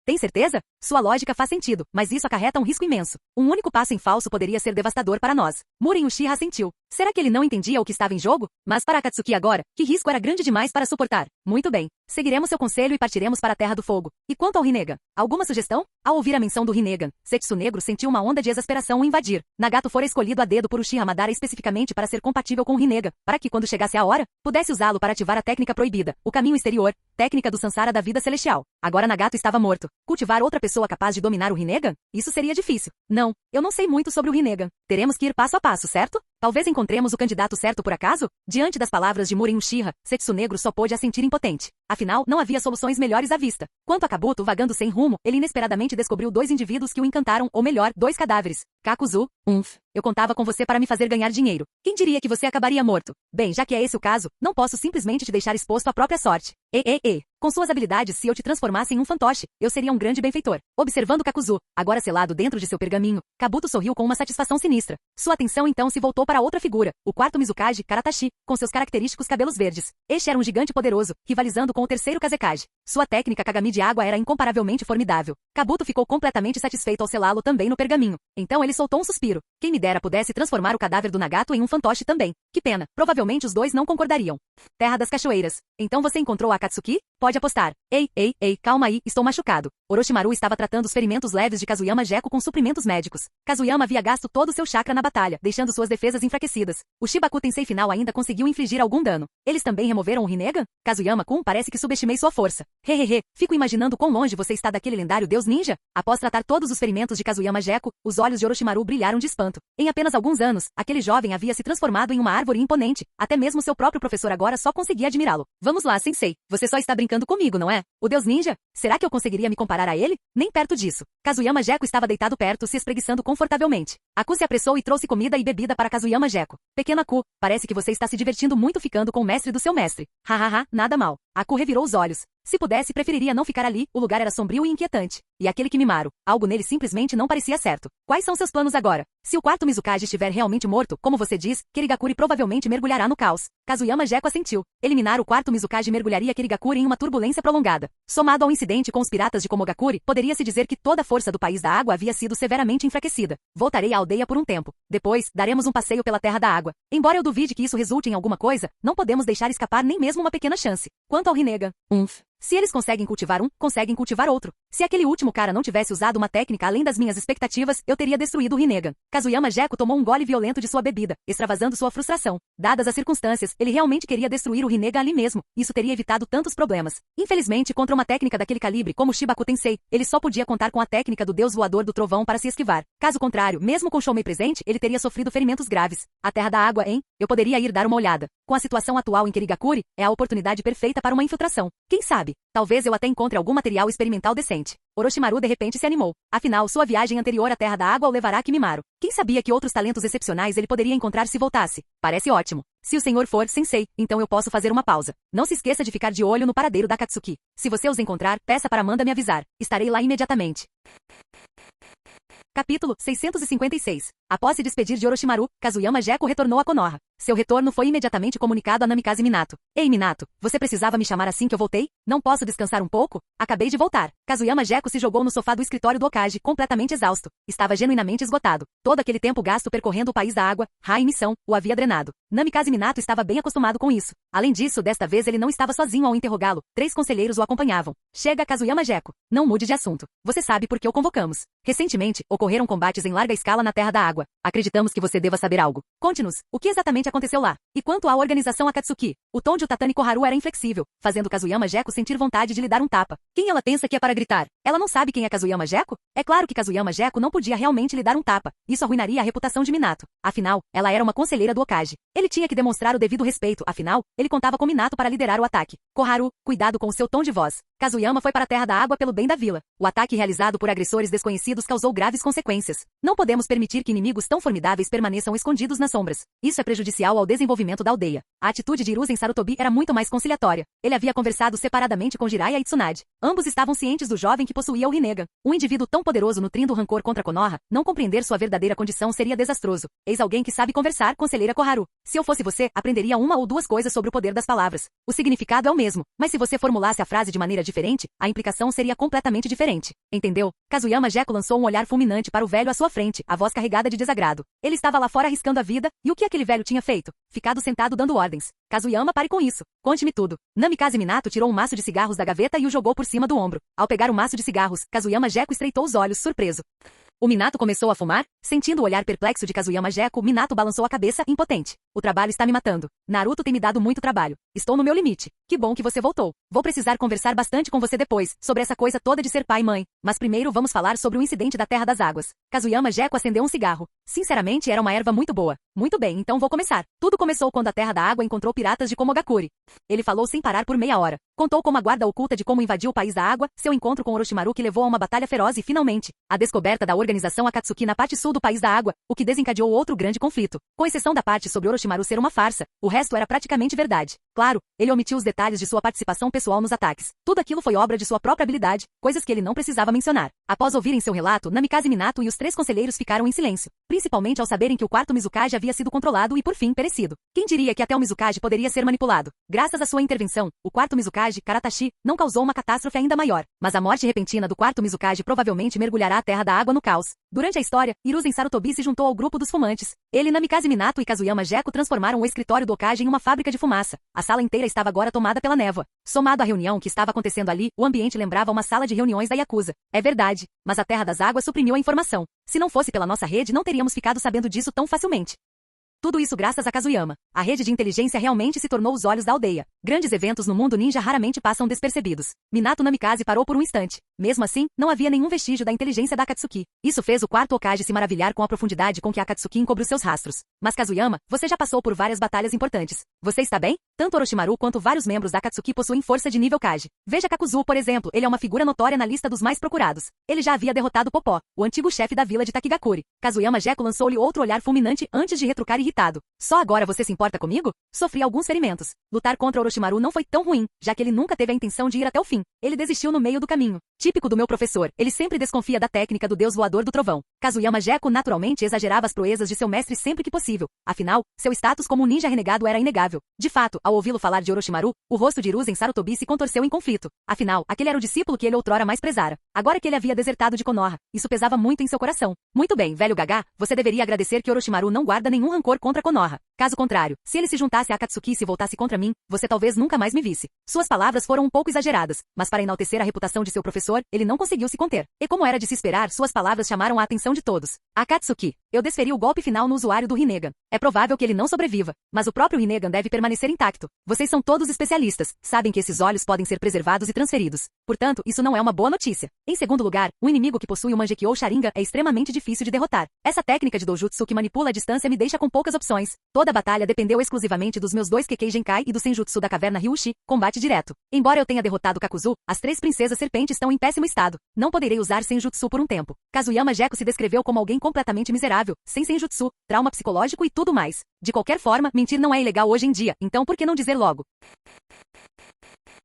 Tem certeza? Sua lógica faz sentido, mas isso acarreta um risco imenso. Um único passo em falso poderia ser devastador para nós. Muren Uchiha assentiu. Será que ele não entendia o que estava em jogo? Mas para Akatsuki agora, que risco era grande demais para suportar? Muito bem. Seguiremos seu conselho e partiremos para a Terra do Fogo. E quanto ao Rinnegan? Alguma sugestão? Ao ouvir a menção do Rinnegan, Zetsu Negro sentiu uma onda de exasperação o invadir. Nagato fora escolhido a dedo por Uchiha Madara especificamente para ser compatível com o Rinnegan, para que quando chegasse a hora, pudesse usá-lo para ativar a técnica proibida, o caminho exterior, técnica do Sansara da vida celestial. Agora Nagato estava morto. Cultivar outra pessoa capaz de dominar o Rinnegan? Isso seria difícil. Não, eu não sei muito sobre o Rinnegan. Teremos que ir passo a passo, certo? Talvez encontremos o candidato certo por acaso? Diante das palavras de Muren Uchiha, Zetsu Negro só pôde assentir impotente. Afinal, não havia soluções melhores à vista. Quanto a Kabuto vagando sem rumo, ele inesperadamente descobriu dois indivíduos que o encantaram, ou melhor, dois cadáveres. Kakuzu, eu contava com você para me fazer ganhar dinheiro. Quem diria que você acabaria morto? Bem, já que é esse o caso, não posso simplesmente te deixar exposto à própria sorte. Com suas habilidades, se eu te transformasse em um fantoche, eu seria um grande benfeitor. Observando Kakuzu, agora selado dentro de seu pergaminho, Kabuto sorriu com uma satisfação sinistra. Sua atenção então se voltou para outra figura, o quarto Mizukage, Karatashi, com seus característicos cabelos verdes. Este era um gigante poderoso, rivalizando com o terceiro Kazekage. Sua técnica Kagami de água era incomparavelmente formidável. Kabuto ficou completamente satisfeito ao selá-lo também no pergaminho. Então ele soltou um suspiro. Quem me dera pudesse transformar o cadáver do Nagato em um fantoche também. Que pena, provavelmente os dois não concordariam. Terra das Cachoeiras. Então você encontrou a Akatsuki? Pode apostar. Ei, calma aí, estou machucado. Orochimaru estava tratando os ferimentos leves de Kazuyama Gekko com suprimentos médicos. Kazuyama havia gasto todo o seu chakra na batalha, deixando suas defesas enfraquecidas. O Shibaku Tensei final ainda conseguiu infligir algum dano. Eles também removeram o Rinnegan? Kazuyama-kun, parece que subestimei sua força. Fico imaginando quão longe você está daquele lendário deus ninja. Após tratar todos os ferimentos de Kazuyama Gekko, os olhos de Orochimaru brilharam de espanto. Em apenas alguns anos, aquele jovem havia se transformado em uma árvore imponente. Até mesmo seu próprio professor agora só conseguia admirá-lo. Vamos lá, sensei. Você só está brincando comigo, não é? O deus ninja? Será que eu conseguiria me comparar a ele? Nem perto disso. Kazuyama Gekko estava deitado perto, se espreguiçando confortavelmente. Aku se apressou e trouxe comida e bebida para Kazuyama Gekko. Pequeno Aku, parece que você está se divertindo muito ficando com o mestre do seu mestre. Nada mal. Aku revirou os olhos. Se pudesse, preferiria não ficar ali, o lugar era sombrio e inquietante. E aquele Kimimaro, algo nele simplesmente não parecia certo. Quais são seus planos agora? Se o quarto Mizukage estiver realmente morto, como você diz, Kirigakuri provavelmente mergulhará no caos. Kazuyama Gekko assentiu. Eliminar o quarto Mizukage mergulharia Kirigakuri em uma turbulência prolongada. Somado ao incidente com os piratas de Komogakuri, poderia-se dizer que toda a força do País da Água havia sido severamente enfraquecida. Voltarei à aldeia por um tempo. Depois, daremos um passeio pela Terra da Água. Embora eu duvide que isso resulte em alguma coisa, não podemos deixar escapar nem mesmo uma pequena chance. Quanto ao Rinnegan, Se eles conseguem cultivar um, conseguem cultivar outro. Se aquele último cara não tivesse usado uma técnica além das minhas expectativas, eu teria destruído o Rinnegan. Kazuyama Gekko tomou um gole violento de sua bebida, extravasando sua frustração. Dadas as circunstâncias, ele realmente queria destruir o Rinnegan ali mesmo. Isso teria evitado tantos problemas. Infelizmente, contra uma técnica daquele calibre como Shibaku Tensei, ele só podia contar com a técnica do deus voador do trovão para se esquivar. Caso contrário, mesmo com Shoumei presente, ele teria sofrido ferimentos graves. A Terra da Água, hein? Eu poderia ir dar uma olhada. Com a situação atual em Kirigakuri, é a oportunidade perfeita para uma infiltração. Quem sabe? Talvez eu até encontre algum material experimental decente. Orochimaru de repente se animou. Afinal, sua viagem anterior à Terra da Água o levará a Kimimaro. Quem sabia que outros talentos excepcionais ele poderia encontrar se voltasse? Parece ótimo. Se o senhor for sensei, então eu posso fazer uma pausa. Não se esqueça de ficar de olho no paradeiro da Akatsuki. Se você os encontrar, peça para Amanda me avisar. Estarei lá imediatamente. Capítulo 656. Após se despedir de Orochimaru, Kazuyama Gekko retornou a Konoha. Seu retorno foi imediatamente comunicado a Namikaze Minato. Ei Minato, você precisava me chamar assim que eu voltei? Não posso descansar um pouco? Acabei de voltar. Kazuyama Gekko se jogou no sofá do escritório do Hokage, completamente exausto. Estava genuinamente esgotado. Todo aquele tempo gasto percorrendo o país da água, Ra e missão, o havia drenado. Namikaze Minato estava bem acostumado com isso. Além disso, desta vez ele não estava sozinho ao interrogá-lo. 3 conselheiros o acompanhavam. Chega Kazuyama Gekko. Não mude de assunto. Você sabe por que o convocamos. Recentemente, ocorreram combates em larga escala na Terra da Água. Acreditamos que você deva saber algo. Conte-nos, o que exatamente aconteceu lá? E quanto à organização Akatsuki? O tom de Tatani Koharu era inflexível, fazendo Kazuyama Gekko sentir vontade de lhe dar um tapa. Quem ela pensa que é para gritar? Ela não sabe quem é Kazuyama Gekko? É claro que Kazuyama Gekko não podia realmente lhe dar um tapa. Isso arruinaria a reputação de Minato. Afinal, ela era uma conselheira do Hokage. Ele tinha que demonstrar o devido respeito, afinal, ele contava com Minato para liderar o ataque. Koharu, cuidado com o seu tom de voz. Kazuyama foi para a Terra da Água pelo bem da vila. O ataque realizado por agressores desconhecidos causou graves consequências. Não podemos permitir que inimigos tão formidáveis permaneçam escondidos nas sombras. Isso é prejudicial ao desenvolvimento da aldeia. A atitude de Hiruzen Sarutobi era muito mais conciliatória. Ele havia conversado separadamente com Jiraiya e Tsunade. Ambos estavam cientes do jovem que possuía o Rinnegan. Um indivíduo tão poderoso nutrindo rancor contra Konoha, não compreender sua verdadeira condição seria desastroso. Eis alguém que sabe conversar, conselheira Koharu. Se eu fosse você, aprenderia uma ou duas coisas sobre o poder das palavras. O significado é o mesmo, mas se você formulasse a frase de maneira diferente, a implicação seria completamente diferente. Entendeu? Kazuyama Gekko lançou um olhar fulminante para o velho à sua frente, a voz carregada de desagrado. Ele estava lá fora arriscando a vida, e o que aquele velho tinha feito? Ficado sentado dando ordens. Kazuyama, pare com isso. Conte-me tudo. Namikaze Minato tirou um maço de cigarros da gaveta e o jogou por cima do ombro. Ao pegar o maço de cigarros, Kazuyama Gekko estreitou os olhos, surpreso. O Minato começou a fumar? Sentindo o olhar perplexo de Kazuyama Gekko, Minato balançou a cabeça, impotente. O trabalho está me matando. Naruto tem me dado muito trabalho. Estou no meu limite. Que bom que você voltou. Vou precisar conversar bastante com você depois, sobre essa coisa toda de ser pai e mãe. Mas primeiro vamos falar sobre o incidente da Terra das Águas. Kazuyama Gekko acendeu um cigarro. Sinceramente, era uma erva muito boa. Muito bem, então vou começar. Tudo começou quando a Terra da Água encontrou piratas de Komogakuri. Ele falou sem parar por meia hora. Contou como a guarda oculta de como invadiu o país da água, seu encontro com Orochimaru que levou a uma batalha feroz e, finalmente, a descoberta da organização Akatsuki na parte sul do país da água, o que desencadeou outro grande conflito. Com exceção da parte sobre Orochimaru ser uma farsa, o resto era praticamente verdade. Claro, ele omitiu os detalhes de sua participação pessoal nos ataques. Tudo aquilo foi obra de sua própria habilidade, coisas que ele não precisava mencionar. Após ouvirem seu relato, Namikaze Minato e os 3 conselheiros ficaram em silêncio, principalmente ao saberem que o quarto Mizukage havia sido controlado e, por fim, perecido. Quem diria que até o Mizukage poderia ser manipulado? Graças à sua intervenção, o quarto Mizukage, Karatashi, não causou uma catástrofe ainda maior, mas a morte repentina do quarto Mizukage provavelmente mergulhará a Terra da Água no caos. Durante a história, Hiruzen Sarutobi se juntou ao grupo dos fumantes. Ele, Namikaze Minato e Kazuyama Gekko transformaram o escritório do Hokage em uma fábrica de fumaça. A sala inteira estava agora tomada pela névoa. Somado à reunião que estava acontecendo ali, o ambiente lembrava uma sala de reuniões da Yakuza. É verdade, mas a Terra das Águas suprimiu a informação. Se não fosse pela nossa rede, não teríamos ficado sabendo disso tão facilmente. Tudo isso graças a Kazuyama. A rede de inteligência realmente se tornou os olhos da aldeia. Grandes eventos no mundo ninja raramente passam despercebidos. Minato Namikaze parou por um instante. Mesmo assim, não havia nenhum vestígio da inteligência da Akatsuki. Isso fez o quarto Hokage se maravilhar com a profundidade com que a Akatsuki encobriu seus rastros. Mas Kazuyama, você já passou por várias batalhas importantes. Você está bem? Tanto Orochimaru quanto vários membros da Akatsuki possuem força de nível Kage. Veja Kakuzu, por exemplo, ele é uma figura notória na lista dos mais procurados. Ele já havia derrotado Popó, o antigo chefe da vila de Takigakuri. Kazuyama Gekko lançou-lhe outro olhar fulminante antes de retrucar irritado. Só agora você se importa comigo? Sofri alguns ferimentos. Lutar contra Orochimaru não foi tão ruim, já que ele nunca teve a intenção de ir até o fim. Ele desistiu no meio do caminho. Típico do meu professor, ele sempre desconfia da técnica do deus voador do trovão. Kazuyama Jeko naturalmente exagerava as proezas de seu mestre sempre que possível. Afinal, seu status como um ninja renegado era inegável. De fato, ao ouvi-lo falar de Orochimaru, o rosto de Hiruzen Sarutobi se contorceu em conflito. Afinal, aquele era o discípulo que ele outrora mais prezara. Agora que ele havia desertado de Konoha, isso pesava muito em seu coração. Muito bem, velho Gaga, você deveria agradecer que Orochimaru não guarda nenhum rancor contra Konoha. Caso contrário, se ele se juntasse a Akatsuki e se voltasse contra mim, você talvez nunca mais me visse. Suas palavras foram um pouco exageradas, mas para enaltecer a reputação de seu professor, ele não conseguiu se conter. E como era de se esperar, suas palavras chamaram a atenção de todos. Akatsuki, eu desferi o golpe final no usuário do Rinnegan. É provável que ele não sobreviva, mas o próprio Rinnegan deve permanecer intacto. Vocês são todos especialistas, sabem que esses olhos podem ser preservados e transferidos. Portanto, isso não é uma boa notícia. Em segundo lugar, um inimigo que possui o Mangekyou Sharingan é extremamente difícil de derrotar. Essa técnica de Doujutsu que manipula a distância me deixa com poucas opções. Toda a batalha dependeu exclusivamente dos meus 2 Kekkei Genkai e do Senjutsu da caverna Ryushi, combate direto. Embora eu tenha derrotado Kakuzu, as 3 princesas serpentes estão em péssimo estado. Não poderei usar Senjutsu por um tempo. Kazuyama Jeko se descreveu como alguém completamente miserável, sem Senjutsu, trauma psicológico e tudo mais. De qualquer forma, mentir não é ilegal hoje em dia, então por que não dizer logo?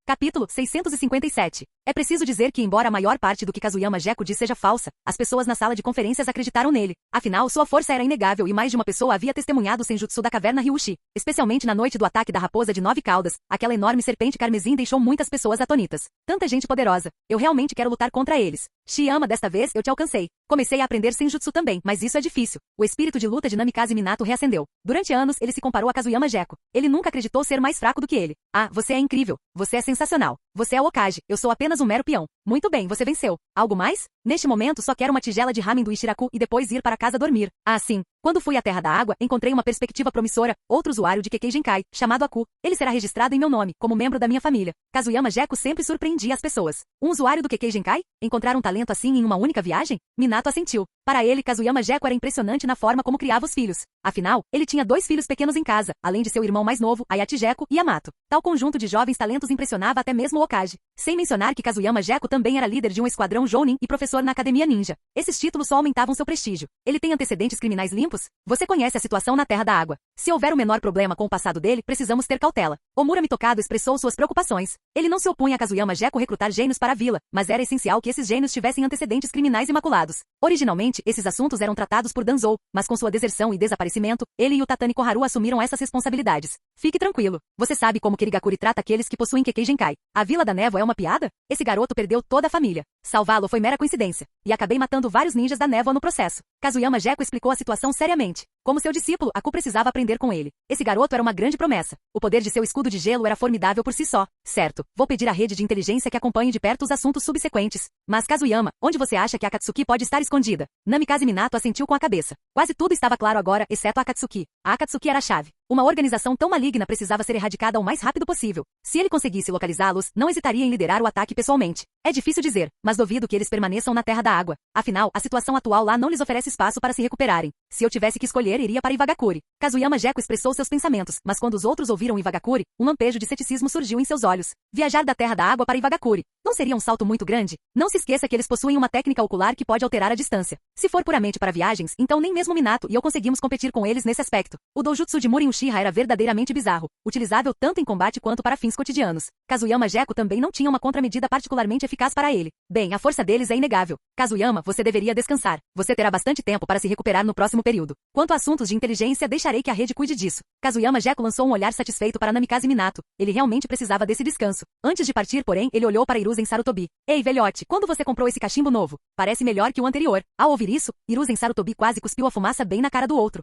Capítulo 657. É preciso dizer que embora a maior parte do que Kazuyama Jeko diz seja falsa, as pessoas na sala de conferências acreditaram nele. Afinal, sua força era inegável e mais de uma pessoa havia testemunhado o Senjutsu da caverna Ryushi. Especialmente na noite do ataque da raposa de 9 caudas, aquela enorme serpente carmesim deixou muitas pessoas atônitas. Tanta gente poderosa. Eu realmente quero lutar contra eles. Shiyama, desta vez eu te alcancei. Comecei a aprender Senjutsu também, mas isso é difícil. O espírito de luta de Namikaze Minato reacendeu. Durante anos, ele se comparou a Kazuyama Jeko. Ele nunca acreditou ser mais fraco do que ele. Ah, você é incrível. Você é sensacional. Você é o Hokage. Eu sou apenas um mero peão. Muito bem, você venceu. Algo mais? Neste momento só quero uma tigela de ramen do Ishiraku e depois ir para casa dormir. Ah, sim. Quando fui à Terra da Água, encontrei uma perspectiva promissora, outro usuário de Kekkei Genkai, chamado Aku. Ele será registrado em meu nome, como membro da minha família. Kazuyama Jeko sempre surpreendia as pessoas. Um usuário do Kekkei Genkai? Encontrar um talento assim em uma única viagem? Minato assentiu. Para ele, Kazuyama Jeko era impressionante na forma como criava os filhos. Afinal, ele tinha 2 filhos pequenos em casa, além de seu irmão mais novo, Ayachi Jeko e Yamato. Tal conjunto de jovens talentos impressionava até mesmo o Hokage. Sem mencionar que Kazuyama Jeko também era líder de um esquadrão Jounin e professor na Academia Ninja. Esses títulos só aumentavam seu prestígio. Ele tem antecedentes criminais limpos? Você conhece a situação na Terra da Água. Se houver o menor problema com o passado dele, precisamos ter cautela. Omura Mitokado expressou suas preocupações. Ele não se opunha a Kazuyama Jeko recrutar gênios para a vila, mas era essencial que esses gênios tivessem antecedentes criminais imaculados. Originalmente, esses assuntos eram tratados por Danzou, mas com sua deserção e desaparecimento, ele e o Tatani Koharu assumiram essas responsabilidades. Fique tranquilo. Você sabe como Kirigakuri trata aqueles que possuem Kekkei Genkai. A Vila da Névoa é uma piada? Esse garoto perdeu toda a família. Salvá-lo foi mera coincidência. E acabei matando vários ninjas da Névoa no processo. Kazuyama Jeko explicou a situação seriamente. Como seu discípulo, Aku precisava aprender com ele. Esse garoto era uma grande promessa. O poder de seu escudo de gelo era formidável por si só. Certo, vou pedir à rede de inteligência que acompanhe de perto os assuntos subsequentes. Mas Kazuyama, onde você acha que a Akatsuki pode estar escondida? Namikaze Minato assentiu com a cabeça. Quase tudo estava claro agora, exceto a Akatsuki. A Akatsuki era a chave. Uma organização tão maligna precisava ser erradicada o mais rápido possível. Se ele conseguisse localizá-los, não hesitaria em liderar o ataque pessoalmente. É difícil dizer, mas duvido que eles permaneçam na Terra da Água. Afinal, a situação atual lá não lhes oferece espaço para se recuperarem. Se eu tivesse que escolher, iria para Iwagakure. Kazuyama Jeko expressou seus pensamentos, mas quando os outros ouviram Iwagakure, um lampejo de ceticismo surgiu em seus olhos. Viajar da Terra da Água para Iwagakure. Não seria um salto muito grande? Não se esqueça que eles possuem uma técnica ocular que pode alterar a distância. Se for puramente para viagens, então nem mesmo Minato e eu conseguimos competir com eles nesse aspecto. O Doujutsu de Murin Uchiha era verdadeiramente bizarro, utilizável tanto em combate quanto para fins cotidianos. Kazuyama Jeko também não tinha uma contramedida particularmente eficaz para ele. Bem, a força deles é inegável. Kazuyama, você deveria descansar. Você terá bastante tempo para se recuperar no próximo período. Quanto a assuntos de inteligência, deixarei que a rede cuide disso. Kazuyama Jeko lançou um olhar satisfeito para Namikaze Minato. Ele realmente precisava desse descanso. Antes de partir, porém, ele olhou para Hiruzen Sarutobi. Ei, velhote, quando você comprou esse cachimbo novo? Parece melhor que o anterior. Ao ouvir isso, Hiruzen Sarutobi quase cuspiu a fumaça bem na cara do outro.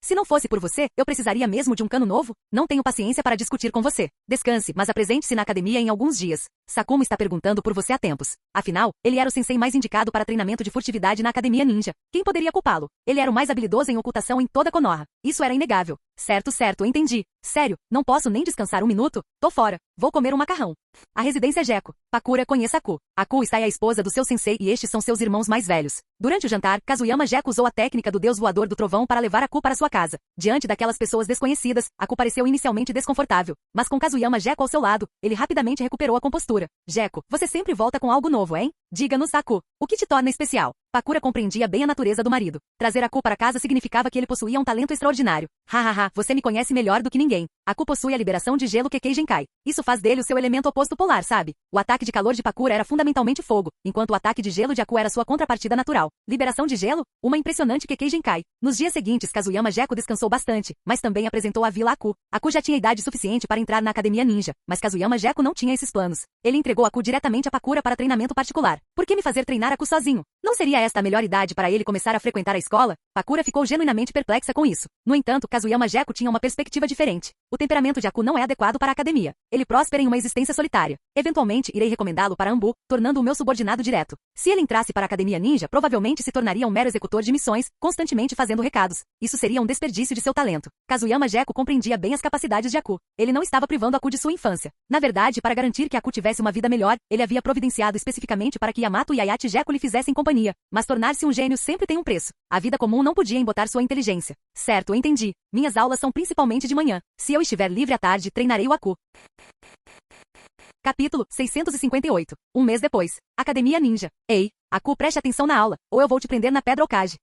Se não fosse por você, eu precisaria mesmo de um cano novo? Não tenho paciência para discutir com você. Descanse, mas apresente-se na academia em alguns dias. Sakumo está perguntando por você há tempos. Afinal, ele era o sensei mais indicado para treinamento de furtividade na Academia Ninja. Quem poderia culpá-lo? Ele era o mais habilidoso em ocultação em toda Konoha. Isso era inegável. Certo, entendi. Sério, não posso nem descansar um minuto? Tô fora. Vou comer um macarrão. A residência Jeko. Pakura conhece Aku. Aku está a esposa do seu sensei e estes são seus irmãos mais velhos. Durante o jantar, Kazuyama Jeko usou a técnica do deus voador do trovão para levar Aku para sua casa. Diante daquelas pessoas desconhecidas, Aku pareceu inicialmente desconfortável. Mas com Kazuyama Jeko ao seu lado, ele rapidamente recuperou a compostura. Jeko, você sempre volta com algo novo, hein? Diga-nos, Aku. O que te torna especial? Pakura compreendia bem a natureza do marido. Trazer Aku para casa significava que ele possuía um talento extraordinário. Hahaha, você me conhece melhor do que ninguém. Aku possui a liberação de gelo Kekkei Genkai. Isso faz dele o seu elemento oposto. oposto polar, sabe? O ataque de calor de Pakura era fundamentalmente fogo, enquanto o ataque de gelo de Aku era sua contrapartida natural. Liberação de gelo? Uma impressionante Kekkei Genkai. Nos dias seguintes, Kazuyama Gekko descansou bastante, mas também apresentou a vila a Aku. Aku já tinha idade suficiente para entrar na academia ninja, mas Kazuyama Gekko não tinha esses planos. Ele entregou Aku diretamente a Pakura para treinamento particular. Por que me fazer treinar Aku sozinho? Não seria esta a melhor idade para ele começar a frequentar a escola? Pakura ficou genuinamente perplexa com isso. No entanto, Kazuyama Gekko tinha uma perspectiva diferente. O temperamento de Aku não é adequado para a academia. Ele próspera em uma existência solitária. Eventualmente, irei recomendá-lo para Anbu, tornando o meu subordinado direto. Se ele entrasse para a academia ninja, provavelmente se tornaria um mero executor de missões, constantemente fazendo recados. Isso seria um desperdício de seu talento. Kazuyama Gekko compreendia bem as capacidades de Aku. Ele não estava privando Aku de sua infância. Na verdade, para garantir que Aku tivesse uma vida melhor, ele havia providenciado especificamente para que Yamato e Ayate Gekko lhe fizessem companhia. Mas tornar-se um gênio sempre tem um preço. A vida comum não podia embotar sua inteligência. Certo, entendi. Minhas aulas são principalmente de manhã. Se eu estiver livre à tarde, treinarei o Aku. Capítulo 658. Um mês depois. Academia Ninja. Ei, Aku, preste atenção na aula, ou eu vou te prender na pedra Okage.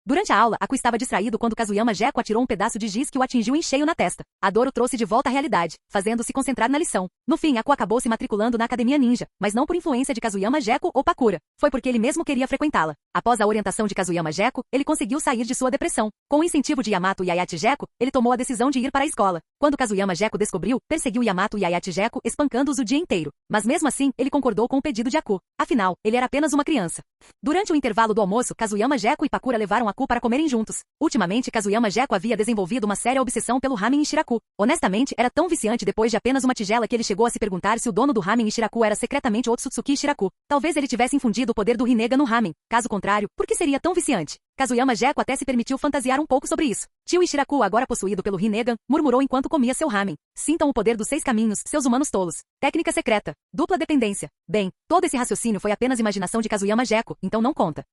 Durante a aula, Aku estava distraído quando Kazuyama Gekko atirou um pedaço de giz que o atingiu em cheio na testa. A dor o trouxe de volta à realidade, fazendo-se concentrar na lição. No fim, Aku acabou se matriculando na Academia Ninja, mas não por influência de Kazuyama Gekko ou Pakura. Foi porque ele mesmo queria frequentá-la. Após a orientação de Kazuyama Gekko, ele conseguiu sair de sua depressão. Com o incentivo de Yamato e Ayate Gekko, ele tomou a decisão de ir para a escola. Quando Kazuyama Gekko descobriu, perseguiu Yamato e Ayate Gekko, espancando-os o dia inteiro. Mas mesmo assim, ele concordou com o pedido de Aku. Afinal, ele era apenas uma criança. Durante o intervalo do almoço, Kazuyama Gekko e Pakura levaram Aku para comerem juntos. Ultimamente, Kazuyama Gekko havia desenvolvido uma séria obsessão pelo ramen Ishiraku. Honestamente, era tão viciante depois de apenas uma tigela que ele chegou a se perguntar se o dono do ramen Ishiraku era secretamente Otsutsuki Ishiraku. Talvez ele tivesse infundido o poder do Rinnegan no ramen. Caso contrário, por que seria tão viciante? Kazuyama Gekko até se permitiu fantasiar um pouco sobre isso. Tio Ishiraku, agora possuído pelo Rinnegan, murmurou enquanto comia seu ramen. Sintam o poder dos 6 caminhos, seus humanos tolos. Técnica secreta. Dupla dependência. Bem, todo esse raciocínio foi apenas imaginação de Kazuyama Gekko, então não conta.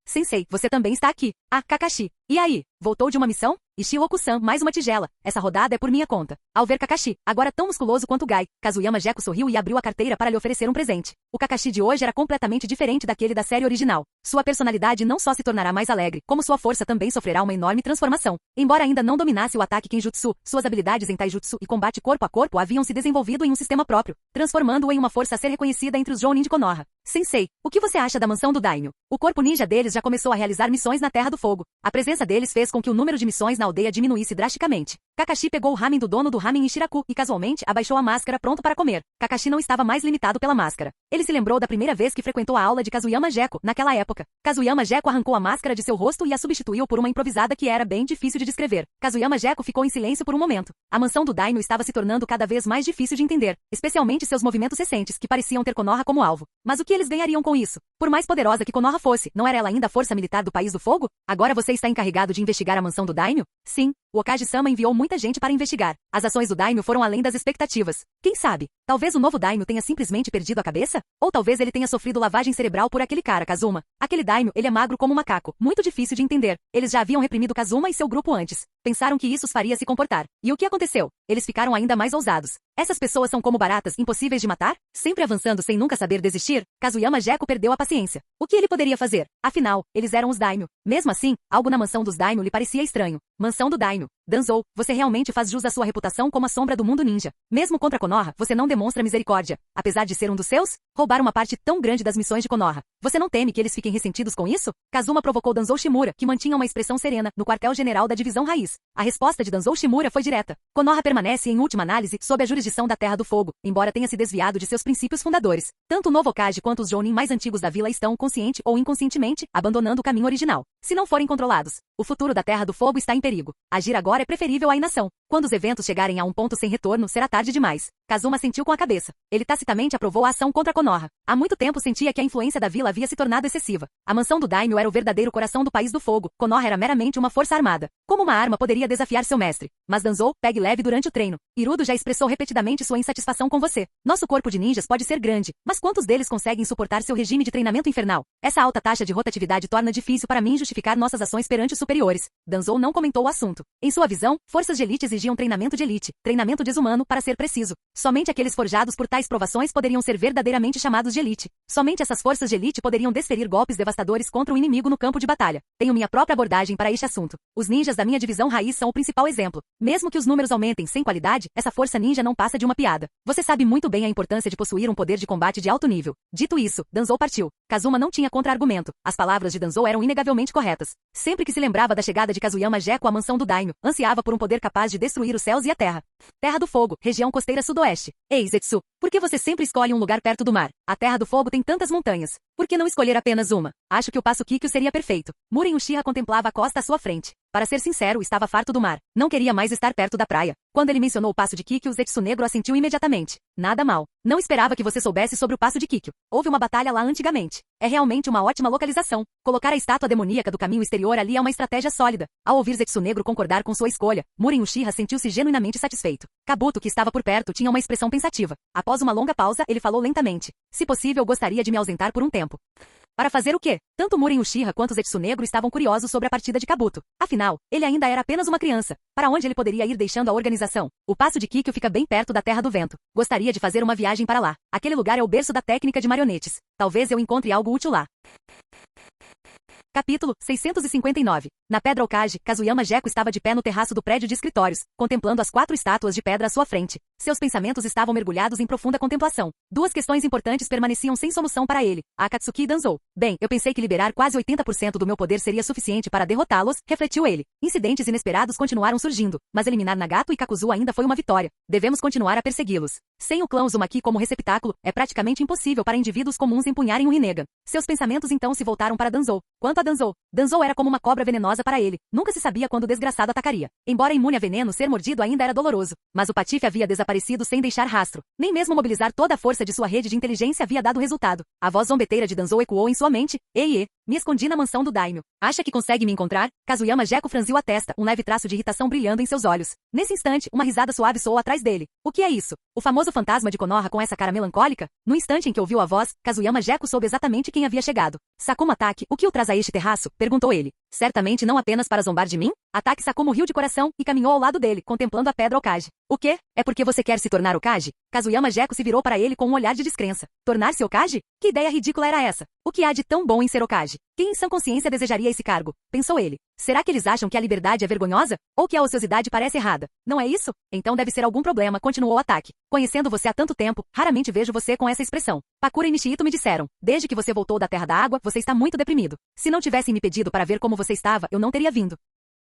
Sensei, você também está aqui. Ah, Kakashi. E aí, voltou de uma missão? Ishioku-san, mais uma tigela. Essa rodada é por minha conta. Ao ver Kakashi, agora tão musculoso quanto Gai, Kazuyama Gekko sorriu e abriu a carteira para lhe oferecer um presente. O Kakashi de hoje era completamente diferente daquele da série original. Sua personalidade não só se tornará mais alegre, como sua força também sofrerá uma enorme transformação. Embora ainda não dominasse o ataque Kenjutsu, suas habilidades em Taijutsu e combate corpo a corpo haviam se desenvolvido em um sistema próprio, transformando-o em uma força a ser reconhecida entre os Jounin de Konoha. Sensei, o que você acha da mansão do Daimyo? O corpo ninja deles já começou a realizar missões na Terra do Fogo. A presença deles fez com que o número de missões na aldeia diminuísse drasticamente. Kakashi pegou o ramen do dono do ramen Ishiraku e casualmente abaixou a máscara pronto para comer. Kakashi não estava mais limitado pela máscara. Ele se lembrou da primeira vez que frequentou a aula de Kazuyama Gekko, naquela época. Kazuyama Gekko arrancou a máscara de seu rosto e a substituiu por uma improvisada que era bem difícil de descrever. Kazuyama Gekko ficou em silêncio por um momento. A mansão do Daimyo estava se tornando cada vez mais difícil de entender, especialmente seus movimentos recentes, que pareciam ter Konoha como alvo. Mas o que eles ganhariam com isso? Por mais poderosa que Konoha fosse, não era ela ainda a força militar do País do Fogo? Agora você está encarregado de investigar a mansão do Daimyo? Sim. O Okage-sama enviou muita gente para investigar. As ações do Daimyo foram além das expectativas. Quem sabe? Talvez o novo Daimyo tenha simplesmente perdido a cabeça? Ou talvez ele tenha sofrido lavagem cerebral por aquele cara, Kazuma. Aquele Daimyo, ele é magro como um macaco. Muito difícil de entender. Eles já haviam reprimido Kazuma e seu grupo antes. Pensaram que isso os faria se comportar. E o que aconteceu? Eles ficaram ainda mais ousados. Essas pessoas são como baratas, impossíveis de matar? Sempre avançando sem nunca saber desistir? Kazuyama Gekko perdeu a paciência. O que ele poderia fazer? Afinal, eles eram os Daimyo. Mesmo assim, algo na mansão dos Daimyo lhe parecia estranho. Mansão do Daimyo. Danzou, você realmente faz jus à sua reputação como a sombra do mundo ninja. Mesmo contra Konoha, você não demonstra misericórdia. Apesar de ser um dos seus, roubar uma parte tão grande das missões de Konoha. Você não teme que eles fiquem ressentidos com isso? Kazuma provocou Danzou Shimura, que mantinha uma expressão serena, no quartel-general da divisão raiz. A resposta de Danzou Shimura foi direta. Konoha permanece, em última análise, sob a jurisdição da Terra do Fogo, embora tenha se desviado de seus princípios fundadores. Tanto o novo Okage quanto os Jounin mais antigos da vila estão, consciente ou inconscientemente, abandonando o caminho original. Se não forem controlados, o futuro da Terra do Fogo está em perigo. Agir agora é preferível à inação. Quando os eventos chegarem a um ponto sem retorno, será tarde demais. Kazuma sentiu com a cabeça. Ele tacitamente aprovou a ação contra Konoha. Há muito tempo sentia que a influência da vila havia se tornado excessiva. A mansão do Daimyo era o verdadeiro coração do País do Fogo. Konoha era meramente uma força armada. Como uma arma poderia desafiar seu mestre? Mas Danzou, pegue leve durante o treino. Hirudo já expressou repetidamente sua insatisfação com você. Nosso corpo de ninjas pode ser grande, mas quantos deles conseguem suportar seu regime de treinamento infernal? Essa alta taxa de rotatividade torna difícil para mim justificar nossas ações perante os superiores. Danzou não comentou o assunto. Em sua visão, forças de elite exigiam treinamento de elite, treinamento desumano para ser preciso. Somente aqueles forjados por tais provações poderiam ser verdadeiramente simplesmente chamados de elite. Somente essas forças de elite poderiam desferir golpes devastadores contra o inimigo no campo de batalha. Tenho minha própria abordagem para este assunto. Os ninjas da minha divisão raiz são o principal exemplo. Mesmo que os números aumentem sem qualidade, essa força ninja não passa de uma piada. Você sabe muito bem a importância de possuir um poder de combate de alto nível. Dito isso, Danzou partiu. Kazuma não tinha contra-argumento. As palavras de Danzou eram inegavelmente corretas. Sempre que se lembrava da chegada de Kazuyama Gekko à mansão do Daimyo, ansiava por um poder capaz de destruir os céus e a terra. Terra do Fogo, região costeira sudoeste. Ei, Zetsu, por que você sempre escolhe um lugar perto do mar? A Terra do Fogo tem tantas montanhas. Por que não escolher apenas uma? Acho que o Passo Kikyo seria perfeito. Muren Uchiha contemplava a costa à sua frente. Para ser sincero, estava farto do mar. Não queria mais estar perto da praia. Quando ele mencionou o Passo de Kikyo, Zetsu Negro assentiu imediatamente. Nada mal. Não esperava que você soubesse sobre o Passo de Kikyo. Houve uma batalha lá antigamente. É realmente uma ótima localização. Colocar a estátua demoníaca do caminho exterior ali é uma estratégia sólida. Ao ouvir Zetsu Negro concordar com sua escolha, Muren Uchiha sentiu-se genuinamente satisfeito. Kabuto, que estava por perto, tinha uma expressão pensativa. Após uma longa pausa, ele falou lentamente. Se possível, gostaria de me ausentar por um tempo. Para fazer o quê? Tanto Muren Uchiha quanto Zetsu Negro estavam curiosos sobre a partida de Kabuto. Afinal, ele ainda era apenas uma criança. Para onde ele poderia ir deixando a organização? O Passo de Kikyo fica bem perto da Terra do Vento. Gostaria de fazer uma viagem para lá. Aquele lugar é o berço da técnica de marionetes. Talvez eu encontre algo útil lá. Capítulo 659. Na Pedra Okage, Kazuyama Gekko estava de pé no terraço do prédio de escritórios, contemplando as 4 estátuas de pedra à sua frente. Seus pensamentos estavam mergulhados em profunda contemplação. 2 questões importantes permaneciam sem solução para ele, Akatsuki e Danzou. Bem, eu pensei que liberar quase 80% do meu poder seria suficiente para derrotá-los, refletiu ele. Incidentes inesperados continuaram surgindo, mas eliminar Nagato e Kakuzu ainda foi uma vitória. Devemos continuar a persegui-los. Sem o clã Uzumaki como receptáculo, é praticamente impossível para indivíduos comuns empunharem o Rinnegan. Seus pensamentos então se voltaram para Danzou. Quanto a Danzou era como uma cobra venenosa para ele. Nunca se sabia quando o desgraçado atacaria. Embora imune a veneno, ser mordido ainda era doloroso. Mas o patife havia desaparecido sem deixar rastro. Nem mesmo mobilizar toda a força de sua rede de inteligência havia dado resultado. A voz zombeteira de Danzou ecoou em sua mente. Ei, me escondi na mansão do Daimyo. Acha que consegue me encontrar? Kazuyama Gekko franziu a testa, um leve traço de irritação brilhando em seus olhos. Nesse instante, uma risada suave soou atrás dele. O que é isso? O famoso fantasma de Konoha com essa cara melancólica? No instante em que ouviu a voz, Kazuyama Gekko soube exatamente quem havia chegado. Sakuma Taki, o que o traz a este terraço? Perguntou ele. Certamente não apenas para zombar de mim? Taki Sakuma riu de coração e caminhou ao lado dele, contemplando a pedra Okage. O quê? É porque você quer se tornar Okage? Kazuyama Gekko se virou para ele com um olhar de descrença. Tornar-se Okage? Que ideia ridícula era essa? O que há de tão bom em ser Okage? Quem em sã consciência desejaria esse cargo? Pensou ele. Será que eles acham que a liberdade é vergonhosa? Ou que a ociosidade parece errada? Não é isso? Então deve ser algum problema, continuou Taki. Conhecendo você há tanto tempo, raramente vejo você com essa expressão. Pakura e Nishito me disseram. Desde que você voltou da Terra da Água, você está muito deprimido. Se não tivessem me pedido para ver como você estava, eu não teria vindo.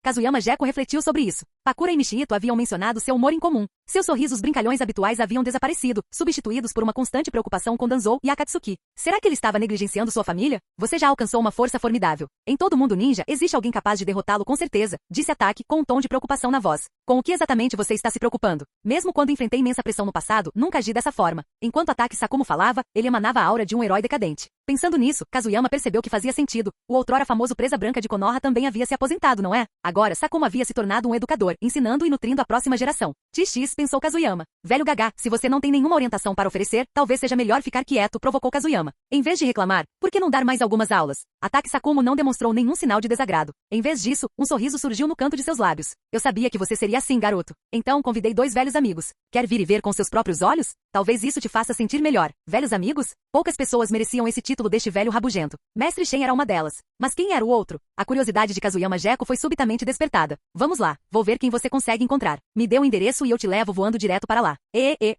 Kazuyama Gekko refletiu sobre isso. Pakura e Nishito haviam mencionado seu humor incomum. Seus sorrisos brincalhões habituais haviam desaparecido, substituídos por uma constante preocupação com Danzou e Akatsuki. Será que ele estava negligenciando sua família? Você já alcançou uma força formidável. Em todo mundo ninja, existe alguém capaz de derrotá-lo com certeza, disse Taki com um tom de preocupação na voz. Com o que exatamente você está se preocupando? Mesmo quando enfrentei imensa pressão no passado, nunca agi dessa forma. Enquanto Taki Sakumo falava, ele emanava a aura de um herói decadente. Pensando nisso, Kazuyama percebeu que fazia sentido. O outrora famoso Presa Branca de Konoha também havia se aposentado, não é? Agora, Sakumo havia se tornado um educador, ensinando e nutrindo a próxima geração. TX, pensou Kazuyama. Velho Gagá, se você não tem nenhuma orientação para oferecer, talvez seja melhor ficar quieto, provocou Kazuyama. Em vez de reclamar, por que não dar mais algumas aulas? Taki Sakumo não demonstrou nenhum sinal de desagrado. Em vez disso, um sorriso surgiu no canto de seus lábios. Eu sabia que você seria assim, garoto. Então, convidei 2 velhos amigos. Quer vir e ver com seus próprios olhos? Talvez isso te faça sentir melhor. Velhos amigos? Poucas pessoas mereciam esse título deste velho rabugento. Mestre Shen era uma delas. Mas quem era o outro? A curiosidade de Kazuyama Gekko foi subitamente despertada. Vamos lá, vou ver quem você consegue encontrar. Me dê o endereço e eu te levo voando direto para lá.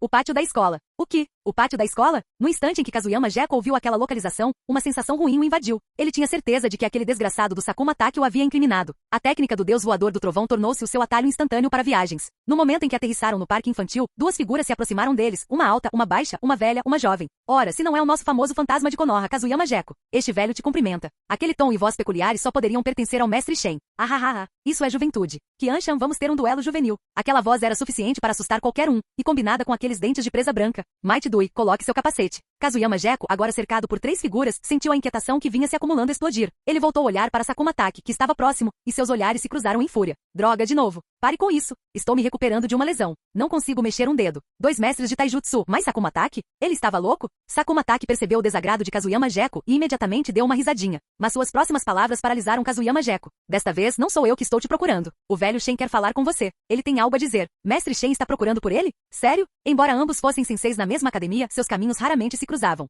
O pátio da escola. O que? O pátio da escola? No instante em que Kazuyama Gekko ouviu aquela localização, uma sensação ruim o invadiu. Ele tinha certeza de que aquele desgraçado do Sakuma Taki o havia incriminado. A técnica do deus voador do trovão tornou-se o seu atalho instantâneo para viagens. No momento em que aterrissaram no parque infantil, 2 figuras se aproximaram deles, uma alta, uma baixa, uma velha, uma jovem. Ora, se não é o nosso famoso fantasma de Konoha, Kazuyama Gekko. Este velho te cumprimenta. Aquele tom e voz peculiares só poderiam pertencer ao mestre Shen. Isso é juventude. Qianshan, vamos ter um duelo juvenil. Aquela voz era suficiente para assustar qualquer um, e combinada com aqueles dentes de presa branca. Might Dui, coloque seu capacete. Kazuyama Gekko, agora cercado por 3 figuras, sentiu a inquietação que vinha se acumulando explodir. Ele voltou a olhar para Sakuma Taki, que estava próximo, e seus olhares se cruzaram em fúria. Droga de novo. Pare com isso. Estou me recuperando de uma lesão. Não consigo mexer um dedo. 2 mestres de taijutsu, mais Sakuma Taki? Ele estava louco? Sakuma Taki percebeu o desagrado de Kazuyama Geko e imediatamente deu uma risadinha. Mas suas próximas palavras paralisaram Kazuyama Geko. Desta vez, não sou eu que estou te procurando. O velho Shen quer falar com você. Ele tem algo a dizer. Mestre Shen está procurando por ele? Sério? Embora ambos fossem senseis na mesma academia, seus caminhos raramente se cruzavam.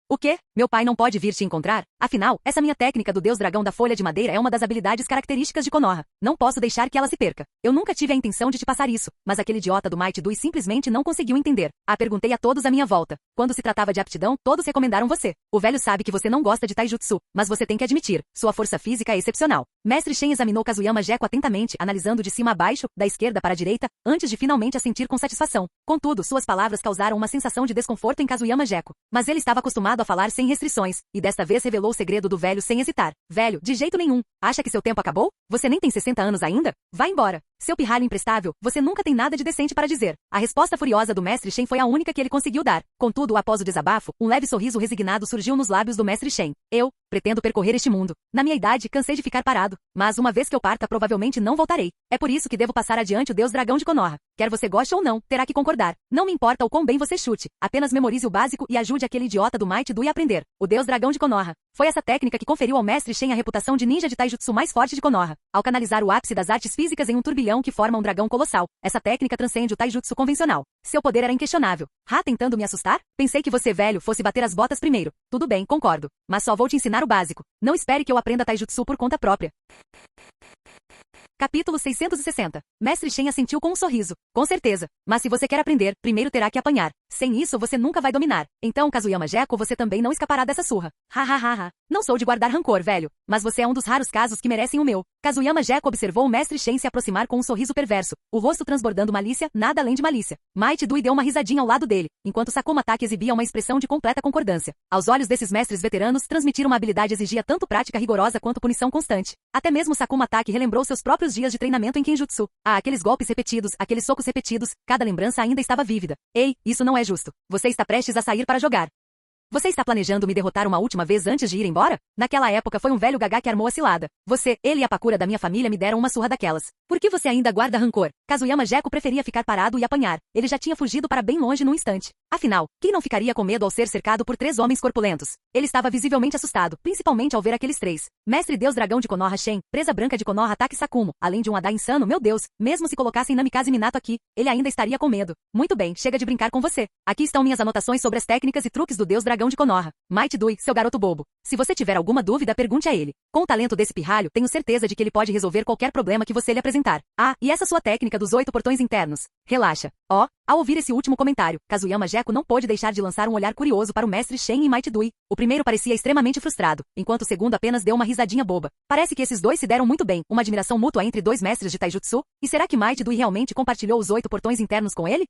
O quê? Meu pai não pode vir te encontrar? Afinal, essa minha técnica do deus dragão da folha de madeira é uma das habilidades características de Konoha. Não posso deixar que ela se perca. Eu nunca tive a intenção de te passar isso, mas aquele idiota do Might Dui simplesmente não conseguiu entender. Perguntei a todos à minha volta. Quando se tratava de aptidão, todos recomendaram você. O velho sabe que você não gosta de taijutsu, mas você tem que admitir, sua força física é excepcional. Mestre Shen examinou Kazuyama Geko atentamente, analisando de cima a baixo, da esquerda para a direita, antes de finalmente assentir com satisfação. Contudo, suas palavras causaram uma sensação de desconforto em Kazuyama Geko. Mas ele estava acostumado a falar sem restrições, e desta vez revelou o segredo do velho sem hesitar. Velho, de jeito nenhum. Acha que seu tempo acabou? Você nem tem 60 anos ainda? Vá embora. Seu pirralho imprestável, você nunca tem nada de decente para dizer. A resposta furiosa do mestre Shen foi a única que ele conseguiu dar. Contudo, após o desabafo, um leve sorriso resignado surgiu nos lábios do mestre Shen. Eu pretendo percorrer este mundo. Na minha idade, cansei de ficar parado. Mas uma vez que eu parta, provavelmente não voltarei. É por isso que devo passar adiante o deus dragão de Konoha. Quer você goste ou não, terá que concordar. Não me importa o quão bem você chute. Apenas memorize o básico e ajude aquele idiota do Might Dui a aprender. O deus dragão de Konoha. Foi essa técnica que conferiu ao mestre Shen a reputação de ninja de taijutsu mais forte de Konoha. Ao canalizar o ápice das artes físicas em um turbilhão que forma um dragão colossal, essa técnica transcende o taijutsu convencional. Seu poder era inquestionável. Tentando me assustar? Pensei que você, velho, fosse bater as botas primeiro. Tudo bem, concordo. Mas só vou te ensinar o básico. Não espere que eu aprenda taijutsu por conta própria. Capítulo 660. Mestre Shen assentiu com um sorriso. Com certeza. Mas se você quer aprender, primeiro terá que apanhar. Sem isso, você nunca vai dominar. Então, Kazuyama Geko, você também não escapará dessa surra. Não sou de guardar rancor, velho. Mas você é um dos raros casos que merecem o meu. Kazuyama Geko observou o mestre Shen se aproximar com um sorriso perverso, o rosto transbordando malícia, nada além de malícia. Might Dui deu uma risadinha ao lado dele, enquanto Sakuma Taki exibia uma expressão de completa concordância. Aos olhos desses mestres veteranos, transmitir uma habilidade exigia tanto prática rigorosa quanto punição constante. Até mesmo Sakuma Taki relembrou seus próprios dias de treinamento em Kenjutsu. Aqueles golpes repetidos, aqueles socos repetidos, cada lembrança ainda estava vívida. Ei, isso não é justo. Você está prestes a sair para jogar. Você está planejando me derrotar uma última vez antes de ir embora? Naquela época foi um velho gagá que armou a cilada. Você, ele e a Pakura da minha família me deram uma surra daquelas. Por que você ainda guarda rancor? Kazuyama Geko preferia ficar parado e apanhar. Ele já tinha fugido para bem longe num instante. Afinal, quem não ficaria com medo ao ser cercado por 3 homens corpulentos? Ele estava visivelmente assustado, principalmente ao ver aqueles 3. Mestre Deus Dragão de Konoha Shen, presa branca de Konoha Taki Sakumo, além de um Adai insano, meu Deus, mesmo se colocassem Namikaze Minato aqui, ele ainda estaria com medo. Muito bem, chega de brincar com você. Aqui estão minhas anotações sobre as técnicas e truques do Deus Dragão de Konoha. Might Dui, seu garoto bobo. Se você tiver alguma dúvida, pergunte a ele. Com o talento desse pirralho, tenho certeza de que ele pode resolver qualquer problema que você lhe apresentar. E essa sua técnica dos 8 portões internos? Relaxa. Ao ouvir esse último comentário, Kazuyama Geko não pôde deixar de lançar um olhar curioso para o mestre Shen e Might Dui. O primeiro parecia extremamente frustrado, enquanto o segundo apenas deu uma risadinha boba. Parece que esses dois se deram muito bem, uma admiração mútua entre 2 mestres de taijutsu. E será que Might Dui realmente compartilhou os 8 portões internos com ele?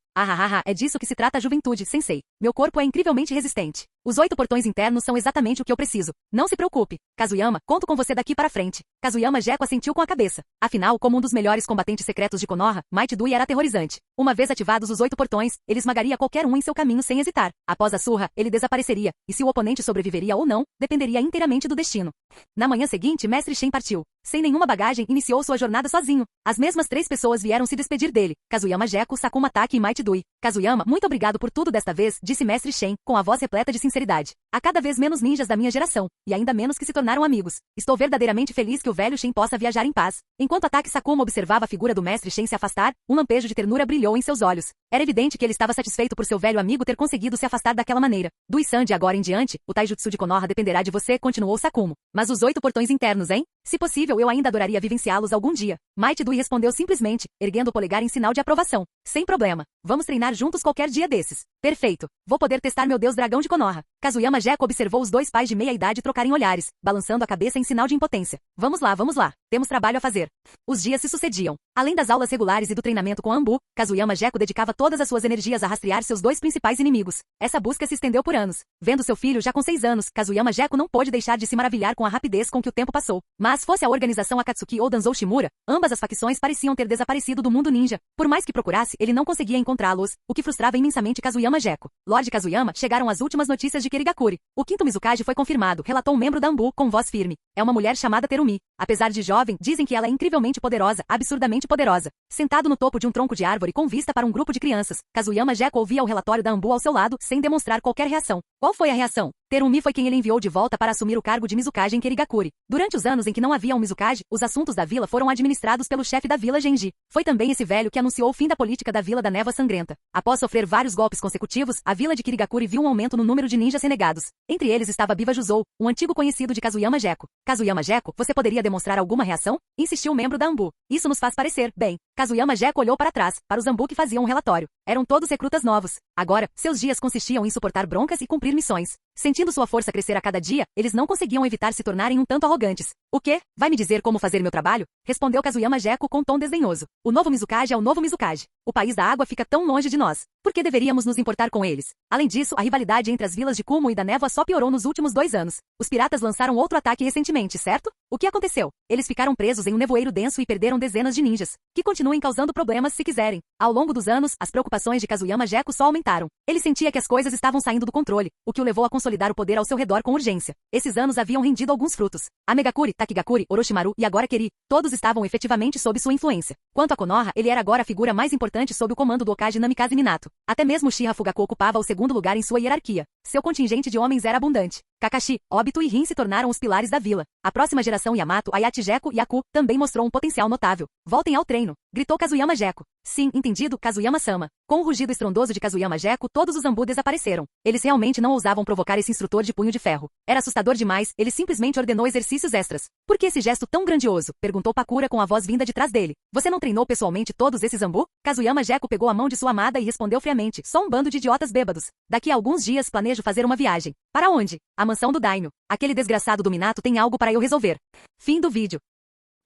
É disso que se trata a juventude, sensei. Meu corpo é incrivelmente resistente. Os 8 portões internos são exatamente o que eu preciso. Não se preocupe. Kazuyama, conto com você daqui para frente. Kazuyama Geko assentiu com a cabeça. Afinal, como um dos melhores combatentes secretos de Konoha, Might Dui era aterrorizante. Uma vez ativados os 8 portões, ele esmagaria qualquer um em seu caminho sem hesitar. Após a surra, ele desapareceria, e se o oponente sobreviveria ou não, dependeria inteiramente do destino. Na manhã seguinte, mestre Shen partiu. Sem nenhuma bagagem, iniciou sua jornada sozinho. As mesmas 3 pessoas vieram se despedir dele. Kazuyama Geko, Sakuma Taki e Might Dui. Kazuyama, muito obrigado por tudo desta vez, disse mestre Shen, com a voz repleta de sinceridade. Há cada vez menos ninjas da minha geração, e ainda menos que se tornaram amigos. Estou verdadeiramente feliz que o velho Shen possa viajar em paz. Enquanto Taki Sakuma observava a figura do mestre Shen se afastar, um lampejo de ternura brilhou em seus olhos. Era evidente que ele estava satisfeito por seu velho amigo ter conseguido se afastar daquela maneira. Dui-san, de agora em diante, o taijutsu de Konoha dependerá de você, continuou Sakumo. Mas os 8 portões internos, hein? Se possível, eu ainda adoraria vivenciá-los algum dia. Might Dui respondeu simplesmente, erguendo o polegar em sinal de aprovação. Sem problema. Vamos treinar juntos qualquer dia desses. Perfeito. Vou poder testar meu deus dragão de Konoha. Kazuyama Geko observou os 2 pais de meia-idade trocarem olhares, balançando a cabeça em sinal de impotência. Vamos lá. Temos trabalho a fazer. Os dias se sucediam. Além das aulas regulares e do treinamento com Anbu, Kazuyama Geko dedicava todas as suas energias a rastrear seus 2 principais inimigos. Essa busca se estendeu por anos. Vendo seu filho já com 6 anos, Kazuyama Geko não pôde deixar de se maravilhar com a rapidez com que o tempo passou. Mas fosse a organização Akatsuki ou Danzou Shimura, ambas as facções pareciam ter desaparecido do mundo ninja. Por mais que procurasse, ele não conseguia encontrá-los, o que frustrava imensamente Kazuyama Geko. Lord Kazuyama, chegaram as últimas notícias de Kirigakuri. O quinto Mizukage foi confirmado, relatou um membro da Anbu com voz firme. É uma mulher chamada Terumi. Apesar de jovem, dizem que ela é incrivelmente poderosa, absurdamente poderosa. Sentado no topo de um tronco de árvore com vista para um grupo de crianças, Kazuyama Gekko ouvia o relatório da Anbu ao seu lado, sem demonstrar qualquer reação. Qual foi a reação? Terumi foi quem ele enviou de volta para assumir o cargo de Mizukage em Kerigakuri. Durante os anos em que não havia um Mizukage, os assuntos da vila foram administrados pelo chefe da vila Genji. Foi também esse velho que anunciou o fim da política da Vila da Névoa Sangrenta. Após sofrer vários golpes consecutivos, a vila de Kirigakuri viu um aumento no número de ninjas renegados. Entre eles estava Biba Juzou, um antigo conhecido de Kazuyama Gekko. Kazuyama Gekko, você poderia demonstrar alguma reação? Insistiu o membro da Anbu. Isso nos faz parecer, bem. Kazuyama Gekko olhou para trás, para os Anbu que faziam um relatório. Eram todos recrutas novos. Agora, seus dias consistiam em suportar broncas e cumprir missões. Sentindo sua força crescer a cada dia, eles não conseguiam evitar se tornarem um tanto arrogantes. O quê? Vai me dizer como fazer meu trabalho? Respondeu Kazuyama Gekko com tom desdenhoso. O novo Mizukage é o novo Mizukage. O país da água fica tão longe de nós. Por que deveríamos nos importar com eles? Além disso, a rivalidade entre as vilas de Kumo e da Névoa só piorou nos últimos 2 anos. Os piratas lançaram outro ataque recentemente, certo? O que aconteceu? Eles ficaram presos em um nevoeiro denso e perderam dezenas de ninjas. Que continuem causando problemas se quiserem. Ao longo dos anos, as preocupações de Kazuyama Gekko só aumentaram. Ele sentia que as coisas estavam saindo do controle, o que o levou a consolidar o poder ao seu redor com urgência. Esses anos haviam rendido alguns frutos. A Megakuri, Takigakuri, Orochimaru e agora Keri, todos estavam efetivamente sob sua influência. Quanto a Konoha, ele era agora a figura mais importante sob o comando do Hokage Namikaze Minato. Até mesmo Shira Fugaku ocupava o segundo lugar em sua hierarquia. Seu contingente de homens era abundante. Kakashi, Obito e Rin se tornaram os pilares da vila. A próxima geração Yamato, Ayachi Gekko e Aku também mostrou um potencial notável. Voltem ao treino, gritou Kazuyama Gekko. Sim, entendido, Kazuyama-sama. Com o rugido estrondoso de Kazuyama Gekko, todos os Anbu desapareceram. Eles realmente não ousavam provocar esse instrutor de punho de ferro. Era assustador demais, ele simplesmente ordenou exercícios extras. Por que esse gesto tão grandioso? Perguntou Pakura com a voz vinda de trás dele. Você não treinou pessoalmente todos esses Anbu? Kazuyama Gekko pegou a mão de sua amada e respondeu friamente. Só um bando de idiotas bêbados. Daqui a alguns dias planejo fazer uma viagem. Para onde? A mansão do Daimyo. Aquele desgraçado do Minato tem algo para eu resolver. Fim do vídeo.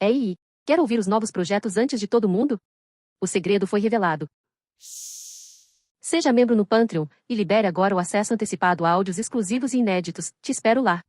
Ei, quer ouvir os novos projetos antes de todo mundo? O segredo foi revelado. Seja membro no Patreon e libere agora o acesso antecipado a áudios exclusivos e inéditos. Te espero lá.